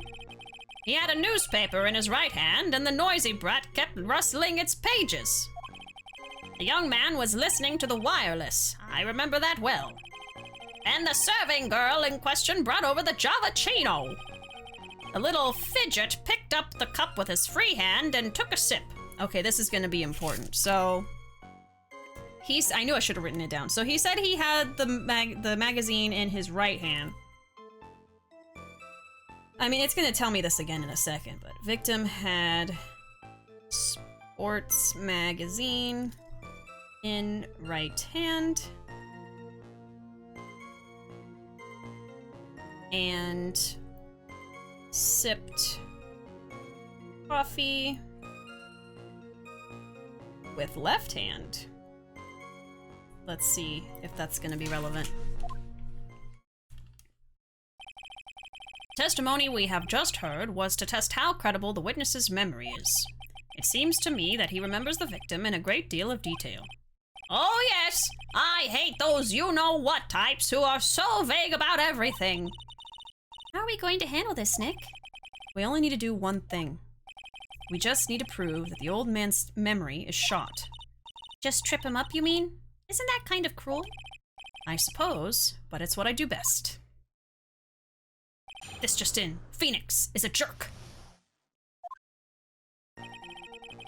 He had a newspaper in his right hand, and the noisy brat kept rustling its pages. The young man was listening to the wireless. I remember that well. And the serving girl in question brought over the Javachino. The little fidget picked up the cup with his free hand and took a sip. Okay, this is gonna be important. So, I knew I should have written it down. So he said he had the magazine in his right hand. I mean, it's gonna tell me this again in a second, but victim had sports magazine in right hand. And sipped coffee with left hand. Let's see if that's gonna be relevant. Testimony we have just heard was to test how credible the witness's memory is. It seems to me that he remembers the victim in a great deal of detail. Oh yes, I hate those you-know-what types who are so vague about everything. How are we going to handle this, Nick? We only need to do one thing. We just need to prove that the old man's memory is shot. Just trip him up, you mean? Isn't that kind of cruel? I suppose, but it's what I do best. This just in. Phoenix is a jerk.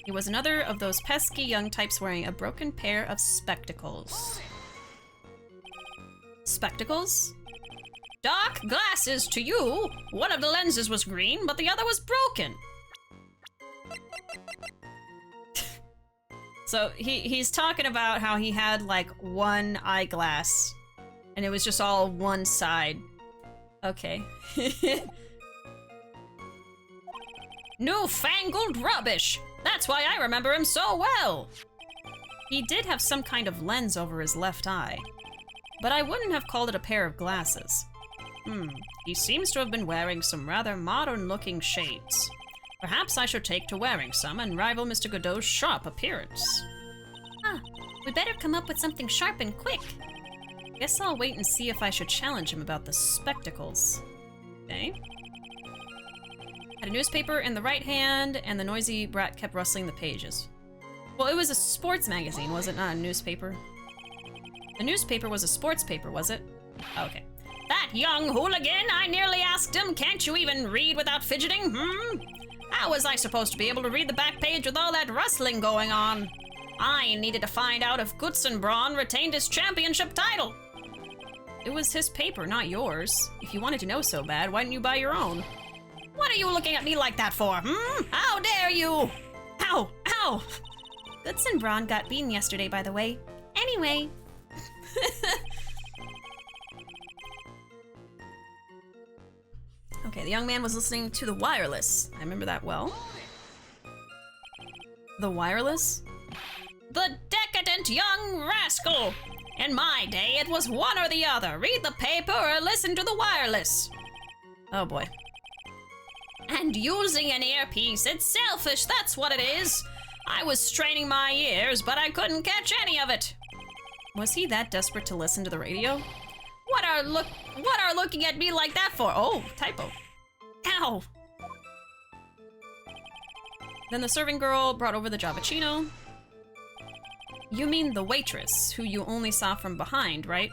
He was another of those pesky young types wearing a broken pair of spectacles. Spectacles? Dark glasses to you. One of the lenses was green, but the other was broken. So he's talking about how he had like one eyeglass and it was just all one side. Okay. Newfangled rubbish. That's why I remember him so well. He did have some kind of lens over his left eye, but I wouldn't have called it a pair of glasses. He seems to have been wearing some rather modern-looking shades. Perhaps I should take to wearing some and rival Mr. Godot's sharp appearance. Huh. We better come up with something sharp and quick. Guess I'll wait and see if I should challenge him about the spectacles. Okay. Had a newspaper in the right hand, and the noisy brat kept rustling the pages. Well, it was a sports magazine, was it not a newspaper? The newspaper was a sports paper, was it? Okay. That young hooligan, I nearly asked him, can't you even read without fidgeting, How was I supposed to be able to read the back page with all that rustling going on? I needed to find out if Gutzenbraun retained his championship title. It was his paper, not yours. If you wanted to know so bad, why didn't you buy your own? What are you looking at me like that for, How dare you? Ow! Ow! Gutzenbraun got beaten yesterday, by the way. Anyway. Okay, the young man was listening to the wireless. I remember that well. The wireless? The decadent young rascal! In my day, it was one or the other. Read the paper or listen to the wireless. Oh boy. And using an earpiece, it's selfish, that's what it is. I was straining my ears, but I couldn't catch any of it. Was he that desperate to listen to the radio? What are looking at me like that for? Oh, typo. Ow! Then the serving girl brought over the Javachino. You mean the waitress, who you only saw from behind, right?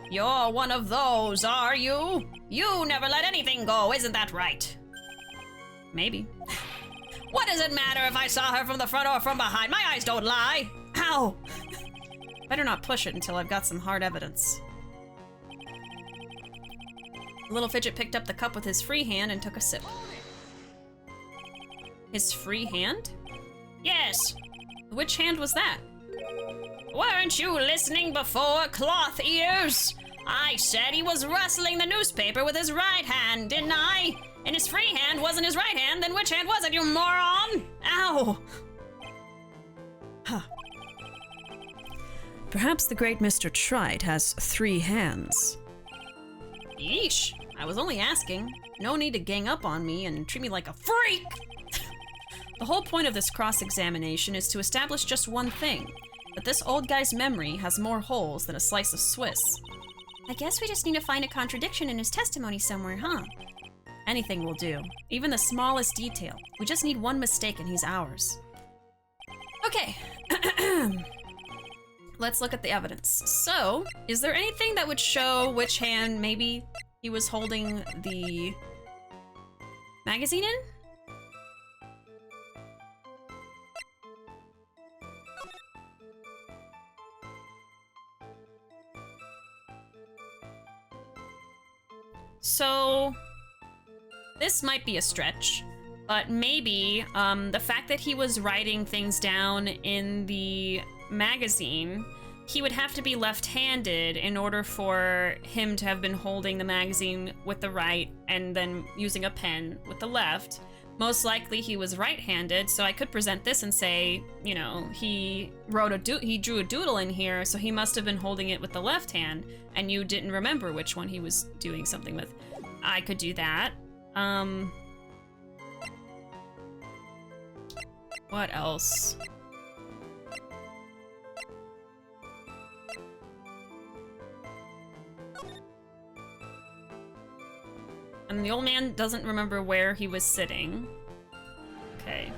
You're one of those, are you? You never let anything go, isn't that right? Maybe. What does it matter if I saw her from the front or from behind? My eyes don't lie. Ow! Better not push it until I've got some hard evidence. The little fidget picked up the cup with his free hand and took a sip. His free hand? Yes. Which hand was that? Weren't you listening before, cloth ears? I said he was rustling the newspaper with his right hand, didn't I? And his free hand wasn't his right hand, then which hand was it, you moron? Ow! Huh. Perhaps the great Mr. Trite has 3 hands. Yeesh. I was only asking. No need to gang up on me and treat me like a freak! The whole point of this cross-examination is to establish just one thing. That this old guy's memory has more holes than a slice of Swiss. I guess we just need to find a contradiction in his testimony somewhere, huh? Anything will do. Even the smallest detail. We just need one mistake and he's ours. Okay. Let's look at the evidence. So, is there anything that would show which hand maybe he was holding the magazine in? So, this might be a stretch, but maybe the fact that he was writing things down in the magazine, he would have to be left-handed in order for him to have been holding the magazine with the right and then using a pen with the left. Most likely he was right-handed, so I could present this and say, you know, he drew a doodle in here, so he must have been holding it with the left hand, and you didn't remember which one he was doing something with. I could do that. What else? And the old man doesn't remember where he was sitting. Okay.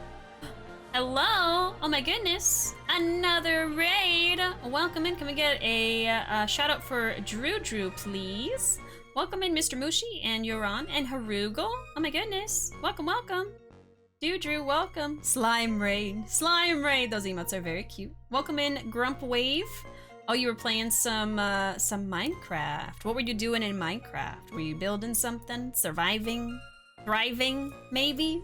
Hello! Oh my goodness! Another raid! Welcome in. Can we get a shout out for Drew, please? Welcome in, Mr. Mushi and Yoran and Harugo. Oh my goodness! Welcome, welcome. Drew, welcome. Slime raid. Slime raid. Those emotes are very cute. Welcome in, Grump Wave. Oh, you were playing some Minecraft. What were you doing in Minecraft? Were you building something? Surviving? Thriving? Maybe?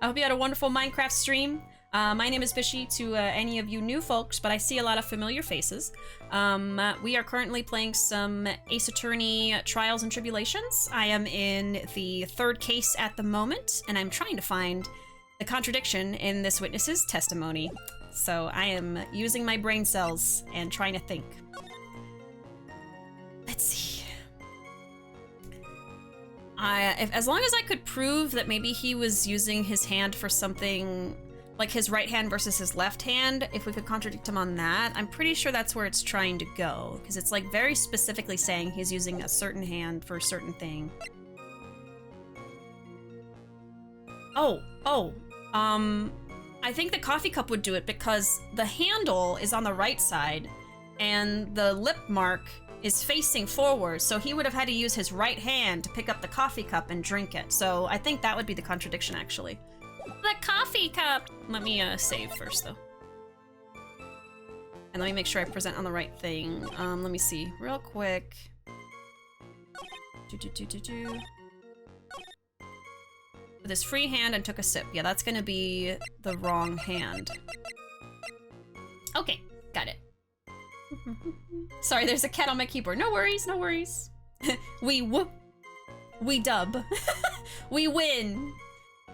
I hope you had a wonderful Minecraft stream. My name is Bishi to any of you new folks, but I see a lot of familiar faces. We are currently playing some Ace Attorney Trials and Tribulations. I am in the 3rd case at the moment, and I'm trying to find the contradiction in this witness's testimony. So I am using my brain cells and trying to think. Let's see. As long as I could prove that maybe he was using his hand for something, like his right hand versus his left hand, if we could contradict him on that, I'm pretty sure that's where it's trying to go, because it's like very specifically saying he's using a certain hand for a certain thing. I think the coffee cup would do it because the handle is on the right side and the lip mark is facing forward, so he would have had to use his right hand to pick up the coffee cup and drink it. So I think that would be the contradiction, actually. The coffee cup. Let me save first, though. And let me make sure I present on the right thing. Let me see real quick. With his free hand and took a sip. Yeah, that's gonna be the wrong hand. Okay, got it. Sorry, there's a cat on my keyboard. No worries, no worries. We dub. We win.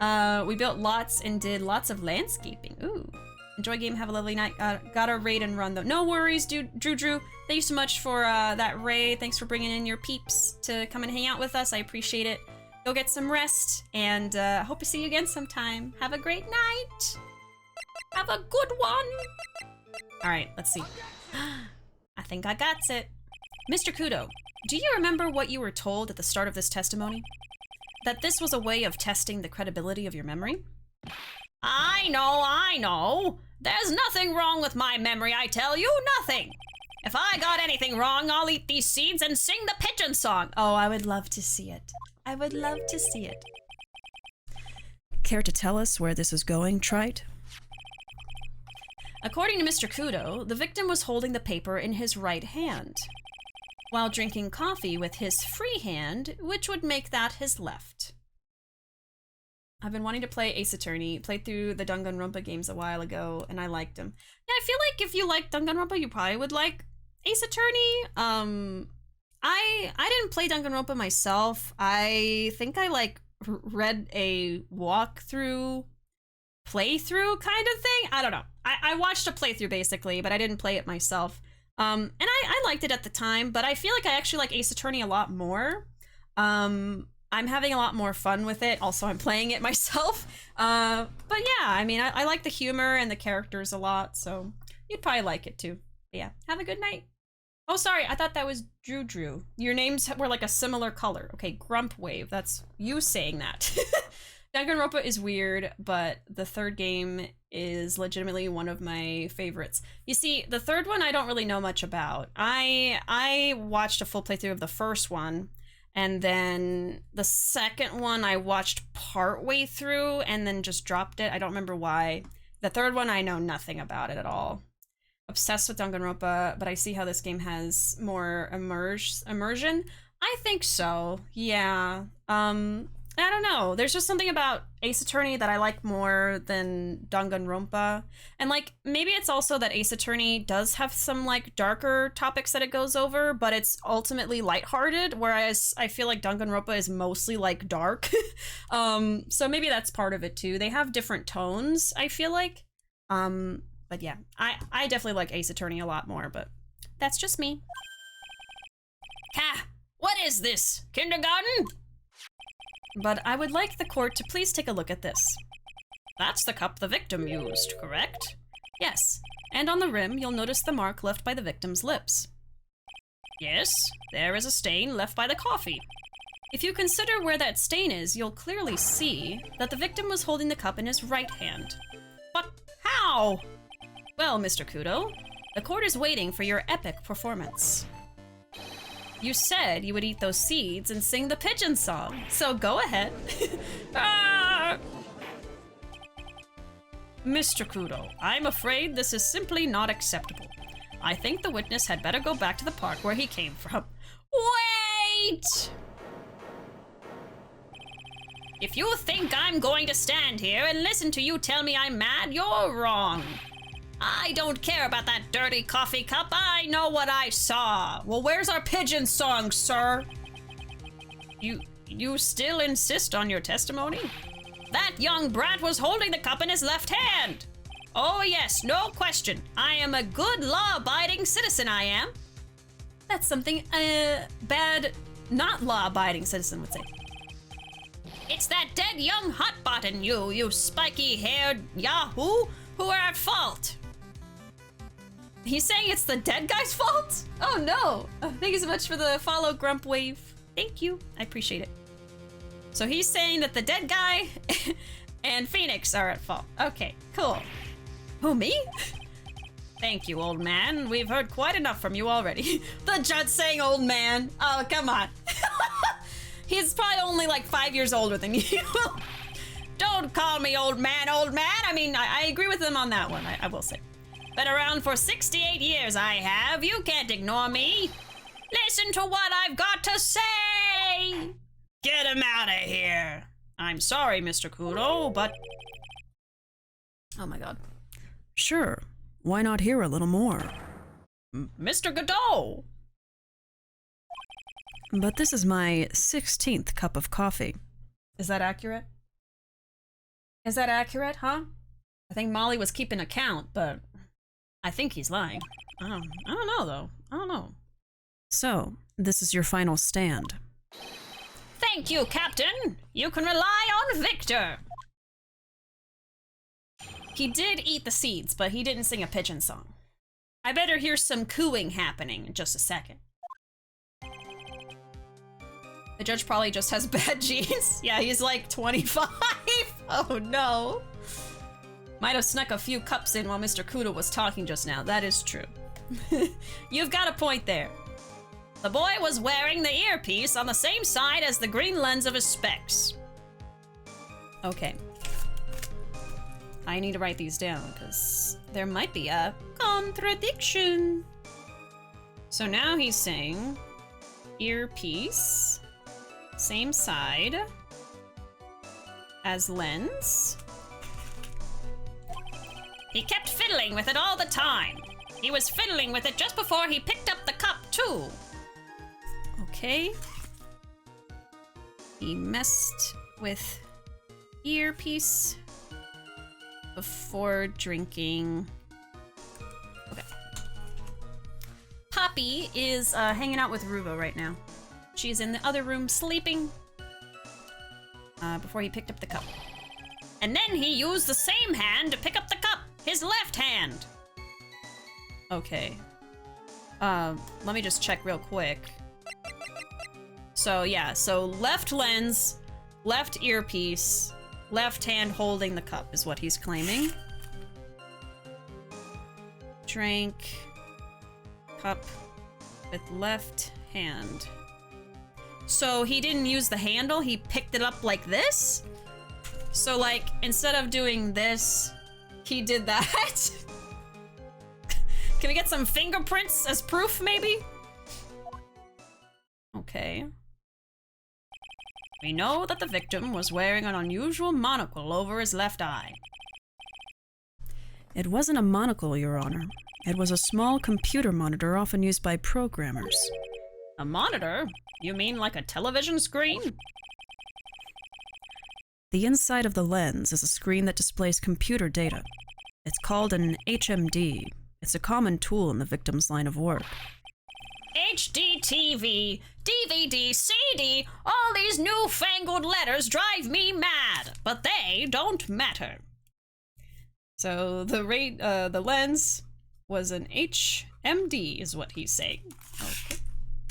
We built lots and did lots of landscaping. Ooh. Enjoy game, have a lovely night. Gotta raid and run though. No worries, dude. Drew. Thank you so much for that raid. Thanks for bringing in your peeps to come and hang out with us. I appreciate it. Go get some rest, and hope to see you again sometime. Have a great night. Have a good one. All right, let's see. I think I got it. Mr. Kudo, do you remember what you were told at the start of this testimony? That this was a way of testing the credibility of your memory? I know. There's nothing wrong with my memory, I tell you, nothing. If I got anything wrong, I'll eat these seeds and sing the pigeon song. Oh, I would love to see it. I would love to see it. Care to tell us where this is going, Trite? According to Mr. Kudo, the victim was holding the paper in his right hand, while drinking coffee with his free hand, which would make that his left. I've been wanting to play Ace Attorney, played through the Danganronpa games a while ago, and I liked them. Yeah, I feel like if you like Danganronpa, you probably would like Ace Attorney. I didn't play Danganronpa myself. I think I like read a playthrough kind of thing. I don't know. I watched a playthrough basically, but I didn't play it myself. And I liked it at the time, but I feel like I actually like Ace Attorney a lot more. I'm having a lot more fun with it. Also, I'm playing it myself. But yeah, I mean, I like the humor and the characters a lot, so you'd probably like it too. But yeah, have a good night. Oh, sorry, I thought that was Drew. Your names were like a similar color. Okay, Grump Wave, that's you saying that. Danganronpa is weird, but the 3rd game is legitimately one of my favorites. You see, the 3rd one I don't really know much about. I watched a full playthrough of the 1st one, and then the 2nd one I watched part way through and then just dropped it. I don't remember why. The 3rd one I know nothing about it at all. Obsessed with Danganronpa, but I see how this game has more immersion. I think so, yeah. I don't know. There's just something about Ace Attorney that I like more than Danganronpa. And like, maybe it's also that Ace Attorney does have some like darker topics that it goes over, but it's ultimately lighthearted, whereas I feel like Danganronpa is mostly like dark. So maybe that's part of it too. They have different tones, I feel like. But yeah, I definitely like Ace Attorney a lot more, but that's just me. Ha! What is this? Kindergarten? But I would like the court to please take a look at this. That's the cup the victim used, correct? Yes, and on the rim you'll notice the mark left by the victim's lips. Yes, there is a stain left by the coffee. If you consider where that stain is, you'll clearly see that the victim was holding the cup in his right hand. But how? Well, Mr. Kudo, the court is waiting for your epic performance. You said you would eat those seeds and sing the pigeon song, so go ahead. Ah! Mr. Kudo, I'm afraid this is simply not acceptable. I think the witness had better go back to the park where he came from. Wait! If you think I'm going to stand here and listen to you tell me I'm mad, you're wrong. I don't care about that dirty coffee cup. I know what I saw. Well, where's our pigeon song, sir? You still insist on your testimony? That young brat was holding the cup in his left hand. Oh yes, no question. I am a good law-abiding citizen, I am. That's something a bad, not law-abiding citizen would say. It's that dead young hotbot in you, you spiky-haired yahoo, who are at fault. He's saying it's the dead guy's fault? Oh no! Thank you so much for the follow, Grump Wave. Thank you. I appreciate it. So he's saying that the dead guy and Phoenix are at fault. Okay, cool. Who, me? Thank you, old man. We've heard quite enough from you already. The judge saying old man. Oh, come on. He's probably only like 5 years older than you. Don't call me old man, old man. I mean, I agree with him on that one, I will say. Been around for 68 years, I have. You can't ignore me. Listen to what I've got to say. Get him out of here. I'm sorry, Mr. Kudo, but... Oh my god. Sure. Why not hear a little more? Mr. Godot! But this is my 16th cup of coffee. Is that accurate? Is that accurate, huh? I think Molly was keeping account, but I think he's lying. I don't know, though. I don't know. So, this is your final stand. Thank you, Captain. You can rely on Victor. He did eat the seeds, but he didn't sing a pigeon song. I better hear some cooing happening in just a second. The judge probably just has bad genes. Yeah, he's like 25. Oh no. Might have snuck a few cups in while Mr. Kudo was talking just now. That is true. You've got a point there. The boy was wearing the earpiece on the same side as the green lens of his specs. Okay. I need to write these down because there might be a contradiction. So now he's saying earpiece, same side as lens. He kept fiddling with it all the time. He was fiddling with it just before he picked up the cup, too. Okay. He messed with earpiece before drinking. Okay. Poppy is hanging out with Ruuuvo right now. She's in the other room sleeping before he picked up the cup. And then he used the same hand to pick up the cup, his left hand. Okay. Let me just check real quick. So yeah, so left lens, left earpiece, left hand holding the cup is what he's claiming. Drank cup with left hand. So he didn't use the handle, he picked it up like this? So like, instead of doing this, he did that? Can we get some fingerprints as proof, maybe? Okay. We know that the victim was wearing an unusual monocle over his left eye. It wasn't a monocle, Your Honor. It was a small computer monitor often used by programmers. A monitor? You mean like a television screen? The inside of the lens is a screen that displays computer data. It's called an HMD. It's a common tool in the victim's line of work. HD TV, DVD, CD, all these newfangled letters drive me mad, but they don't matter. So the lens was an HMD is what he's saying. Okay.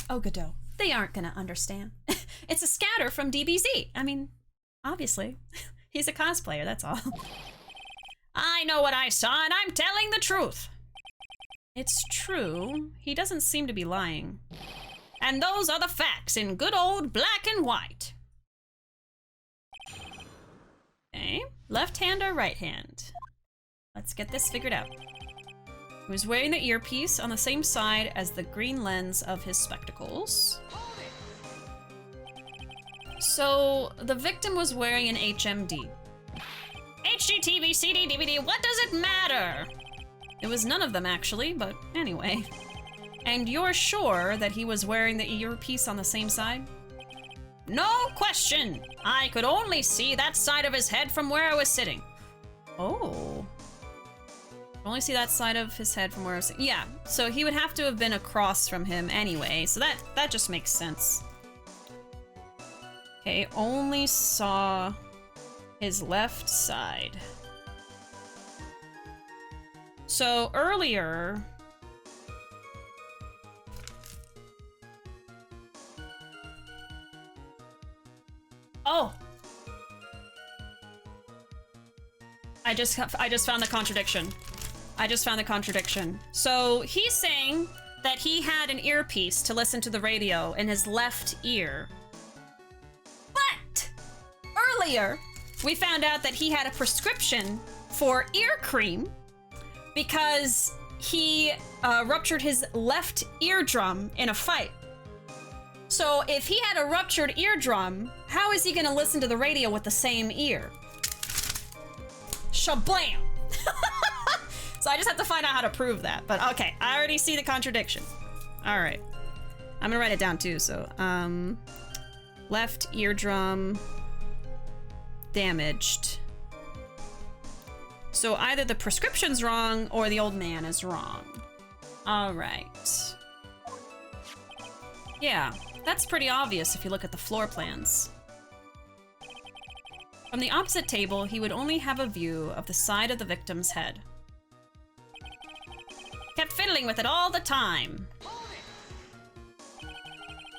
Oh, Godot. They aren't gonna understand. It's a scatter from DBZ. I mean, obviously. He's a cosplayer, that's all. I know what I saw, and I'm telling the truth. It's true. He doesn't seem to be lying. And those are the facts in good old black and white. Okay. Left hand or right hand? Let's get this figured out. He was wearing the earpiece on the same side as the green lens of his spectacles. So the victim was wearing an HMD. HGTV, CD, DVD, what does it matter? It was none of them actually, but anyway. And you're sure that he was wearing the earpiece on the same side? No question. I could only see that side of his head from where I was sitting. Oh. Only see that side of his head from where I was sitting. Yeah, so he would have to have been across from him anyway, so that just makes sense. Okay, only saw his left side. So earlier... Oh! I just found the contradiction. I just found the contradiction. So he's saying that he had an earpiece to listen to the radio in his left ear. But earlier, we found out that he had a prescription for ear cream because he ruptured his left eardrum in a fight. So if he had a ruptured eardrum, how is he gonna listen to the radio with the same ear? Shablam! So I just have to find out how to prove that. But okay, I already see the contradiction. All right. I'm gonna write it down too, so, left eardrum damaged. So either the prescription's wrong or the old man is wrong. All right. Yeah, that's pretty obvious if you look at the floor plans. From the opposite table, he would only have a view of the side of the victim's head. Kept fiddling with it all the time.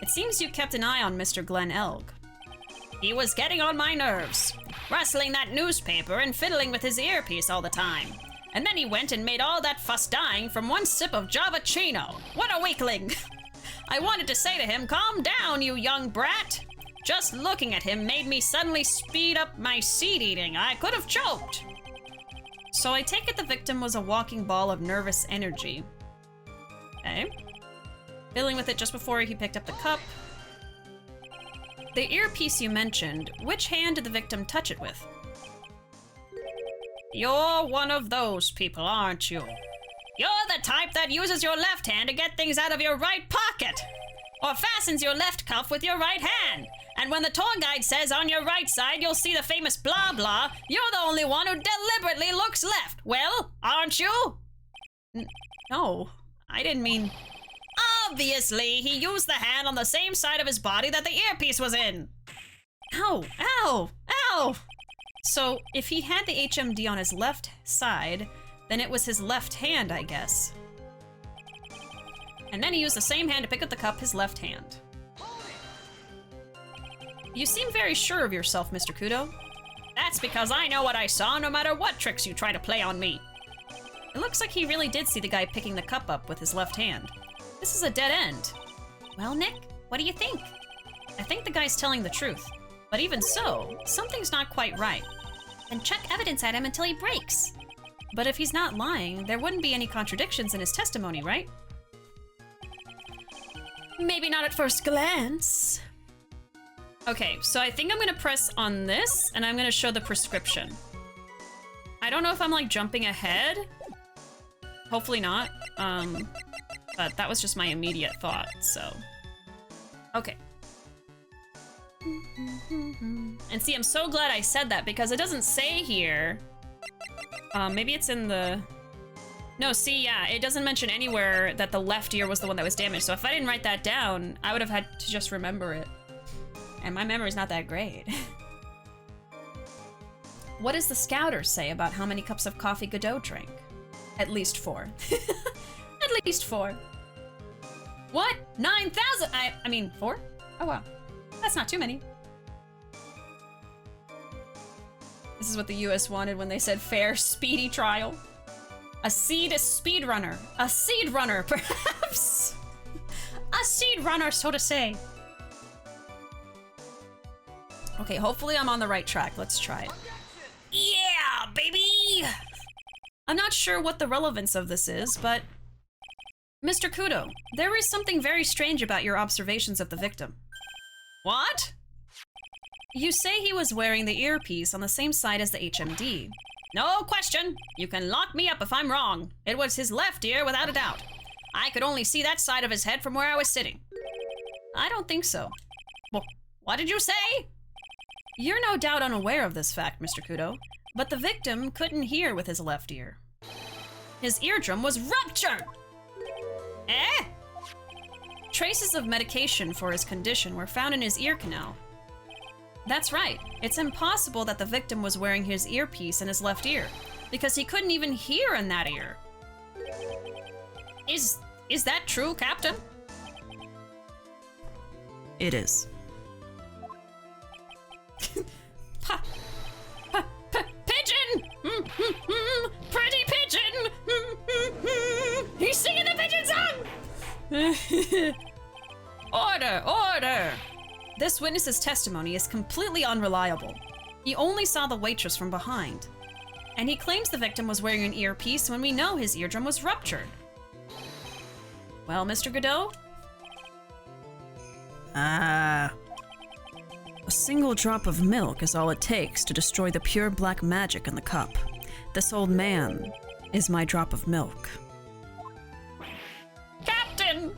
It seems you kept an eye on Mr. Glenn Elg. He was getting on my nerves, rustling that newspaper and fiddling with his earpiece all the time. And then he went and made all that fuss dying from one sip of Javachino. What a weakling! I wanted to say to him, calm down, you young brat. Just looking at him made me suddenly speed up my seed eating. I could have choked. So I take it the victim was a walking ball of nervous energy. Okay. Fiddling with it just before he picked up the cup. The earpiece you mentioned, which hand did the victim touch it with? You're one of those people, aren't you? You're the type that uses your left hand to get things out of your right pocket, or fastens your left cuff with your right hand. And when the tour guide says on your right side you'll see the famous blah blah, you're the only one who deliberately looks left. Well, aren't you? No, I didn't mean... Obviously, he used the hand on the same side of his body that the earpiece was in. Ow, ow, ow! So if he had the HMD on his left side, then it was his left hand, I guess. And then he used the same hand to pick up the cup, his left hand. You seem very sure of yourself, Mr. Kudo. That's because I know what I saw, no matter what tricks you try to play on me. It looks like he really did see the guy picking the cup up with his left hand. This is a dead end. Well, Nick, what do you think? I think the guy's telling the truth. But even so, something's not quite right. Then check evidence at him until he breaks. But if he's not lying, there wouldn't be any contradictions in his testimony, right? Maybe not at first glance. Okay, so I think I'm gonna press on this, and I'm gonna show the prescription. I don't know if I'm, like, jumping ahead. Hopefully not. But that was just my immediate thought, so... Okay. And see, I'm so glad I said that, because it doesn't say here... maybe it's in the... No, see, yeah, it doesn't mention anywhere that the left ear was the one that was damaged, so if I didn't write that down, I would have had to just remember it. And my memory's not that great. What does the scouter say about how many cups of coffee Godot drank? At least 4. At least 4. What? 9,000? I mean, 4? Oh, wow. That's not too many. This is what the US wanted when they said fair, speedy trial. A seed speedrunner. A seed runner, perhaps. A seed runner, so to say. Okay, hopefully I'm on the right track. Let's try it. Yeah, baby! I'm not sure what the relevance of this is, but... Mr. Kudo, there is something very strange about your observations of the victim. What? You say he was wearing the earpiece on the same side as the HMD. No question. You can lock me up if I'm wrong. It was his left ear without a doubt. I could only see that side of his head from where I was sitting. I don't think so. Well, what did you say? You're no doubt unaware of this fact, Mr. Kudo, but the victim couldn't hear with his left ear. His eardrum was ruptured! Eh? Traces of medication for his condition were found in his ear canal. That's right. It's impossible that the victim was wearing his earpiece in his left ear, because he couldn't even hear in that ear. Is that true, Captain? It is. Pigeon! Pretty pigeon! He's singing the pigeon song! Order! Order! This witness's testimony is completely unreliable. He only saw the waitress from behind. And he claims the victim was wearing an earpiece when we know his eardrum was ruptured. Well, Mr. Godot? A single drop of milk is all it takes to destroy the pure black magic in the cup. This old man is my drop of milk. Captain!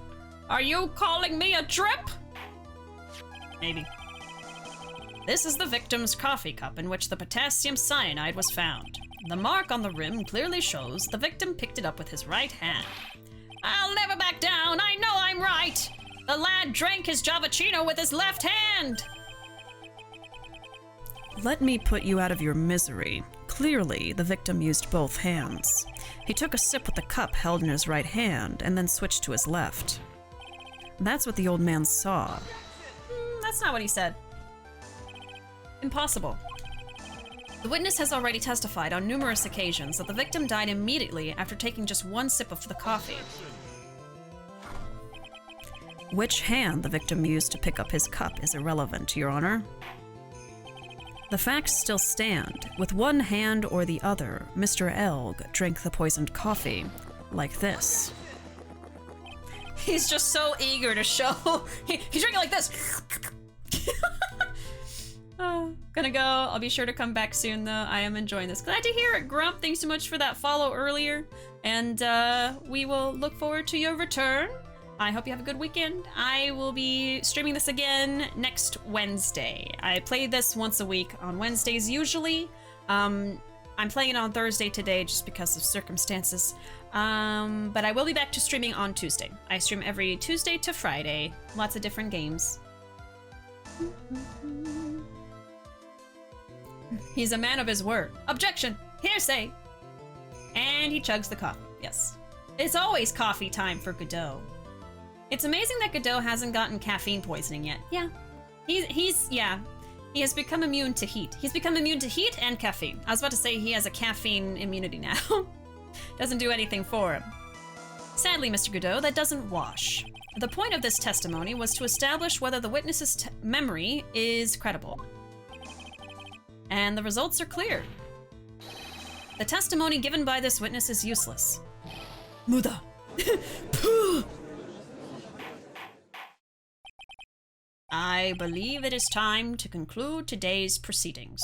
Are you calling me a trip? Maybe. This is the victim's coffee cup in which the potassium cyanide was found. The mark on the rim clearly shows the victim picked it up with his right hand. I'll never back down. I know I'm right. The lad drank his Javachino with his left hand. Let me put you out of your misery. Clearly, the victim used both hands. He took a sip with the cup held in his right hand and then switched to his left. That's what the old man saw. That's not what he said. Impossible. The witness has already testified on numerous occasions that the victim died immediately after taking just one sip of the coffee. Which hand the victim used to pick up his cup is irrelevant, Your Honor. The facts still stand. With one hand or the other, Mr. Elg drank the poisoned coffee like this. He's just so eager to show. He's drinking like this. Gonna go. I'll be sure to come back soon, though. I am enjoying this. Glad to hear it, Grump. Thanks so much for that follow earlier. And we will look forward to your return. I hope you have a good weekend. I will be streaming this again next Wednesday. I play this once a week on Wednesdays usually. I'm playing it on Thursday today just because of circumstances. But I will be back to streaming on Tuesday. I stream every Tuesday to Friday. Lots of different games. He's a man of his word. Objection! Hearsay! And he chugs the coffee. Yes. It's always coffee time for Godot. It's amazing that Godot hasn't gotten caffeine poisoning yet. Yeah. He has become immune to heat. He's become immune to heat and caffeine. I was about to say he has a caffeine immunity now. Doesn't do anything for him. Sadly, Mr. Godot, that doesn't wash. The point of this testimony was to establish whether the witness's memory is credible. And the results are clear. The testimony given by this witness is useless. Muda. I believe it is time to conclude today's proceedings.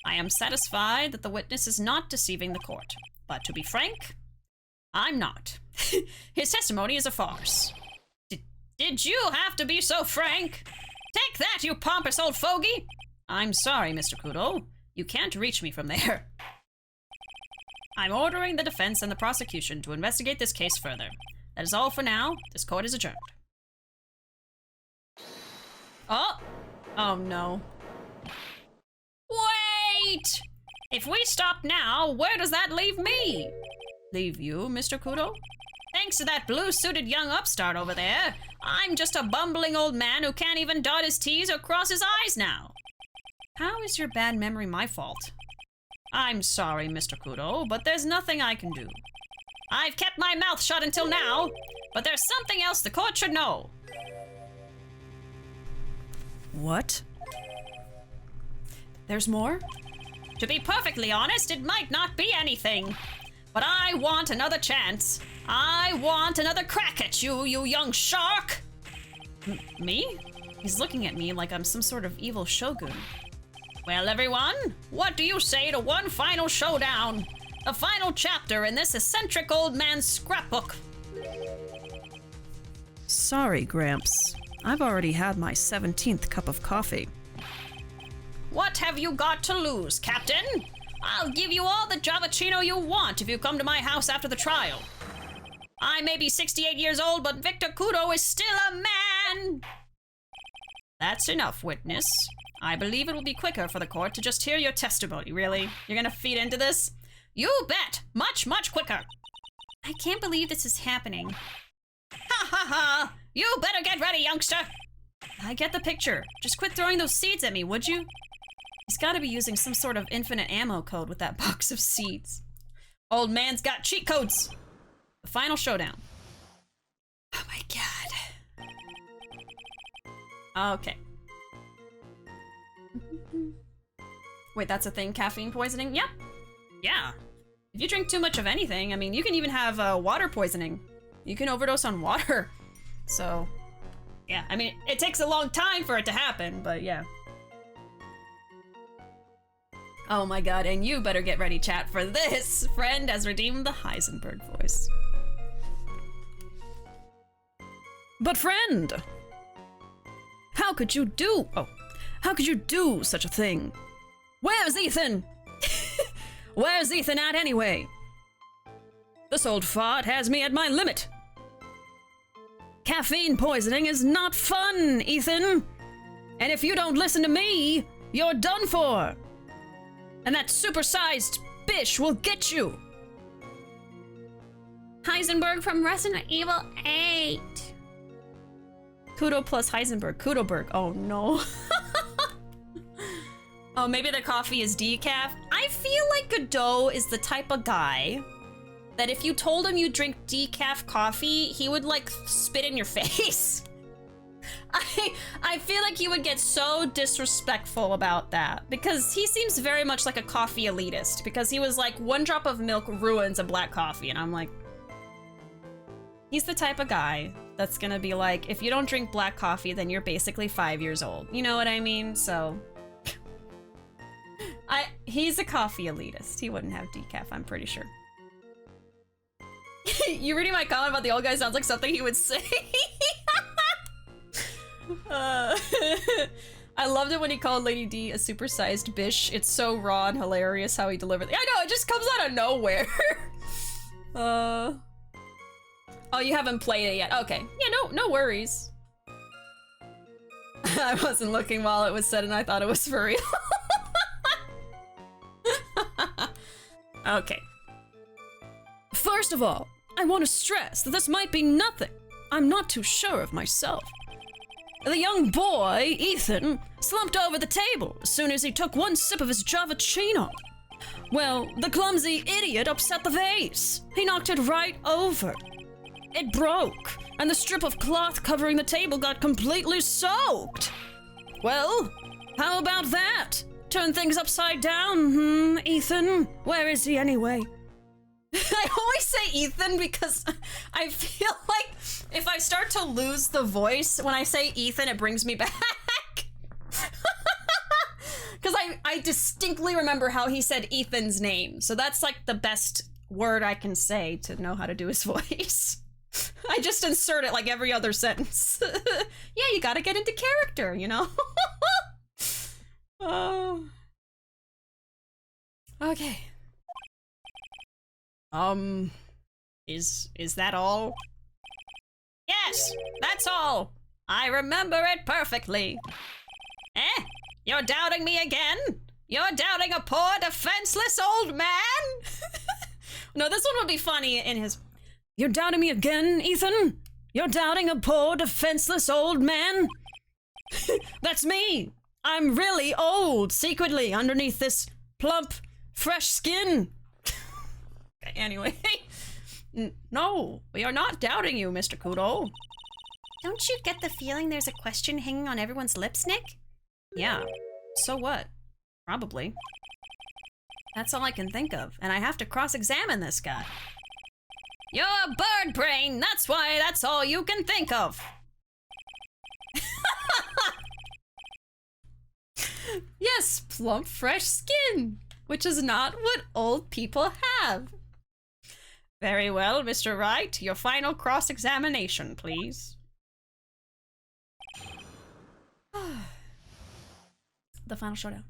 I am satisfied that the witness is not deceiving the court, but to be frank, I'm not. His testimony is a farce. Did you have to be so frank? Take that, you pompous old fogey! I'm sorry, Mr. Kudo. You can't reach me from there. I'm ordering the defense and the prosecution to investigate this case further. That is all for now. This court is adjourned. Oh no. Wait! If we stop now, where does that leave me? Leave you, Mr. Kudo? Thanks to that blue-suited young upstart over there, I'm just a bumbling old man who can't even dot his T's or cross his I's now. How is your bad memory my fault? I'm sorry, Mr. Kudo, but there's nothing I can do. I've kept my mouth shut until now, but there's something else the court should know. What? There's more? To be perfectly honest, it might not be anything. But I want another chance. I want another crack at you, you young shark! Me? He's looking at me like I'm some sort of evil shogun. Well, everyone, what do you say to one final showdown? A final chapter in this eccentric old man's scrapbook. Sorry, Gramps. I've already had my 17th cup of coffee. What have you got to lose, Captain? I'll give you all the Javachino you want if you come to my house after the trial. I may be 68 years old, but Victor Kudo is still a man! That's enough, witness. I believe it will be quicker for the court to just hear your testimony. Really? You're gonna feed into this? You bet! Much, much quicker! I can't believe this is happening. Ha ha ha! You better get ready, youngster! I get the picture. Just quit throwing those seeds at me, would you? He's gotta be using some sort of infinite ammo code with that box of seeds. Old man's got cheat codes! The final showdown. Oh my god. Okay. Wait, that's a thing? Caffeine poisoning? Yep. Yeah. If you drink too much of anything, I mean, you can even have water poisoning. You can overdose on water. So, yeah, I mean, it takes a long time for it to happen, but yeah. oh my god, and you better get ready, chat, for this. Friend has redeemed the Heisenberg voice. But friend! How could you do such a thing? Where's Ethan? Where's Ethan at anyway? This old fart has me at my limit. Caffeine poisoning is not fun, Ethan. And if you don't listen to me, you're done for. And that supersized bish will get you. Heisenberg from Resident Evil 8. Kudo plus Heisenberg. Kudoberg. Oh no. Oh, maybe the coffee is decaf? I feel like Godot is the type of guy that if you told him you drink decaf coffee, he would like spit in your face. I feel like he would get so disrespectful about that because he seems very much like a coffee elitist because he was like, one drop of milk ruins a black coffee, and I'm like, he's the type of guy that's gonna be like, if you don't drink black coffee, then you're basically 5 years old. You know what I mean? So he's a coffee elitist. He wouldn't have decaf, I'm pretty sure. You reading my comment about the old guy sounds like something he would say. I loved it when he called Lady D a supersized bish. It's so raw and hilarious how he delivered it. I know, it just comes out of nowhere. Oh, you haven't played it yet. Okay. Yeah, no worries. I wasn't looking while it was said and I thought it was for real. Okay. First of all, I want to stress that this might be nothing. I'm not too sure of myself. The young boy, Ethan, slumped over the table as soon as he took one sip of his Javachino. Well, the clumsy idiot upset the vase. He knocked it right over. It broke, and the strip of cloth covering the table got completely soaked. Well, how about that? Turn things upside down, Ethan? Where is he anyway? I always say Ethan because I feel like if I start to lose the voice when I say Ethan, it brings me back. Because I distinctly remember how he said Ethan's name. So that's like the best word I can say to know how to do his voice. I just insert it like every other sentence. Yeah, you gotta get into character, you know? Oh. Okay. Is that all? Yes, that's all. I remember it perfectly. Eh? You're doubting me again? You're doubting a poor defenseless old man? No, this one would be funny in his... You're doubting me again, Ethan? You're doubting a poor defenseless old man? That's me. I'm really old, secretly, underneath this plump, fresh skin. Anyway. No, we are not doubting you, Mr. Kudo. Don't you get the feeling there's a question hanging on everyone's lips, Nick? Yeah. So what? Probably. That's all I can think of, and I have to cross-examine this guy. You're a bird brain, that's why that's all you can think of. Yes, plump, fresh skin, which is not what old people have. Very well, Mr. Wright, your final cross-examination, please. The final showdown.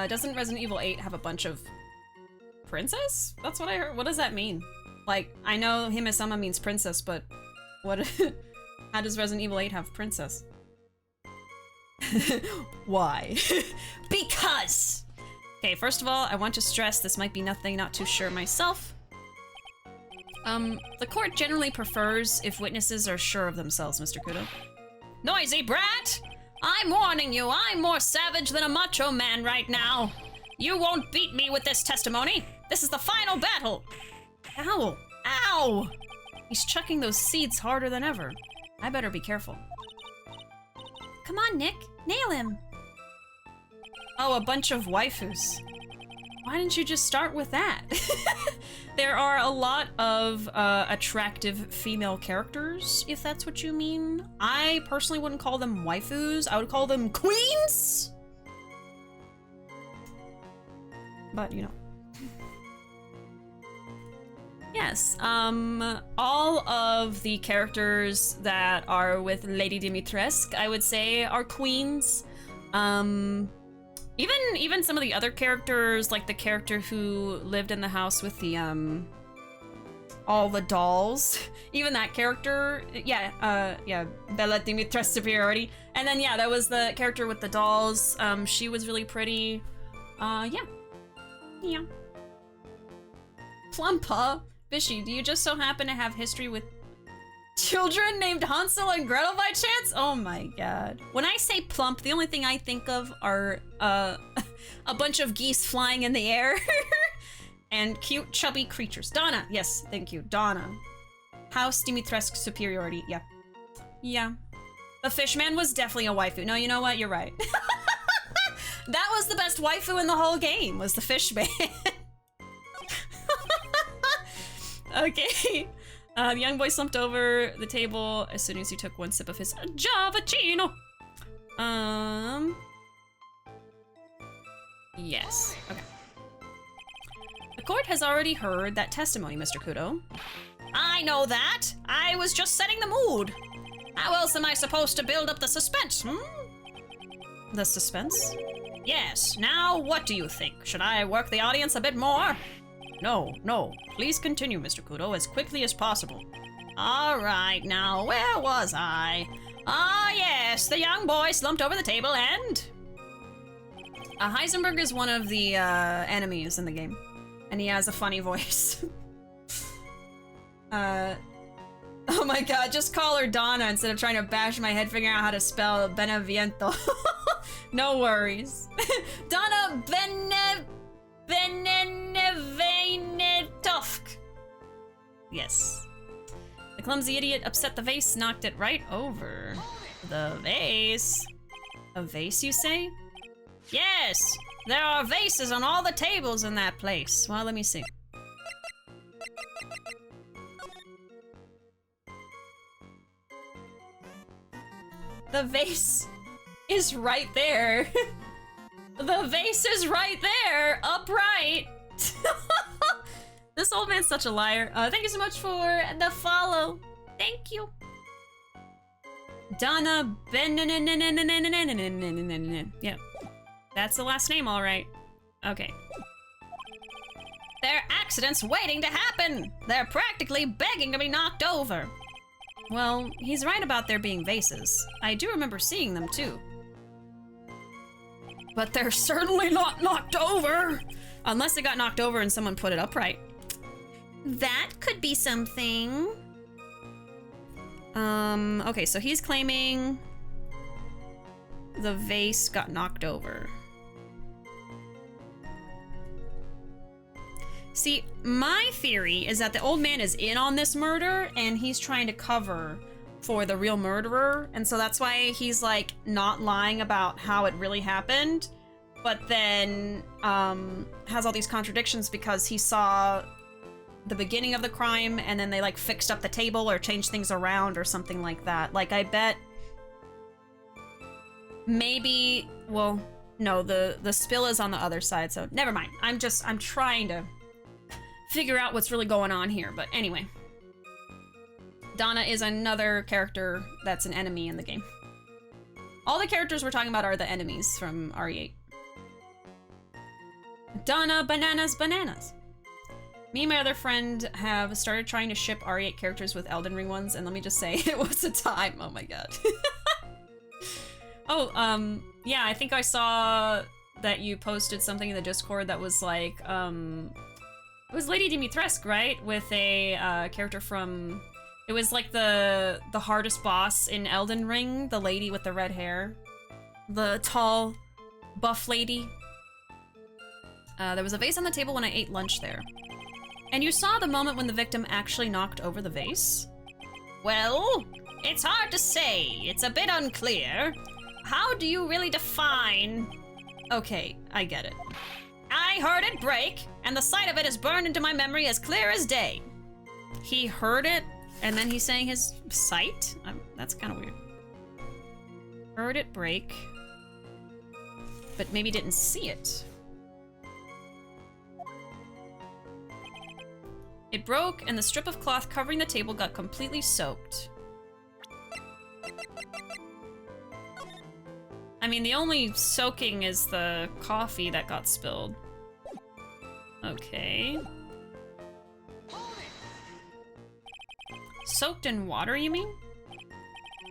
Doesn't Resident Evil 8 have a bunch of princess? That's what I heard. What does that mean? Like, I know Hime-sama means princess, but what? How does Resident Evil 8 have princess? Why? Because! Okay, first of all, I want to stress this might be nothing, not too sure myself. The court generally prefers if witnesses are sure of themselves, Mr. Kudo. Noisy brat! I'm warning you, I'm more savage than a macho man right now. You won't beat me with this testimony. This is the final battle. Ow! Ow! He's chucking those seeds harder than ever. I better be careful. Come on, Nick. Nail him. Oh, a bunch of waifus. Why didn't you just start with that? There are a lot of attractive female characters, if that's what you mean. I personally wouldn't call them waifus. I would call them queens. But, you know. Yes, all of the characters that are with Lady Dimitrescu, I would say, are queens. Even some of the other characters, like the character who lived in the house with the, all the dolls. Even that character, yeah, Bella Dimitrescu superiority. And then, yeah, that was the character with the dolls. She was really pretty. Yeah. Plumpa. Bishi, do you just so happen to have history with children named Hansel and Gretel by chance? Oh my god. When I say plump, the only thing I think of are a bunch of geese flying in the air and cute chubby creatures. Donna, yes, thank you, Donna. House Dimitrescu superiority, yeah. Yeah. The fishman was definitely a waifu. No, you know what? You're right. That was the best waifu in the whole game, was the fishman. Okay. The young boy slumped over the table as soon as he took one sip of his Javachino. Yes. Okay. The court has already heard that testimony, Mr. Kudo. I know that. I was just setting the mood. How else am I supposed to build up the suspense, The suspense? Yes. Now, what do you think? Should I work the audience a bit more? No. Please continue, Mr. Kudo, as quickly as possible. All right, now, where was I? Ah, yes, the young boy slumped over the table and... Heisenberg is one of the enemies in the game, and he has a funny voice. Oh my god, just call her Donna instead of trying to bash my head figuring out how to spell Beneviento. No worries. Donna Benevenetofk. Yes. The clumsy idiot upset the vase, knocked it right over. The vase? A vase, you say? Yes! There are vases on all the tables in that place. Well, let me see. The vase is right there. The vase is right there, upright. This old man's such a liar. Thank you so much for the follow. Thank you. Donna Yeah, that's the last name, all right. Okay. There are accidents waiting to happen. They're practically begging to be knocked over. Well, he's right about there being vases. I do remember seeing them too. But they're certainly not knocked over! Unless it got knocked over and someone put it upright. That could be something. Okay, so he's claiming the vase got knocked over. See, my theory is that the old man is in on this murder and he's trying to cover for the real murderer, and so that's why he's like not lying about how it really happened, but then has all these contradictions because he saw the beginning of the crime and then they like fixed up the table or changed things around or something like that. Like, I bet maybe, well, no, the spill is on the other side, so never mind. I'm trying to figure out what's really going on here, but anyway. Donna is another character that's an enemy in the game. All the characters we're talking about are the enemies from RE8. Donna, bananas, bananas. Me and my other friend have started trying to ship RE8 characters with Elden Ring ones, and let me just say, it was a time. Oh my god. Oh, yeah, I think I saw that you posted something in the Discord that was like, it was Lady Dimitrescu, right? With a character from... It was like the hardest boss in Elden Ring, the lady with the red hair. The tall, buff lady. There was a vase on the table when I ate lunch there. And you saw the moment when the victim actually knocked over the vase? Well, it's hard to say. It's a bit unclear. How do you really define... Okay, I get it. I heard it break, and the sight of it is burned into my memory as clear as day. He heard it, and then he's saying his sight? That's kind of weird. Heard it break, but maybe didn't see it. It broke, and the strip of cloth covering the table got completely soaked. I mean, the only soaking is the coffee that got spilled. Okay. Soaked in water, you mean?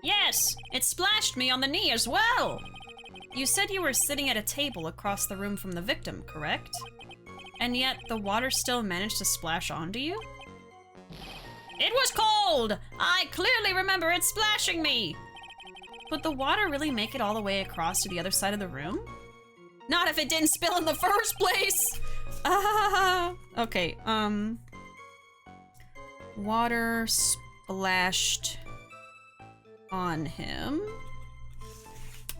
Yes, it splashed me on the knee as well. You said you were sitting at a table across the room from the victim, correct? And yet the water still managed to splash onto you? It was cold! I clearly remember it splashing me! Would the water really make it all the way across to the other side of the room? Not if it didn't spill in the first place! Okay, water splashed on him.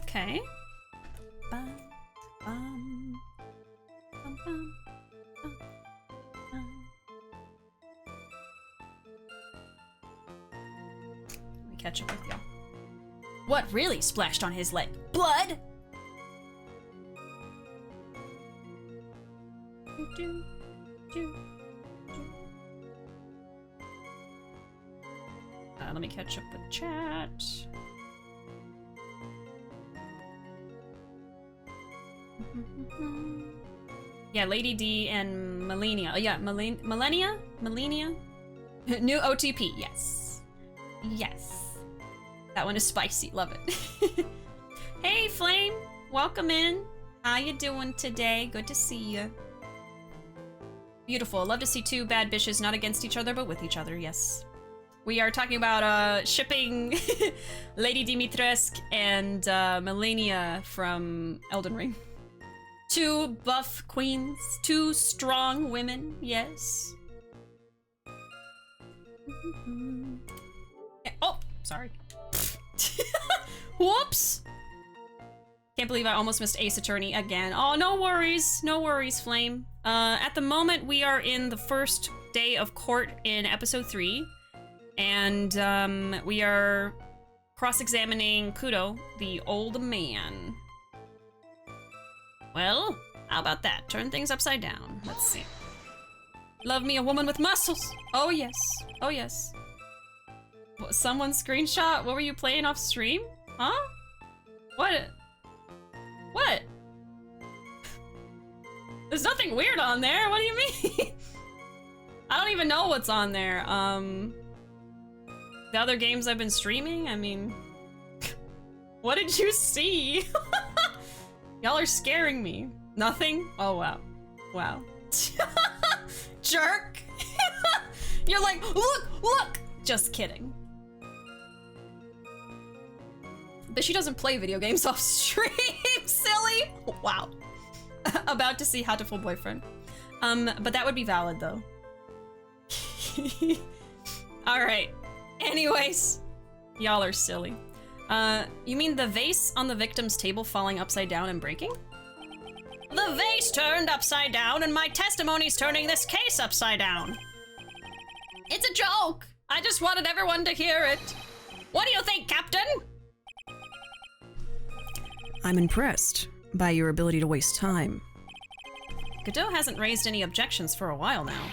Okay. Bum, bum, bum, bum, bum, bum. Let me catch up with y'all. What really splashed on his leg? Blood? Let me catch up with chat. Yeah, Lady D and Melania. Yeah, Melania? New OTP, yes. Yes. That one is spicy, love it. Hey, Flame, welcome in. How you doing today? Good to see you. Beautiful. Love to see two bad bishes not against each other, but with each other, yes. We are talking about shipping Lady Dimitrescu and Melania from Elden Ring. Two buff queens, two strong women, yes. Oh, sorry. Whoops! Can't believe I almost missed Ace Attorney again. Oh, no worries, Flame. At the moment, we are in the first day of court in episode 3, and we are cross-examining Kudo, the old man. Well, how about that? Turn things upside down. Let's see. Love me a woman with muscles. Oh yes, oh yes. Someone screenshot? What were you playing off stream? Huh? What? What? There's nothing weird on there. What do you mean? I don't even know what's on there. The other games I've been streaming? I mean, what did you see? Y'all are scaring me. Nothing? Oh, wow. Wow. Jerk! You're like, look! Just kidding. But she doesn't play video games off stream, silly! Wow. About to see Hatoful Boyfriend. But that would be valid, though. Alright. Anyways, Y'all are silly. You mean the vase on the victim's table falling upside down and breaking? The vase turned upside down, and my testimony's turning this case upside down. It's a joke! I just wanted everyone to hear it. What do you think, Captain? I'm impressed by your ability to waste time. Godot hasn't raised any objections for a while now.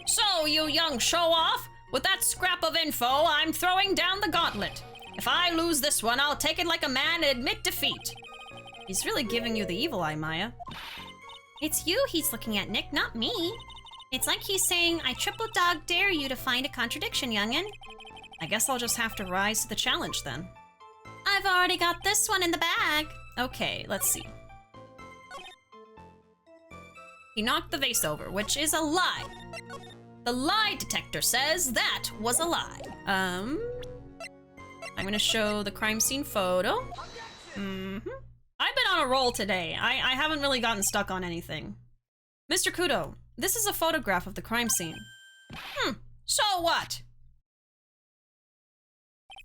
So, you young show-off, with that scrap of info, I'm throwing down the gauntlet. If I lose this one, I'll take it like a man and admit defeat. He's really giving you the evil eye, Maya. It's you he's looking at, Nick, not me. It's like he's saying, I triple dog dare you to find a contradiction, youngin'. I guess I'll just have to rise to the challenge then. I've already got this one in the bag. Okay, let's see. He knocked the vase over, which is a lie. The lie detector says that was a lie. I'm gonna show the crime scene photo. I've been on a roll today. I haven't really gotten stuck on anything. Mr. Kudo, this is a photograph of the crime scene. So what?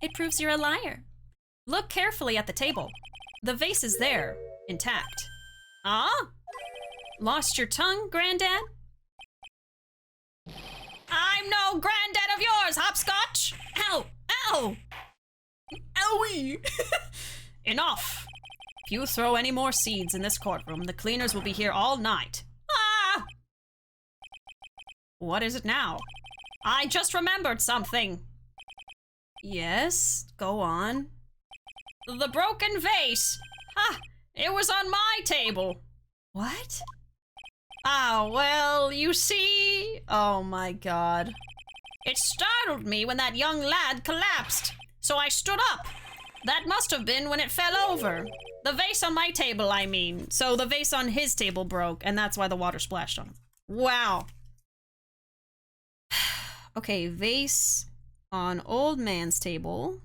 It proves you're a liar. Look carefully at the table. The vase is there, intact. Huh? Lost your tongue, Granddad? I'm no granddad of yours, Hopscotch! Ow! Ow! Owie! Enough! If you throw any more seeds in this courtroom, the cleaners will be here all night. Ah! What is it now? I just remembered something. Yes, go on. The broken vase. Ha! It was on my table. What? Ah, well, you see... Oh my god. It startled me when that young lad collapsed, so I stood up. That must have been when it fell over. The vase on my table, I mean. So the vase on his table broke, and that's why the water splashed on him. Wow. Okay, vase on old man's table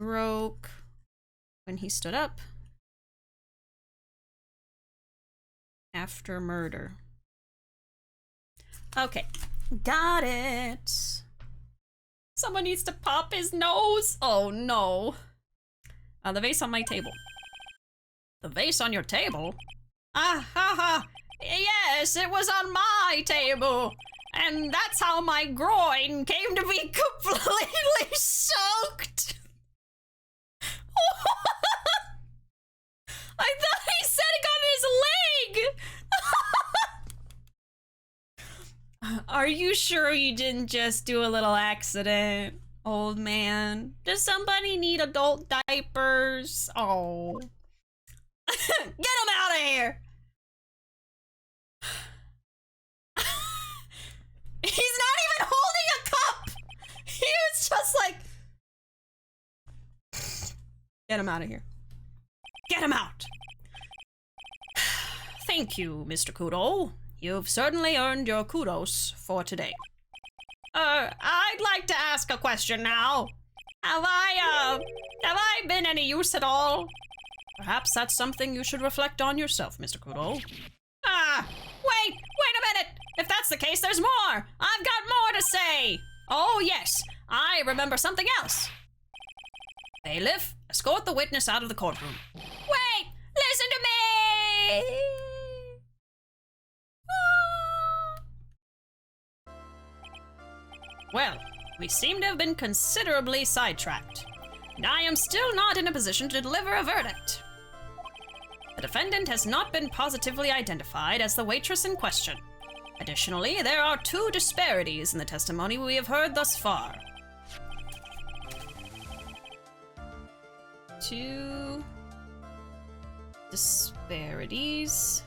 broke when he stood up after murder. Okay, got it. Someone needs to pop his nose. Oh no. The vase on my table. The vase on your table? Ah, ha, ha. Yes, it was on my table. And that's how my groin came to be completely soaked. I thought he said it got in his leg! Are you sure you didn't just do a little accident, old man? Does somebody need adult diapers? Oh. Get him out of here! He's not even holding a cup! He was just like... Get him out of here. Get him out! Thank you, Mr. Kudo. You've certainly earned your kudos for today. I'd like to ask a question now. Have I been any use at all? Perhaps that's something you should reflect on yourself, Mr. Kudo. Ah, wait a minute! If that's the case, there's more! I've got more to say! Oh yes, I remember something else. Bailiff, escort the witness out of the courtroom. Wait! Listen to me! Well, we seem to have been considerably sidetracked, and I am still not in a position to deliver a verdict. The defendant has not been positively identified as the waitress in question. Additionally, there are 2 disparities in the testimony we have heard thus far. 2 disparities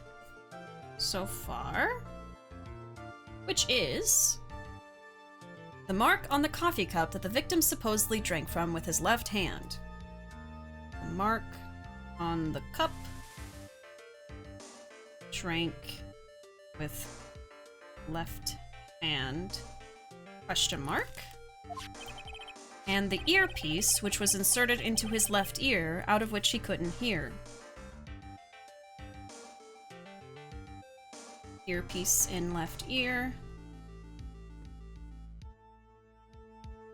so far, which is the mark on the coffee cup that the victim supposedly drank from with his left hand. The mark on the cup drank with left hand, question mark. And the earpiece, which was inserted into his left ear, out of which he couldn't hear. Earpiece in left ear.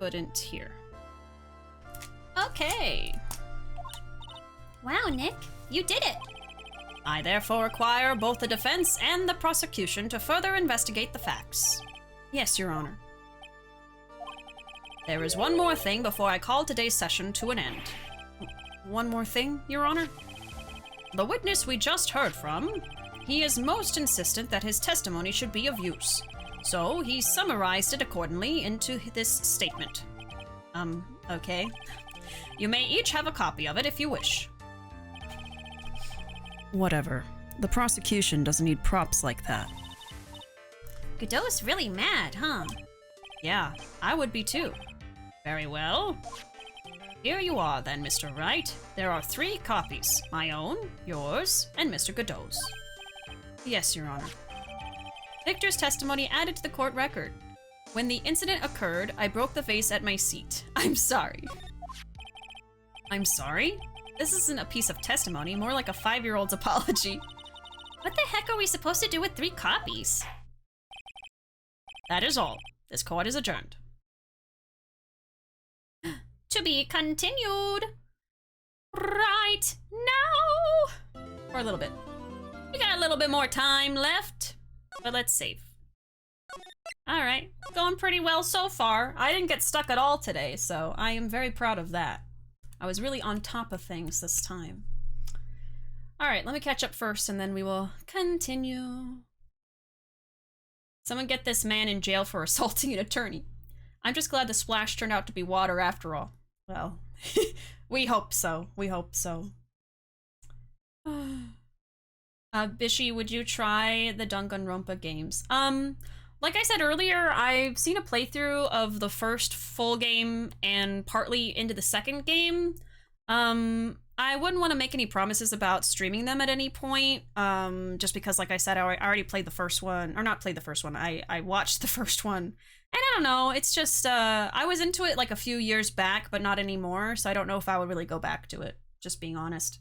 couldn't hear. Okay. Wow, Nick, you did it. I therefore require both the defense and the prosecution to further investigate the facts. Yes, Your Honor. There is one more thing before I call today's session to an end. One more thing, Your Honor? The witness we just heard from, he is most insistent that his testimony should be of use. So he summarized it accordingly into this statement. Okay. You may each have a copy of it if you wish. Whatever. The prosecution doesn't need props like that. Godot's really mad, huh? Yeah, I would be too. Very well. Here you are then, Mr. Wright. There are 3 copies. My own, yours, and Mr. Godot's. Yes, Your Honor. Victor's testimony added to the court record. When the incident occurred, I broke the vase at my seat. I'm sorry. I'm sorry? This isn't a piece of testimony, more like a 5-year-old's apology. What the heck are we supposed to do with 3 copies? That is all. This court is adjourned. To be continued right now. For a little bit. We got a little bit more time left, but let's save. Alright, going pretty well so far. I didn't get stuck at all today, so I am very proud of that. I was really on top of things this time. Alright, let me catch up first and then we will continue. Someone get this man in jail for assaulting an attorney. I'm just glad the splash turned out to be water after all. Well, we hope so. We hope so. Bishi, would you try the Danganronpa games? Like I said earlier, I've seen a playthrough of the first full game and partly into the second game. I wouldn't want to make any promises about streaming them at any point, just because, like I said, I already played the first one, or not played the first one, I watched the first one. And I don't know, it's just, I was into it like a few years back, but not anymore, so I don't know if I would really go back to it, just being honest.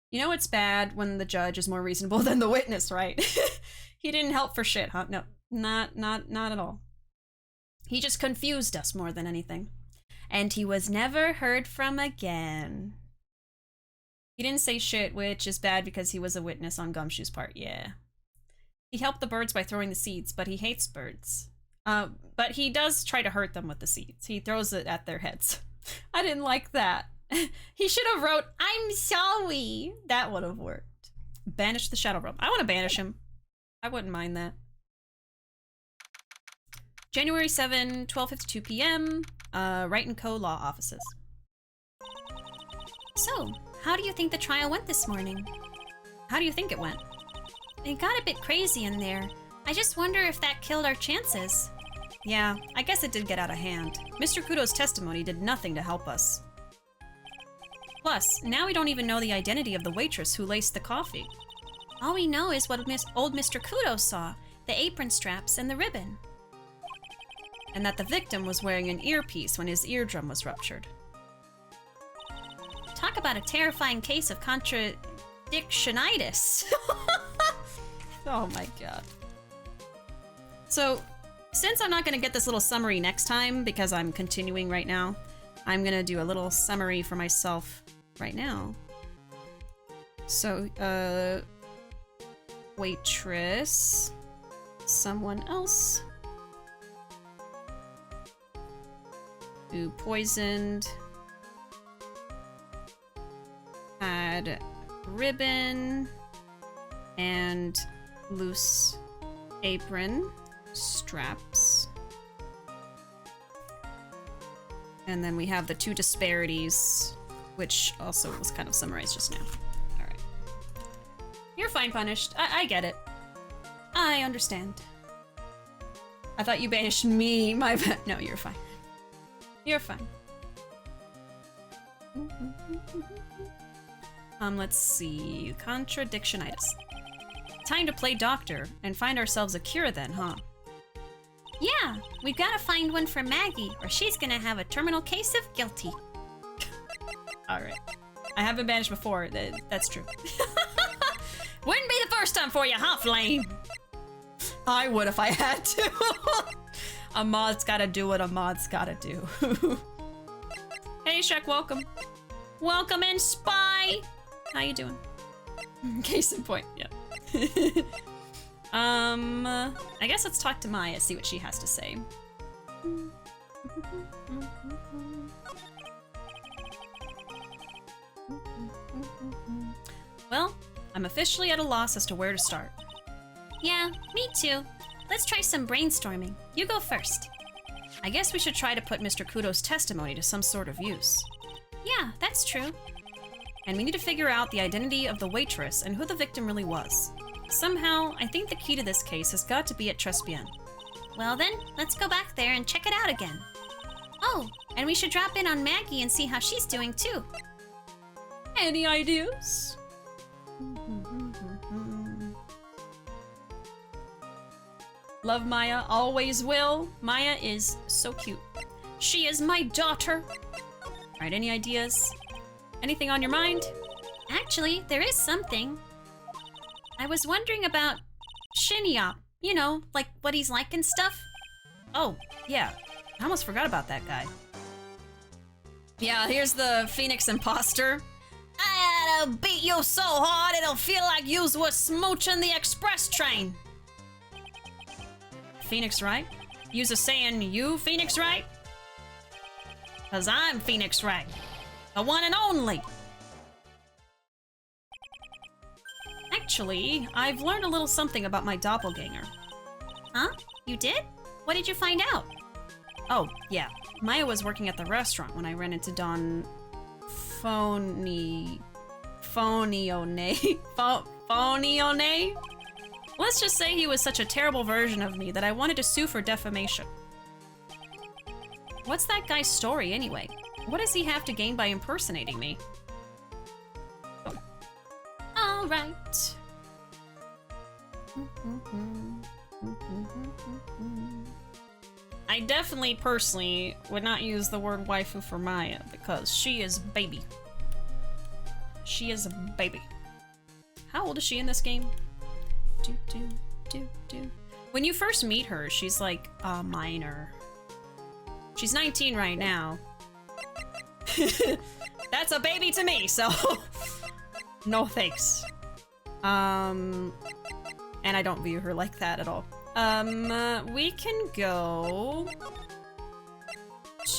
You know it's bad when the judge is more reasonable than the witness, right? He didn't help for shit, huh? No, not at all. He just confused us more than anything. And he was never heard from again. He didn't say shit, which is bad because he was a witness on Gumshoe's part, yeah. He helped the birds by throwing the seeds, but he hates birds. But he does try to hurt them with the seeds. He throws it at their heads. I didn't like that. He should have wrote, "I'm sorry." That would have worked. Banish the Shadow Realm. I want to banish him. I wouldn't mind that. January 7, 12:52 p.m. Wright & Co. Law Offices. So, how do you think the trial went this morning? How do you think it went? It got a bit crazy in there. I just wonder if that killed our chances. Yeah, I guess it did get out of hand. Mr. Kudo's testimony did nothing to help us. Plus, now we don't even know the identity of the waitress who laced the coffee. All we know is what old Mr. Kudo saw, the apron straps and the ribbon. And that the victim was wearing an earpiece when his eardrum was ruptured. Talk about a terrifying case of contradictionitis. Oh my god. So, since I'm not going to get this little summary next time, because I'm continuing right now, I'm going to do a little summary for myself right now. So, waitress, someone else who poisoned, had ribbon and loose apron straps. And then we have the 2 disparities, which also was kind of summarized just now. Alright. You're fine, Punished. I get it. I understand. I thought you banished me. My bad. No, you're fine. You're fine. Let's see. Contradictionitis. Time to play doctor and find ourselves a cure then, huh? Yeah, we gotta find one for Maggie, or she's gonna have a terminal case of guilty. Alright. I have been banished before, that's true. Wouldn't be the first time for you, huh, Flame? I would if I had to. A mod's gotta do what a mod's gotta do. Hey, Shrek, welcome. Welcome in, Spy! How you doing? Case in point, yeah. I guess let's talk to Maya, see what she has to say. Well, I'm officially at a loss as to where to start. Yeah, me too. Let's try some brainstorming. You go first. I guess we should try to put Mr. Kudo's testimony to some sort of use. Yeah, that's true. And we need to figure out the identity of the waitress and who the victim really was. Somehow, I think the key to this case has got to be at Trespien. Well then, let's go back there and check it out again. Oh, and we should drop in on Maggie and see how she's doing too. Any ideas? Love Maya, always will. Maya is so cute. She is my daughter. Alright, any ideas? Anything on your mind? Actually, there is something. I was wondering about Shinya. You know, like what he's like and stuff. Oh, yeah. I almost forgot about that guy. Yeah, here's the Phoenix imposter. I'll beat you so hard it'll feel like yous was smooching the express train. Phoenix, right? Yous are saying you Phoenix, right? Cause I'm Phoenix, right? The one and only. Actually, I've learned a little something about my doppelganger. Huh? You did? What did you find out? Oh, yeah. Maya was working at the restaurant when I ran into Don Phonione. Phonione? Let's just say he was such a terrible version of me that I wanted to sue for defamation. What's that guy's story anyway? What does he have to gain by impersonating me? All right. I definitely, personally, would not use the word waifu for Maya because she is baby. She is a baby. How old is she in this game? When you first meet her, she's like a minor. She's 19 right now. That's a baby to me, so no thanks. And I don't view her like that at all. We can go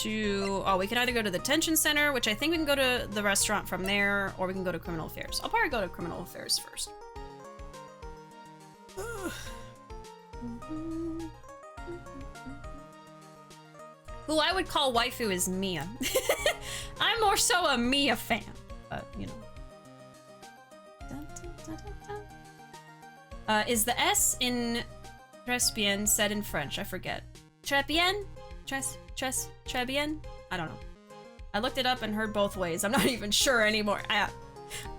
to... Oh, we can either go to the detention center, which I think we can go to the restaurant from there, or we can go to criminal affairs. I'll probably go to criminal affairs first. Who I would call waifu is Mia. I'm more so a Mia fan, but you know. Is the S in Trespien said in French? I forget. Trespien? Trespien? I don't know. I looked it up and heard both ways. I'm not even sure anymore. I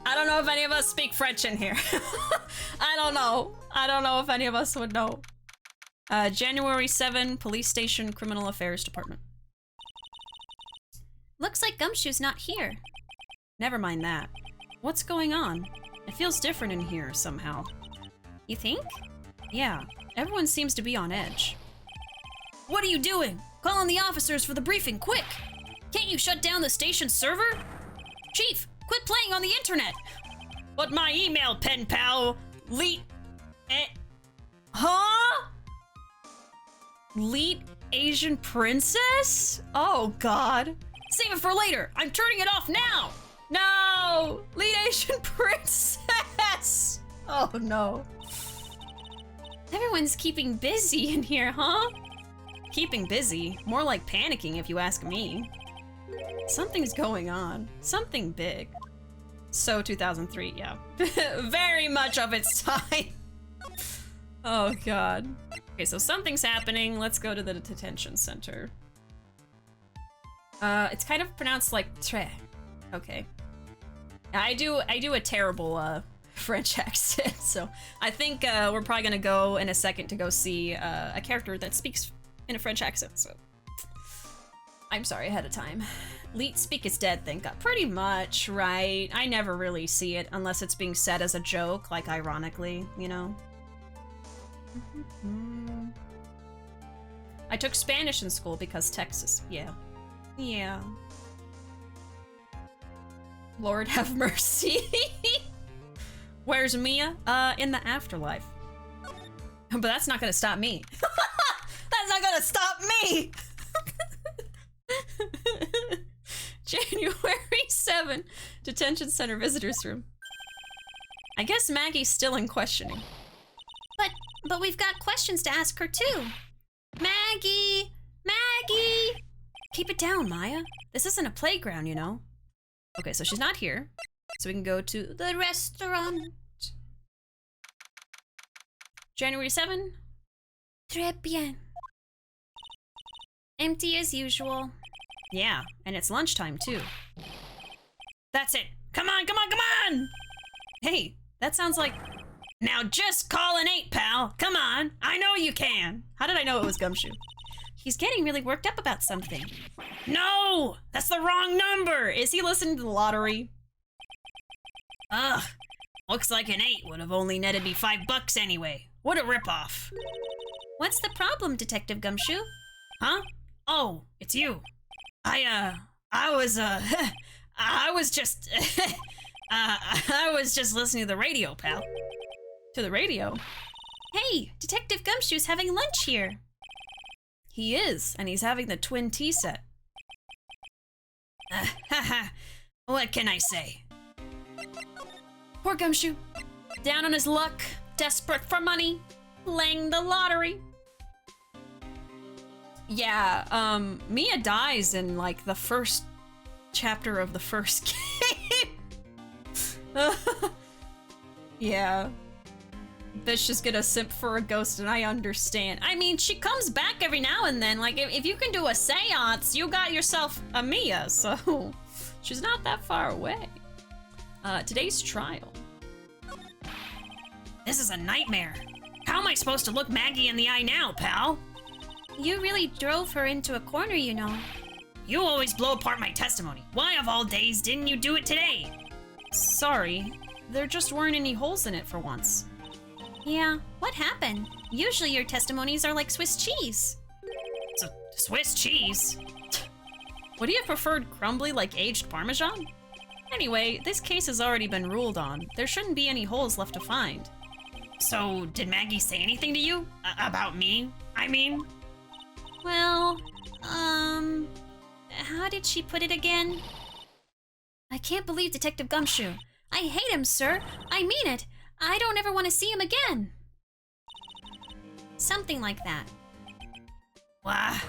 don't know if any of us speak French in here. I don't know. I don't know if any of us would know. January 7, Police Station, Criminal Affairs Department. Looks like Gumshoe's not here. Never mind that. What's going on? It feels different in here somehow. You think? Yeah, everyone seems to be on edge. What are you doing? Call on the officers for the briefing, quick! Can't you shut down the station's server? Chief, quit playing on the internet! But my email, pen pal, Huh? Leet Asian princess? Oh god. Save it for later! I'm turning it off now! No! Leet Asian princess! Oh no. Everyone's keeping busy in here, huh? Keeping busy? More like panicking if you ask me. Something's going on. Something big. So 2003, yeah. Very much of its time. Oh god. Okay, so something's happening. Let's go to the detention center. It's kind of pronounced like tre. Okay. I do a terrible French accent, so I think we're probably gonna go in a second to go see a character that speaks in a French accent, so I'm sorry ahead of time. Leet speak is dead, think God. Pretty much, right? I never really see it unless it's being said as a joke, like ironically, you know? I took Spanish in school because Texas. Yeah. Yeah. Lord have mercy. Where's Mia? In the afterlife. But that's not gonna stop me. That's not gonna stop me! January 7, Detention Center Visitors Room. I guess Maggie's still in questioning. But we've got questions to ask her too. Maggie! Maggie! Keep it down, Maya. This isn't a playground, you know. Okay, so she's not here. So we can go to The restaurant. January 7. Très bien. Empty as usual. Yeah, and it's lunchtime too. That's it. Come on, come on, come on! Hey, that sounds like... Now just call an 8, pal. Come on. I know you can. How did I know it was Gumshoe? He's getting really worked up about something. No! That's the wrong number! Is he listening to the lottery? Ugh. Looks like an 8 would have only netted me $5 anyway. What a ripoff. What's the problem, Detective Gumshoe? Huh? Oh, it's you. I was just, I was just listening to the radio, pal. To the radio? Hey, Detective Gumshoe's having lunch here. He is, and he's having the twin tea set. What can I say? Poor Gumshoe. Down on his luck, desperate for money, playing the lottery. Yeah, Mia dies in, like, the first chapter of the first game. Yeah. Bish is gonna simp for a ghost, and I understand. I mean, she comes back every now and then. Like, if you can do a seance, you got yourself a Mia, so she's not that far away. Today's trial. This is a nightmare. How am I supposed to look Maggie in the eye now, pal? You really drove her into a corner, you know. You always blow apart my testimony. Why of all days didn't you do it today? Sorry, there just weren't any holes in it for once. Yeah, what happened? Usually your testimonies are like Swiss cheese. So, Swiss cheese? Would he have preferred crumbly like aged Parmesan? Anyway, this case has already been ruled on. There shouldn't be any holes left to find. So, did Maggie say anything to you? About me, I mean? Well, how did she put it again? I can't believe Detective Gumshoe. I hate him, sir. I mean it. I don't ever want to see him again. Something like that. Wah.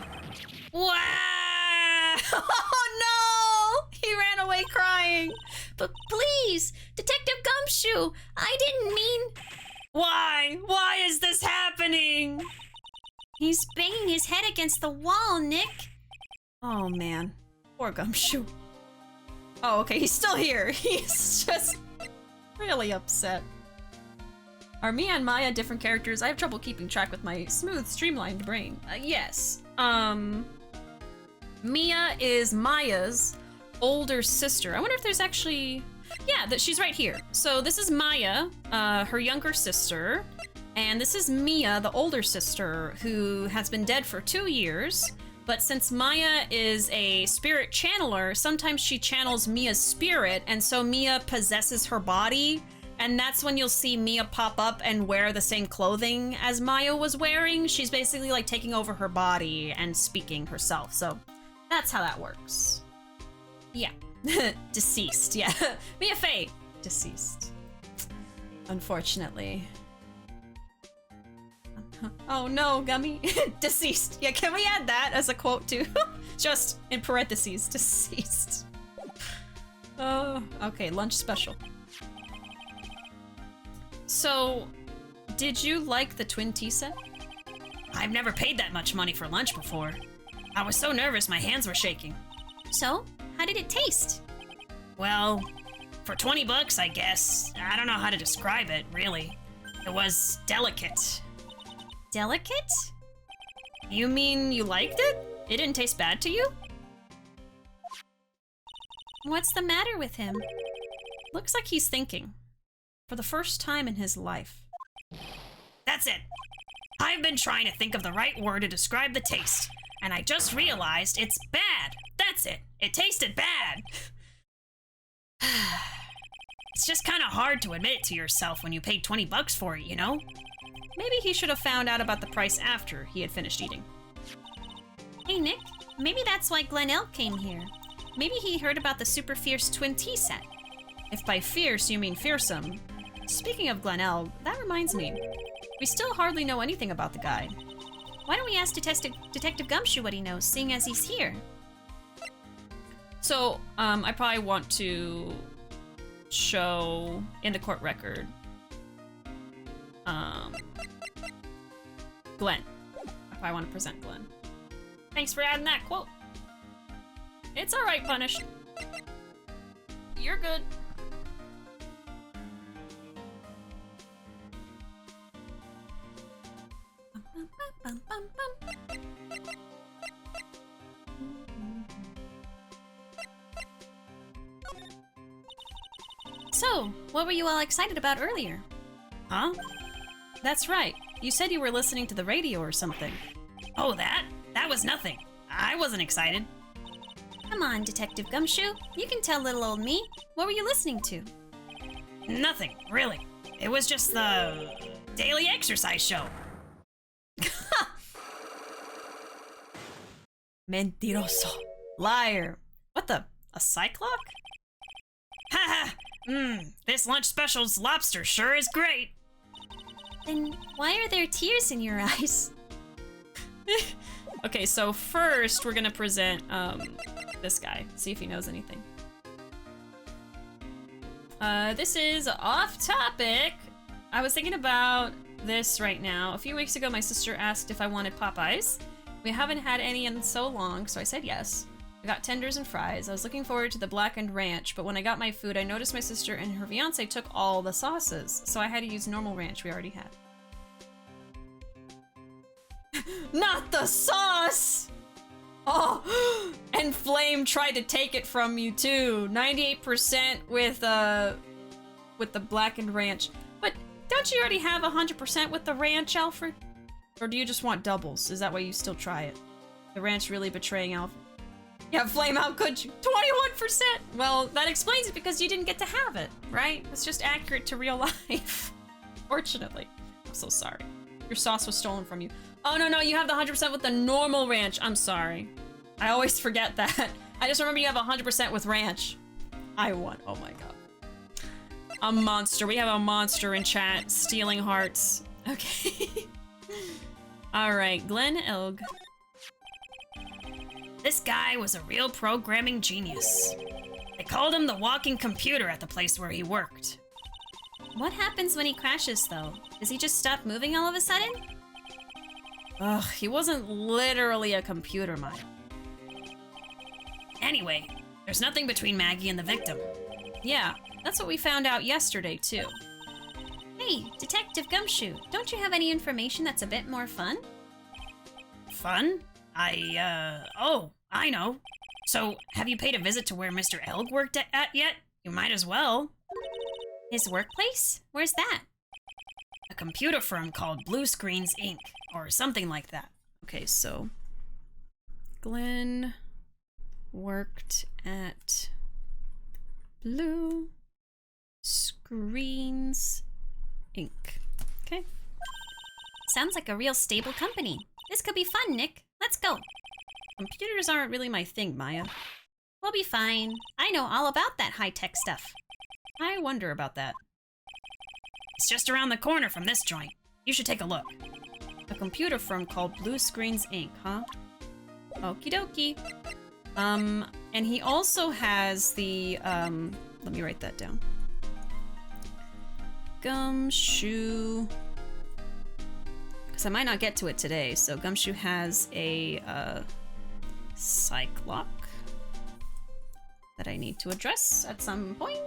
Wah! Oh no! He ran away crying. But please, Detective Gumshoe, I didn't mean... Why? Why is this happening? He's banging his head against the wall, Nick. Oh man, poor Gumshoe. Oh, okay, he's still here. He's just really upset. Are Mia and Maya different characters? I have trouble keeping track with my smooth, streamlined brain. Yes. Mia is Maya's older sister. I wonder if there's actually... Yeah, that she's right here. So this is Maya, her younger sister, and this is Mia, the older sister, who has been dead for 2 years. But since Maya is a spirit channeler, sometimes she channels Mia's spirit, and so Mia possesses her body, and that's when you'll see Mia pop up and wear the same clothing as Maya was wearing. She's basically like taking over her body and speaking herself, so that's how that works. Yeah. Deceased, yeah. Mia Fey, deceased. Unfortunately. Oh no, Gummy. Deceased. Yeah, can we add that as a quote too? Just in parentheses, deceased. Oh, okay, lunch special. So, did you like the twin tea set? I've never paid that much money for lunch before. I was so nervous my hands were shaking. So, how did it taste? Well, for $20, I guess. I don't know how to describe it, really. It was delicate. Delicate? You mean you liked it? It didn't taste bad to you? What's the matter with him? Looks like he's thinking. For the first time in his life. That's it. I've been trying to think of the right word to describe the taste, and I just realized it's bad. That's it. It tasted bad. It's just kind of hard to admit it to yourself when you paid 20 bucks for it, you know? Maybe he should have found out about the price after he had finished eating. Hey, Nick. Maybe that's why Glen Elk came here. Maybe he heard about the super fierce twin tea set. If by fierce you mean fearsome. Speaking of Glenelg, that reminds me. We still hardly know anything about the guy. Why don't we ask Detective Gumshoe what he knows, seeing as he's here? So, I probably want to show in the court record, Glenn. I probably want to present Glenn. Thanks for adding that quote. It's alright, Punished. You're good. So, what were you all excited about earlier? Huh? That's right. You said you were listening to the radio or something. Oh, that? That was nothing. I wasn't excited. Come on, Detective Gumshoe. You can tell little old me. What were you listening to? Nothing, really. It was just the daily exercise show. Mentiroso. Liar. What the? A cyclock? Haha! This lunch special's lobster sure is great. Then why are there tears in your eyes? Okay, so first we're gonna present this guy. See if he knows anything. This is off topic. I was thinking about this right now. A few weeks ago, my sister asked if I wanted Popeyes. We haven't had any in so long, so I said yes. I got tenders and fries. I was looking forward to the blackened ranch, but when I got my food, I noticed my sister and her fiance took all the sauces, so I had to use normal ranch we already had. Not the sauce! Oh, and Flame tried to take it from you too. 98% with the blackened ranch. But don't you already have 100% with the ranch, Alfred? Or do you just want doubles? Is that why you still try it? The ranch really betraying Alfred? Yeah, Flame, how could you? 21%! Well, that explains it because you didn't get to have it, right? It's just accurate to real life. Fortunately. I'm so sorry. Your sauce was stolen from you. Oh, no, you have the 100% with the normal ranch. I'm sorry. I always forget that. I just remember you have 100% with ranch. I won. Oh my god. A monster. We have a monster in chat stealing hearts. Okay. Alright, Glen Elg. This guy was a real programming genius. They called him the walking computer at the place where he worked. What happens when he crashes, though? Does he just stop moving all of a sudden? Ugh, he wasn't literally a computer mine. Anyway, there's nothing between Maggie and the victim. Yeah, that's what we found out yesterday, too. Hey, Detective Gumshoe, don't you have any information that's a bit more fun? Fun? Oh, I know. So, have you paid a visit to where Mr. Elg worked at yet? You might as well. His workplace? Where's that? A computer firm called Blue Screens Inc., or something like that. Okay, so Glenn worked at Blue Screens Inc. Okay. Sounds like a real stable company. This could be fun, Nick. Let's go. Computers aren't really my thing, Maya. We'll be fine. I know all about that high-tech stuff. I wonder about that. It's just around the corner from this joint. You should take a look. A computer firm called Blue Screens Inc., huh? Okie dokie. And he also has the, let me write that down. Gumshoe. Because I might not get to it today, so Gumshoe has a, cyclock that I need to address at some point.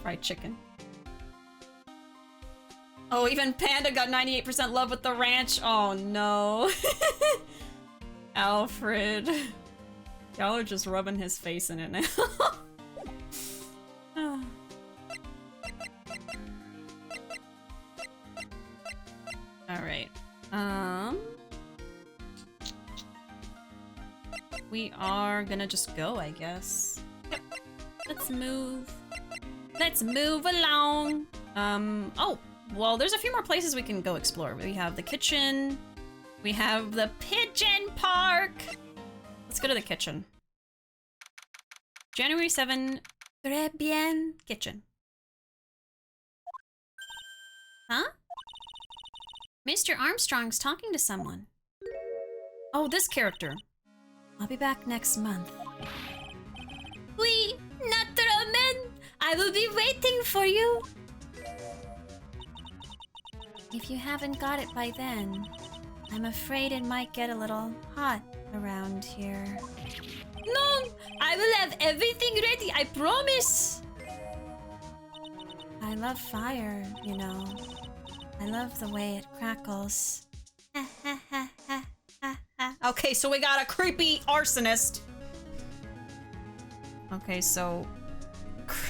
Fried chicken. Oh, even Panda got 98% love with the ranch. Oh no. Alfred. Y'all are just rubbing his face in it now. Alright. We are gonna just go, I guess. Yep. Let's move. Let's move along. Oh, well, there's a few more places we can go explore. We have the kitchen. We have the pigeon park. Let's go to the kitchen. January 7, Très bien. kitchen. Huh? Mr. Armstrong's talking to someone. Oh, this character. I'll be back next month. Oui, naturalmente. I will be waiting for you. If you haven't got it by then, I'm afraid it might get a little hot around here. No, I will have everything ready, I promise. I love fire, you know. I love the way it crackles. Okay, so we got a creepy arsonist. Okay, so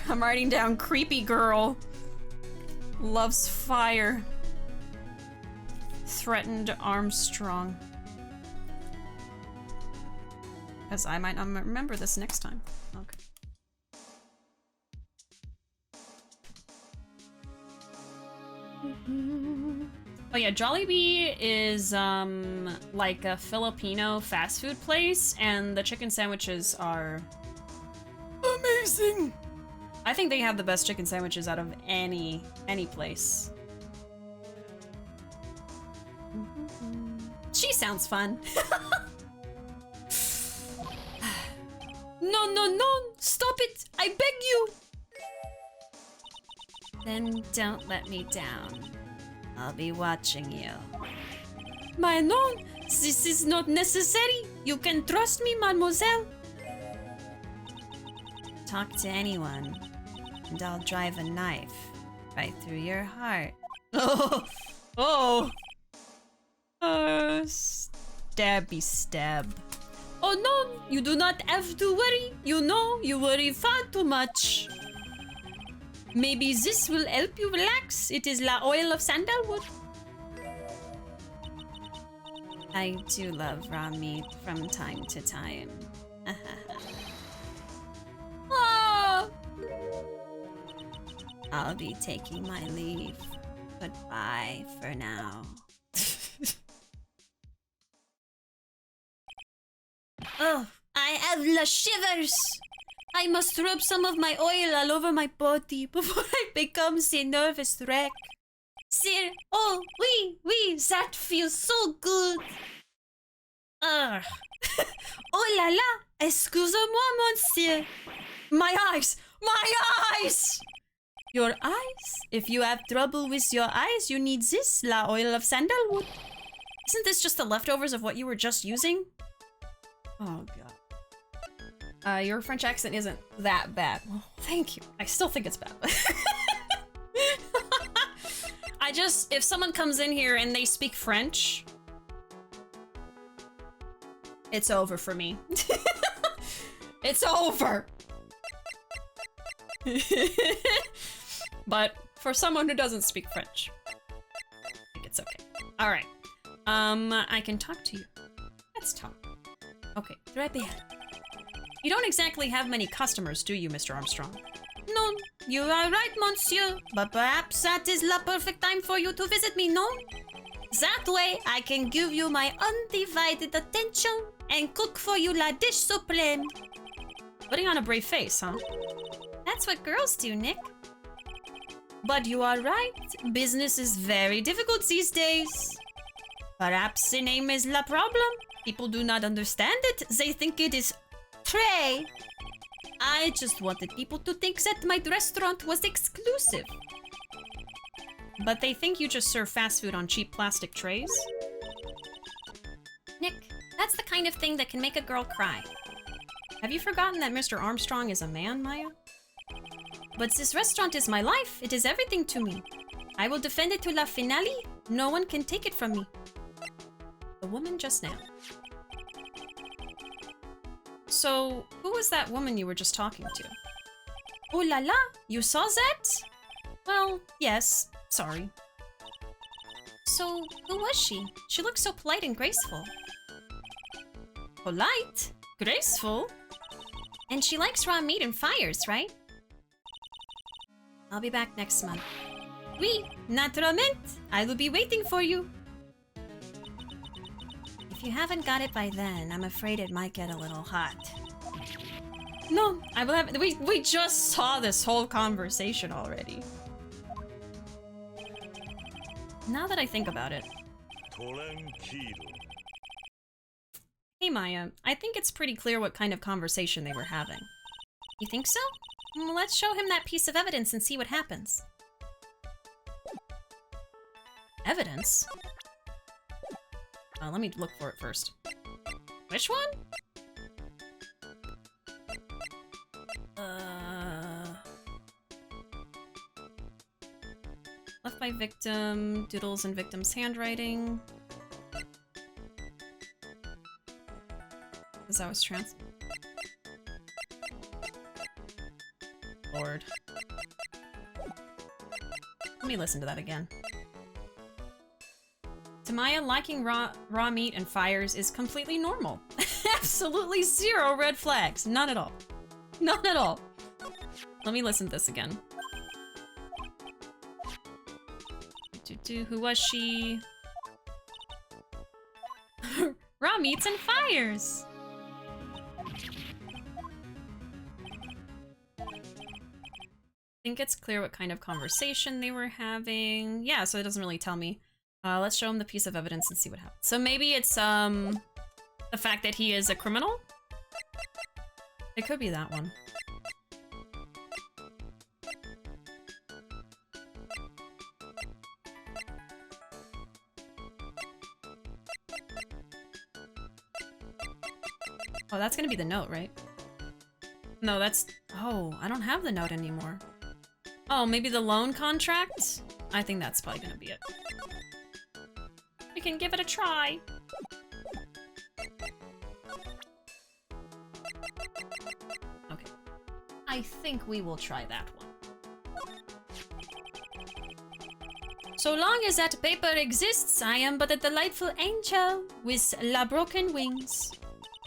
I'm writing down creepy girl. Loves fire. Threatened Armstrong. Because I might not remember this next time. Okay. Oh yeah, Jollibee is like a Filipino fast food place, and the chicken sandwiches are amazing. I think they have the best chicken sandwiches out of any place. She sounds fun. No, no, no! Stop it! I beg you! Then don't let me down. I'll be watching you. My no, this is not necessary. You can trust me, mademoiselle. Talk to anyone, and I'll drive a knife right through your heart. Oh. Stabby stab. Oh no, you do not have to worry. You know, you worry far too much. Maybe this will help you relax. It is la oil of sandalwood. I do love raw meat from time to time. Oh! I'll be taking my leave. Goodbye for now. Oh, I have the shivers. I must rub some of my oil all over my body before I become a nervous wreck. Sir, oh, oui, that feels so good. Oh la la, excusez-moi, monsieur. My eyes! My eyes! Your eyes? If you have trouble with your eyes, you need this, la oil of sandalwood. Isn't this just the leftovers of what you were just using? Oh god. Your French accent isn't that bad. Well, thank you. I still think it's bad. If someone comes in here and they speak French, it's over for me. It's over. But for someone who doesn't speak French, I think it's okay. All right. I can talk to you. Let's talk. Okay. Très bien. You don't exactly have many customers, do you, Mr. Armstrong? No, you are right, monsieur. But perhaps that is the perfect time for you to visit me, no? That way, I can give you my undivided attention and cook for you la dish supreme. Putting on a brave face, huh? That's what girls do, Nick. But you are right. Business is very difficult these days. Perhaps the name is la problem. People do not understand it. They think it is tray. I just wanted people to think that my restaurant was exclusive. But they think you just serve fast food on cheap plastic trays? Nick, that's the kind of thing that can make a girl cry. Have you forgotten that Mr. Armstrong is a man, Maya? But this restaurant is my life. It is everything to me. I will defend it to la finale. No one can take it from me. The woman just now. So, who was that woman you were just talking to? Oh la la, you saw that? Well, yes, sorry. So, who was she? She looked so polite and graceful. Polite? Graceful? And she likes raw meat and fires, right? I'll be back next month. Oui, naturalmente. I will be waiting for you. If you haven't got it by then, I'm afraid it might get a little hot. No, I will have. We just saw this whole conversation already. Now that I think about it. Hey Maya, I think it's pretty clear what kind of conversation they were having. You think so? Well, let's show him that piece of evidence and see what happens. Evidence? Let me look for it first. Which one? Left by victim, doodles in victim's handwriting. Because I was Lord. Let me listen to that again. To Maya, liking raw meat and fires is completely normal. Absolutely zero red flags. None at all. None at all. Let me listen to this again. Who was she? Raw meats and fires! I think it's clear what kind of conversation they were having. Yeah, so it doesn't really tell me. Let's show him the piece of evidence and see what happens. So maybe it's, the fact that he is a criminal? It could be that one. Oh, that's gonna be the note, right? No, that's... Oh, I don't have the note anymore. Oh, maybe the loan contract? I think that's probably gonna be it. We can give it a try. Okay. I think we will try that one. So long as that paper exists, I am but a delightful angel with la broken wings.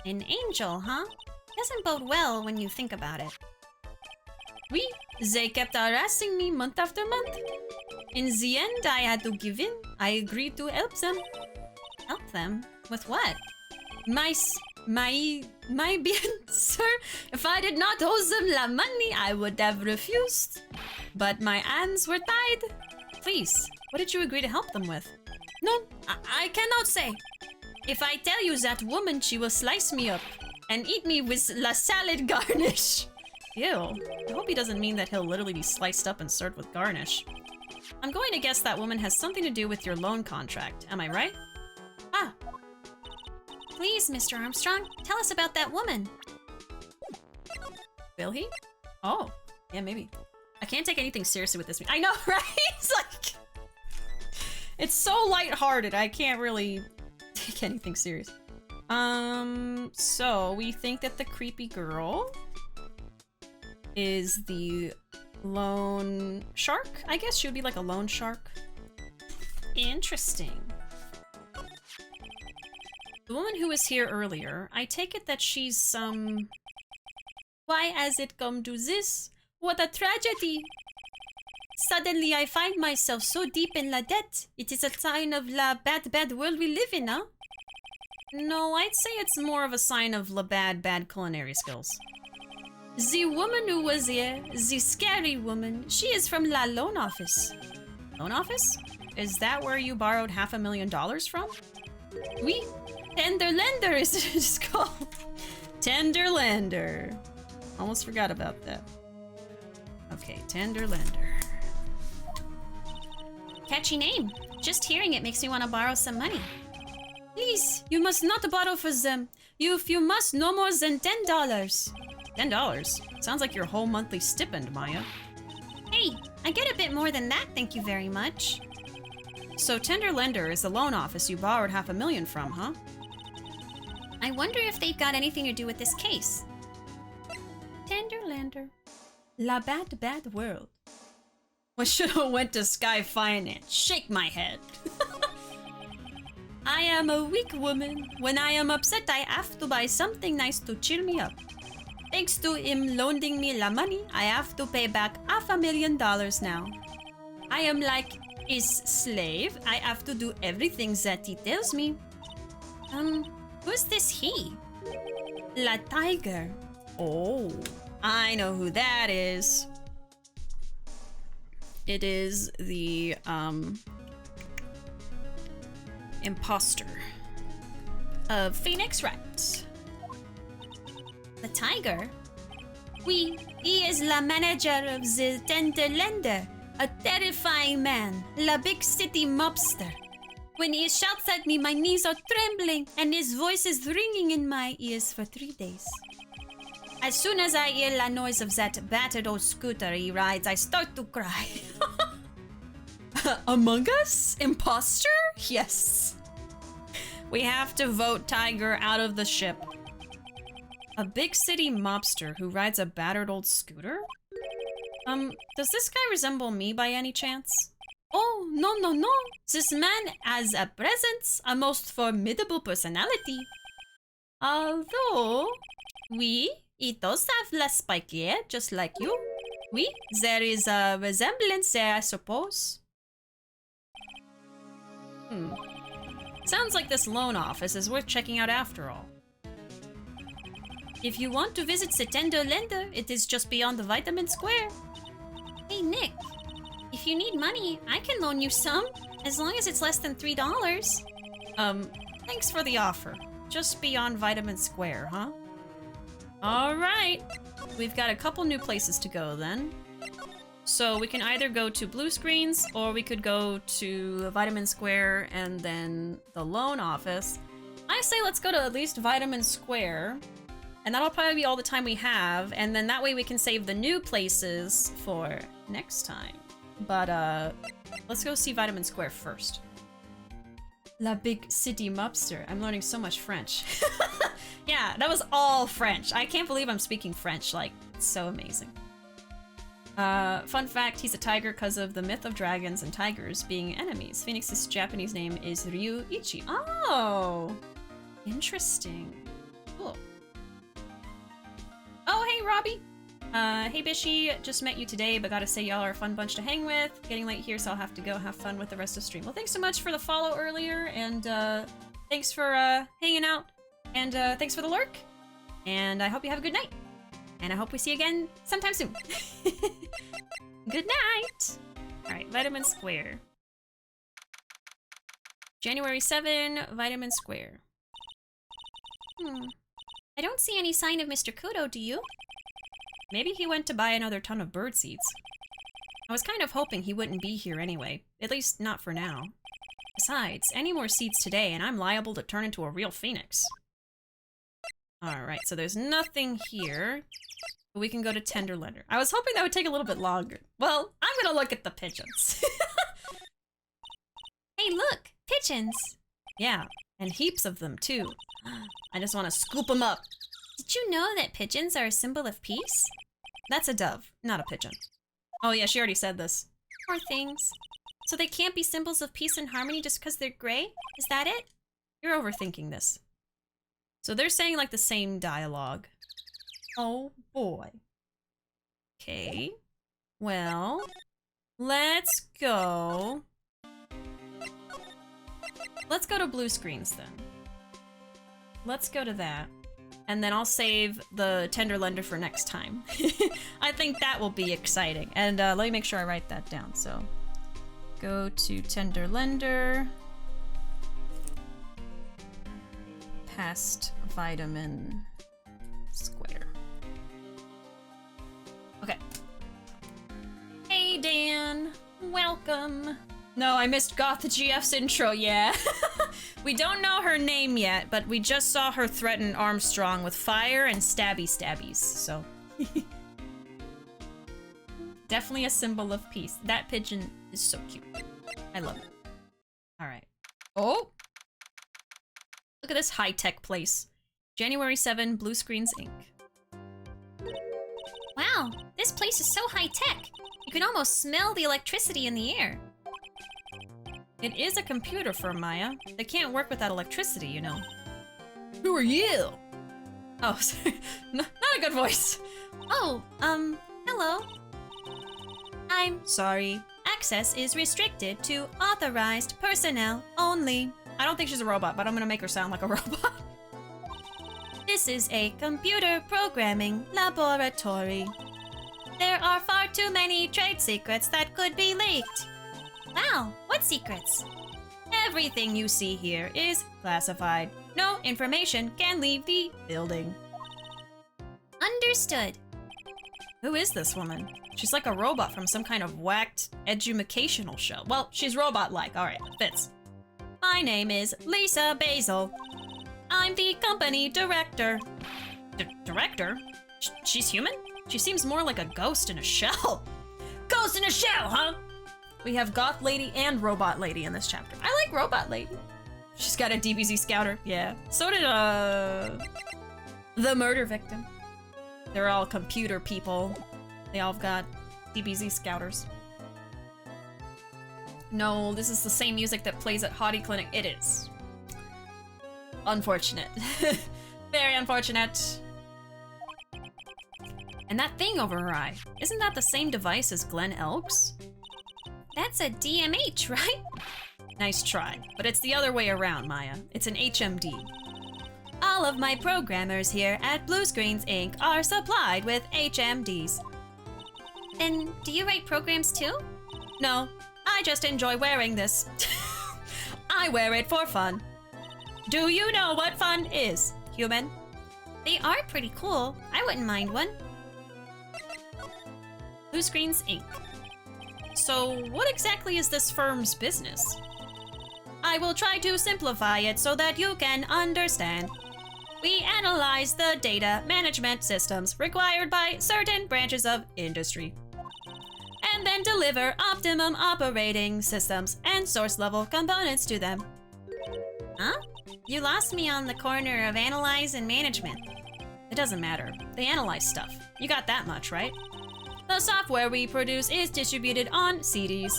An angel, huh? Doesn't bode well when you think about it. Oui, they kept harassing me month after month. In the end, I had to give in. I agreed to help them. Help them? With what? My bien, sir. If I did not owe them la money, I would have refused. But my hands were tied. Please, what did you agree to help them with? No, I cannot say. If I tell you that woman, she will slice me up and eat me with la salad garnish. Ew. I hope he doesn't mean that he'll literally be sliced up and served with garnish. I'm going to guess that woman has something to do with your loan contract. Am I right? Ah. Please, Mr. Armstrong, tell us about that woman. Will he? Oh, yeah, maybe. I can't take anything seriously with this. I know, right? It's like... It's so lighthearted, I can't really take anything serious. So we think that the creepy girl is the loan shark? I guess she would be like a loan shark. Interesting. The woman who was here earlier, I take it that she's some... Why has it come to this? What a tragedy! Suddenly I find myself so deep in la debt. It is a sign of la bad world we live in, huh? No, I'd say it's more of a sign of la bad culinary skills. The woman who was here, the scary woman, she is from la loan office. Loan office? Is that where you borrowed $500,000 from? Oui, tender lender is it it's called. Tender lender. Almost forgot about that. Okay, tender lender. Catchy name. Just hearing it makes me want to borrow some money. Please, you must not borrow for them. If you must, no more than $10. $10? Sounds like your whole monthly stipend, Maya. Hey, I get a bit more than that, thank you very much. So Tender Lender is the loan office you borrowed $500,000 from, huh? I wonder if they've got anything to do with this case. Tenderlander. La bad, bad world. I should have went to Sky Finance. Shake my head. I am a weak woman. When I am upset, I have to buy something nice to cheer me up. Thanks to him loaning me la money, I have to pay back $500,000 now. I am like his slave. I have to do everything that he tells me. Who's this he? La Tiger. Oh, I know who that is. It is the, imposter Of Phoenix Wright. The Tiger? Oui, he is la manager of the Tenderlander, a terrifying man, la big city mobster. When he shouts at me, my knees are trembling and his voice is ringing in my ears for 3 days. As soon as I hear la noise of that battered old scooter he rides, I start to cry. Among Us? Imposter? Yes. We have to vote Tiger out of the ship. A big city mobster who rides a battered old scooter? Does this guy resemble me by any chance? Oh, no, no, no. This man has a presence, a most formidable personality. Although, oui, he does have less spiky hair, just like you. Oui, there is a resemblance there, I suppose. Sounds like this loan office is worth checking out after all. If you want to visit the Tenderlander, it is just beyond the Vitamin Square. Hey, Nick. If you need money, I can loan you some, as long as it's less than $3. Thanks for the offer. Just beyond Vitamin Square, huh? Alright. We've got a couple new places to go then. So we can either go to Blue Screens, or we could go to Vitamin Square and then the loan office. I say let's go to at least Vitamin Square. And that'll probably be all the time we have, and then that way we can save the new places for next time. But, let's go see Vitamin Square first. La big city mobster. I'm learning so much French. Yeah, that was all French. I can't believe I'm speaking French. Like, it's so amazing. Fun fact, he's a tiger because of the myth of dragons and tigers being enemies. Phoenix's Japanese name is Ryuichi. Oh! Interesting. Cool. Oh, hey, Robbie! Hey, Bishi, just met you today, but gotta say y'all are a fun bunch to hang with. Getting late here, so I'll have to go have fun with the rest of the stream. Well, thanks so much for the follow earlier, and thanks for hanging out, and thanks for the lurk, and I hope you have a good night, and I hope we see you again sometime soon. Good night! Alright, Vitamin Square. January 7, Vitamin Square. I don't see any sign of Mr. Kudo, do you? Maybe he went to buy another ton of bird seeds. I was kind of hoping he wouldn't be here anyway, at least not for now. Besides, any more seeds today and I'm liable to turn into a real phoenix. Alright, so there's nothing here, but we can go to Tenderlander. I was hoping that would take a little bit longer. Well, I'm gonna look at the pigeons. Hey, look! Pigeons! Yeah, and heaps of them too. I just want to scoop them up. Did you know that pigeons are a symbol of peace? That's a dove, not a pigeon. Oh yeah, she already said this. Poor things. So they can't be symbols of peace and harmony just because they're gray? Is that it? You're overthinking this. So they're saying like the same dialogue. Oh boy. Okay. Well, let's go. Let's go to Blue Screens then. Let's go to that. And then I'll save the Tenderlander for next time. I think that will be exciting. And let me make sure I write that down. So, go to Tenderlander. Past Vitamin Square. Okay. Hey, Dan. Welcome. No, I missed Goth GF's intro, yeah. We don't know her name yet, but we just saw her threaten Armstrong with fire and stabbies, so. Definitely a symbol of peace. That pigeon is so cute. I love it. Alright. Oh! Look at this high-tech place. January 7, Blue Screens Inc. Wow, this place is so high-tech. You can almost smell the electricity in the air. It is a computer firm, Maya. They can't work without electricity, you know. Who are you? Oh, sorry. Not a good voice. Oh, hello. I'm Sorry. Access is restricted to authorized personnel only. I don't think she's a robot, but I'm gonna make her sound like a robot. This is a computer programming laboratory. There are far too many trade secrets that could be leaked. Wow, what secrets? Everything you see here is classified. No information can leave the building. Understood. Who is this woman? She's like a robot from some kind of whacked educational show. Well, she's robot-like. All right, fits. My name is Lisa Basil. I'm the company director. Director? She's human? She seems more like a ghost in a shell. Ghost in a shell, huh? We have goth lady and robot lady in this chapter. I like robot lady. She's got a DBZ scouter. Yeah. So did the murder victim. They're all computer people. They all have got DBZ scouters. No, this is the same music that plays at Hottie Clinic. It is. Unfortunate. Very unfortunate. And that thing over her eye, isn't that the same device as Glenn Elk's? That's a DMH, right? Nice try, but it's the other way around, Maya. It's an HMD. All of my programmers here at Blue Screens Inc. are supplied with HMDs. And do you write programs too? No, I just enjoy wearing this. I wear it for fun. Do you know what fun is, human? They are pretty cool. I wouldn't mind one. Blue Screens Inc. So, what exactly is this firm's business? I will try to simplify it so that you can understand. We analyze the data management systems required by certain branches of industry, and then deliver optimum operating systems and source-level components to them. Huh? You lost me on the corner of analyze and management. It doesn't matter. They analyze stuff. You got that much, right? The software we produce is distributed on CDs.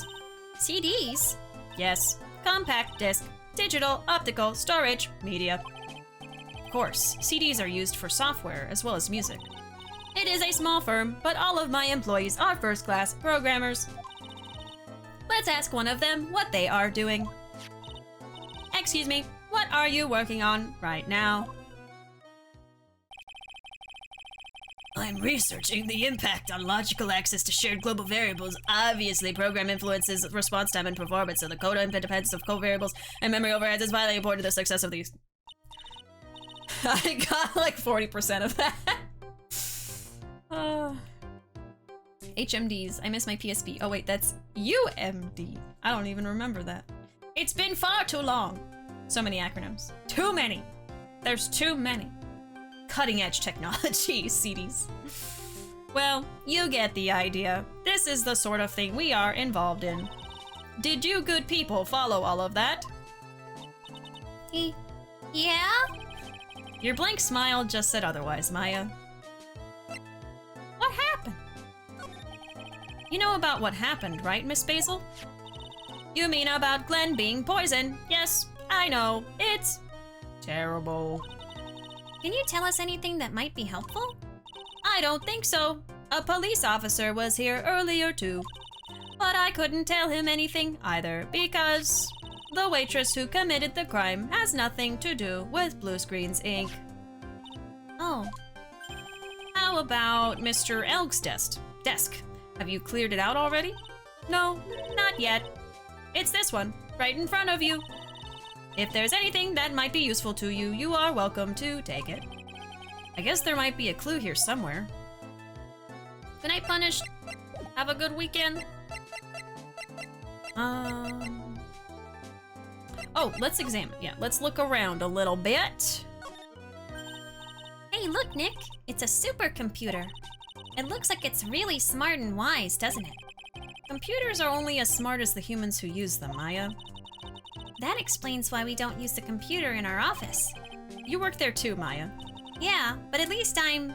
CDs? Yes. Compact disc, digital, optical, storage, media. Of course, CDs are used for software as well as music. It is a small firm, but all of my employees are first-class programmers. Let's ask one of them what they are doing. Excuse me, what are you working on right now? I'm researching the impact on logical access to shared global variables. Obviously, program influences response time and performance, so the code independence of covariables and memory overheads is vitally important to the success of these. I got like 40% of that. HMDs. I miss my PSP. Oh wait, that's UMD. I don't even remember that. It's been far too long. So many acronyms. Too many. There's too many. Cutting edge technology, CDs. Well, you get the idea. This is the sort of thing we are involved in. Did you good people follow all of that? Yeah? Your blank smile just said otherwise, Maya. What happened? You know about what happened, right, Miss Basil? You mean about Glenn being poisoned? Yes, I know. It's terrible. Can you tell us anything that might be helpful? I don't think so. A police officer was here earlier too. But I couldn't tell him anything either because the waitress who committed the crime has nothing to do with Blue Screens Inc. Oh. How about Mr. Elg's desk? Have you cleared it out already? No, not yet. It's this one, right in front of you. If there's anything that might be useful to you, you are welcome to take it. I guess there might be a clue here somewhere. Good night, Punished. Have a good weekend. Oh, let's examine. Yeah, let's look around a little bit. Hey, look, Nick. It's a supercomputer. It looks like it's really smart and wise, doesn't it? Computers are only as smart as the humans who use them, Maya. That explains why we don't use the computer in our office. You work there too, Maya. Yeah, but at least I'm...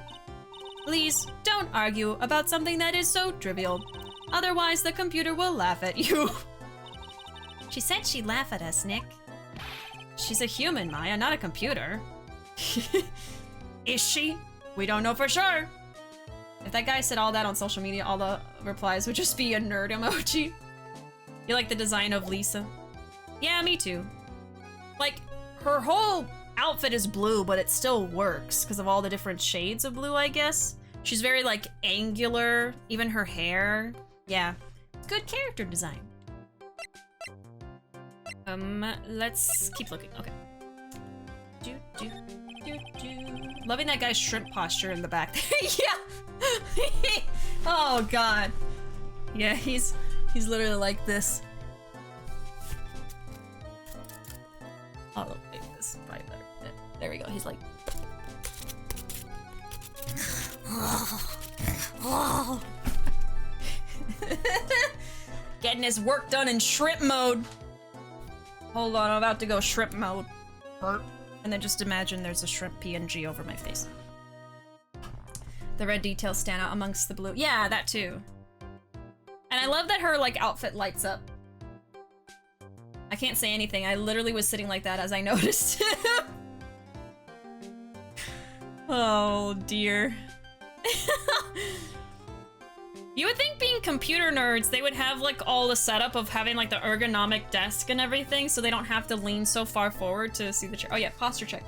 Please, don't argue about something that is so trivial. Otherwise, the computer will laugh at you. She said she'd laugh at us, Nick. She's a human, Maya, not a computer. Is she? We don't know for sure. If that guy said all that on social media, all the replies would just be a nerd emoji. You like the design of Lisa? Yeah, me too. Like, her whole outfit is blue, but it still works because of all the different shades of blue, I guess. She's very, like, angular, even her hair. Yeah, good character design. Let's keep looking. Okay. Loving that guy's shrimp posture in the back. Yeah. Oh God. Yeah, he's literally like this. Oh, wait, this is probably better. There we go. He's like. Getting his work done in shrimp mode. Hold on, I'm about to go shrimp mode. And then just imagine there's a shrimp PNG over my face. The red details stand out amongst the blue. Yeah, that too. And I love that her, like, outfit lights up. I can't say anything. I literally was sitting like that as I noticed. Oh, dear. You would think being computer nerds, they would have, like, all the setup of having, like, the ergonomic desk and everything, so they don't have to lean so far forward to see the chair. Oh, yeah, posture check.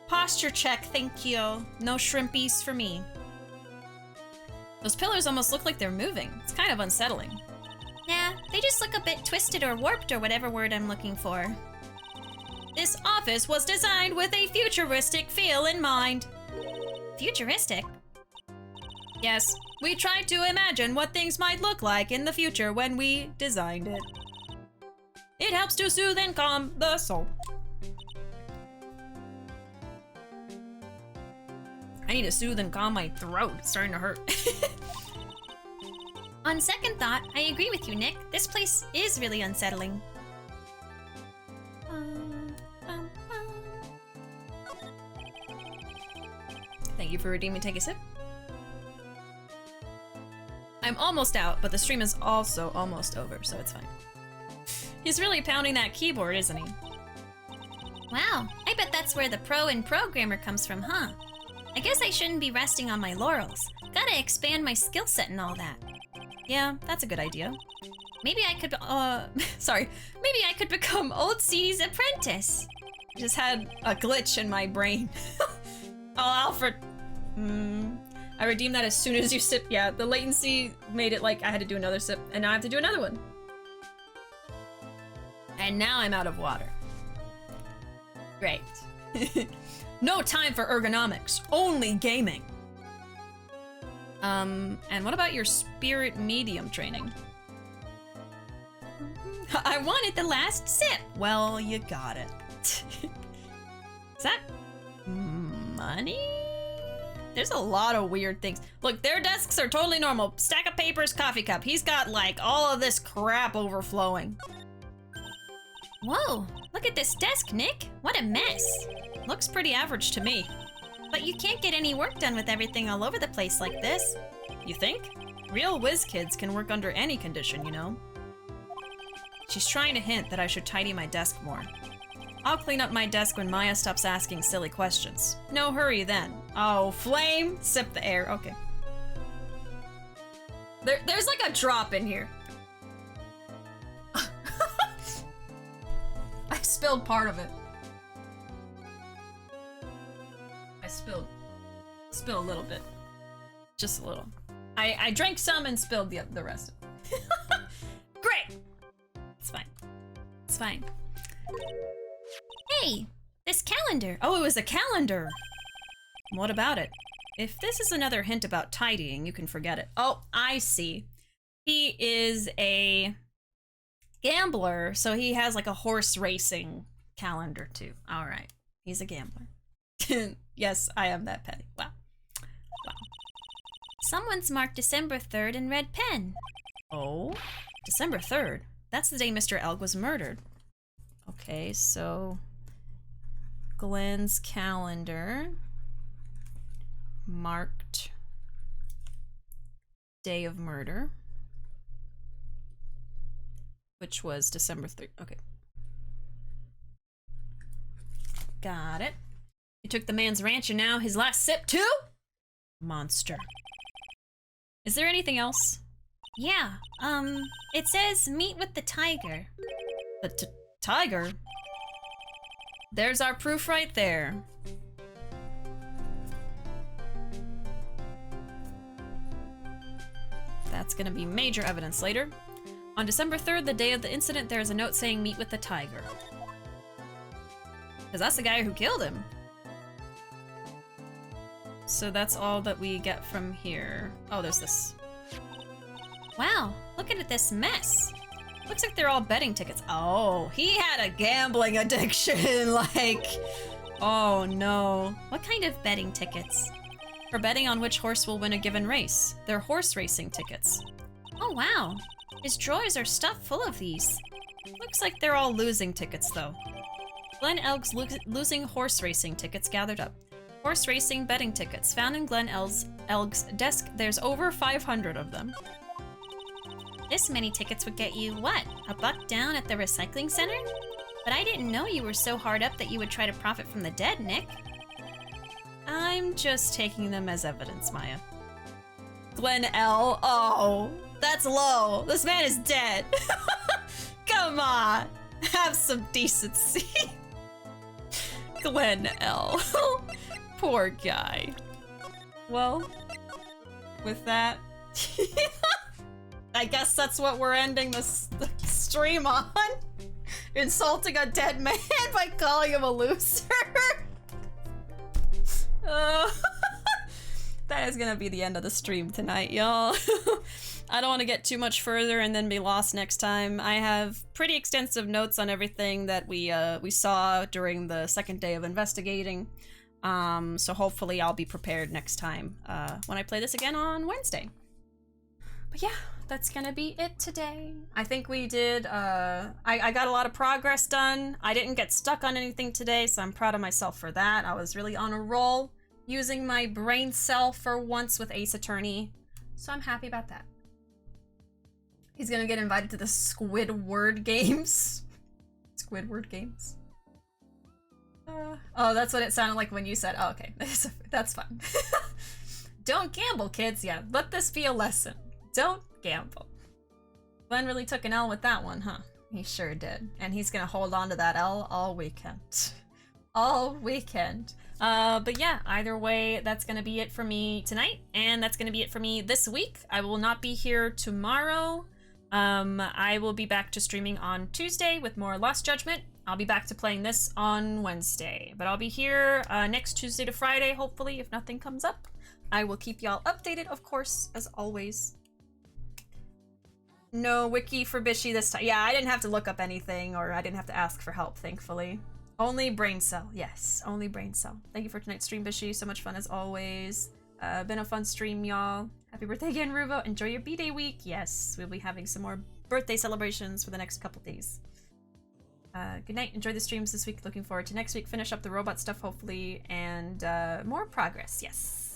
Posture check, thank you. No shrimpies for me. Those pillars almost look like they're moving. It's kind of unsettling. Nah, they just look a bit twisted or warped or whatever word I'm looking for. This office was designed with a futuristic feel in mind. Futuristic? Yes, we tried to imagine what things might look like in the future when we designed it. It helps to soothe and calm the soul. I need to soothe and calm my throat. It's starting to hurt. On second thought, I agree with you, Nick. This place is really unsettling. Thank you for redeeming Take a Sip. I'm almost out, but the stream is also almost over, so it's fine. He's really pounding that keyboard, isn't he? Wow, I bet that's where the pro and programmer comes from, huh? I guess I shouldn't be resting on my laurels. Gotta expand my skill set and all that. Yeah, that's a good idea. Maybe I could, sorry. maybe I could become Old C's apprentice. I just had a glitch in my brain. Oh, Alfred. I redeemed that as soon as you sip. Yeah, the latency made it like I had to do another sip, and now I have to do another one. And now I'm out of water. Great. No time for ergonomics, only gaming. And what about your spirit medium training? I wanted the last sip. Well, you got it. Is that money? There's a lot of weird things. Look, their desks are totally normal. Stack of papers, coffee cup. He's got like all of this crap overflowing. Whoa, look at this desk, Nick. What a mess. Looks pretty average to me. But you can't get any work done with everything all over the place like this. You think? Real whiz kids can work under any condition, you know? She's trying to hint that I should tidy my desk more. I'll clean up my desk when Maya stops asking silly questions. No hurry then. Oh, flame! Sip the air. Okay. There's like a drop in here. I spilled part of it. I spilled a little bit. Just a little. I drank some and spilled the rest. Great! It's fine. It's fine. Hey, this calendar. Oh, it was a calendar! What about it? If this is another hint about tidying, you can forget it. Oh, I see. He is a gambler, so he has like a horse racing calendar too. All right, he's a gambler. Yes, I am that petty. Wow. Wow. Someone's marked December 3rd in red pen. Oh, December 3rd? That's the day Mr. Elg was murdered. Okay, so Glenn's calendar. marked day of murder, which was December 3rd. Okay. Got it. You took the man's ranch and now his last sip too? Monster. Is there anything else? Yeah, it says meet with the tiger. The tiger? There's our proof right there. That's gonna be major evidence later. On December 3rd, the day of the incident, there is a note saying meet with the tiger. Because that's the guy who killed him. So that's all that we get from here. Oh, there's this. Wow, look at this mess. Looks like they're all betting tickets. Oh, he had a gambling addiction, like, oh no. What kind of betting tickets? For betting on which horse will win a given race. They're horse racing tickets. Oh wow, his drawers are stuffed full of these. Looks like they're all losing tickets though. Glen Elg's losing horse racing tickets gathered up. Horse racing betting tickets found in Glen Elg's desk. There's over 500 of them. This many tickets would get you, what, $1 down at the recycling center? But I didn't know you were so hard up that you would try to profit from the dead, Nick. I'm just taking them as evidence, Maya. Glen L. Oh, that's low. This man is dead. Come on. Have some decency. Glen L. Poor guy. Well, with that, I guess that's what we're ending this stream on. Insulting a dead man by calling him a loser. That is gonna be the end of the stream tonight, y'all. I don't want to get too much further and then be lost next time. I have pretty extensive notes on everything that we saw during the second day of investigating. So hopefully I'll be prepared next time when I play this again on Wednesday. But yeah, that's gonna be it today. I think we did, I got a lot of progress done. I didn't get stuck on anything today, so I'm proud of myself for that. I was really on a roll, using my brain cell for once with Ace Attorney, so I'm happy about that. He's gonna get invited to the Squidward Games. Squidward Games? Oh, that's what it sounded like when you said, oh, okay, that's fine. Don't gamble, kids. Yeah, let this be a lesson. Don't gamble. Glenn really took an L with that one, huh? He sure did. And he's gonna hold on to that L all weekend. All weekend. But yeah, either way, that's gonna be it for me tonight, and that's gonna be it for me this week. I will not be here tomorrow. I will be back to streaming on Tuesday with more Lost Judgment. I'll be back to playing this on Wednesday, but I'll be here next Tuesday to Friday, hopefully, if nothing comes up. I will keep y'all updated, of course, as always. No wiki for Bishi this time. Yeah, I didn't have to look up anything, or I didn't have to ask for help, thankfully. Only brain cell. Yes, only brain cell. Thank you for tonight's stream, Bishi. So much fun as always. Been a fun stream, y'all. Happy birthday again, Ruuuvo. Enjoy your B-Day week. Yes, we'll be having some more birthday celebrations for the next couple days. Good night. Enjoy the streams this week. Looking forward to next week. Finish up the robot stuff, hopefully, and more progress. Yes.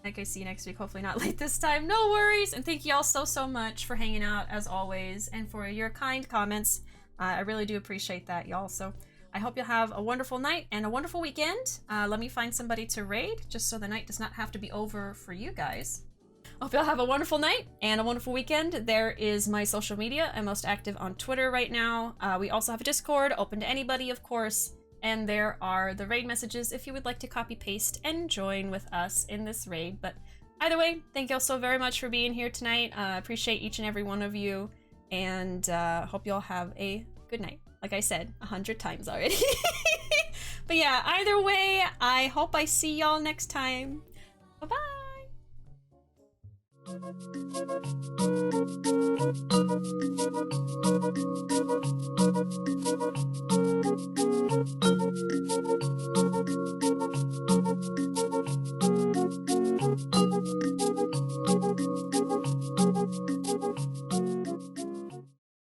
Like I see you next week. Hopefully not late this time. No worries. And thank you all so much for hanging out as always and for your kind comments. I really do appreciate that, y'all. So I hope you'll have a wonderful night and a wonderful weekend. Let me find somebody to raid just so the night does not have to be over for you guys. Hope y'all have a wonderful night and a wonderful weekend. There is my social media. I'm most active on Twitter right now. We also have a Discord, open to anybody, of course. And there are the raid messages if you would like to copy paste and join with us in this raid. But either way, thank y'all so very much for being here tonight. Appreciate each and every one of you. And hope y'all have a good night. Like I said 100 times already. But yeah, either way, I hope I see y'all next time. Bye-bye.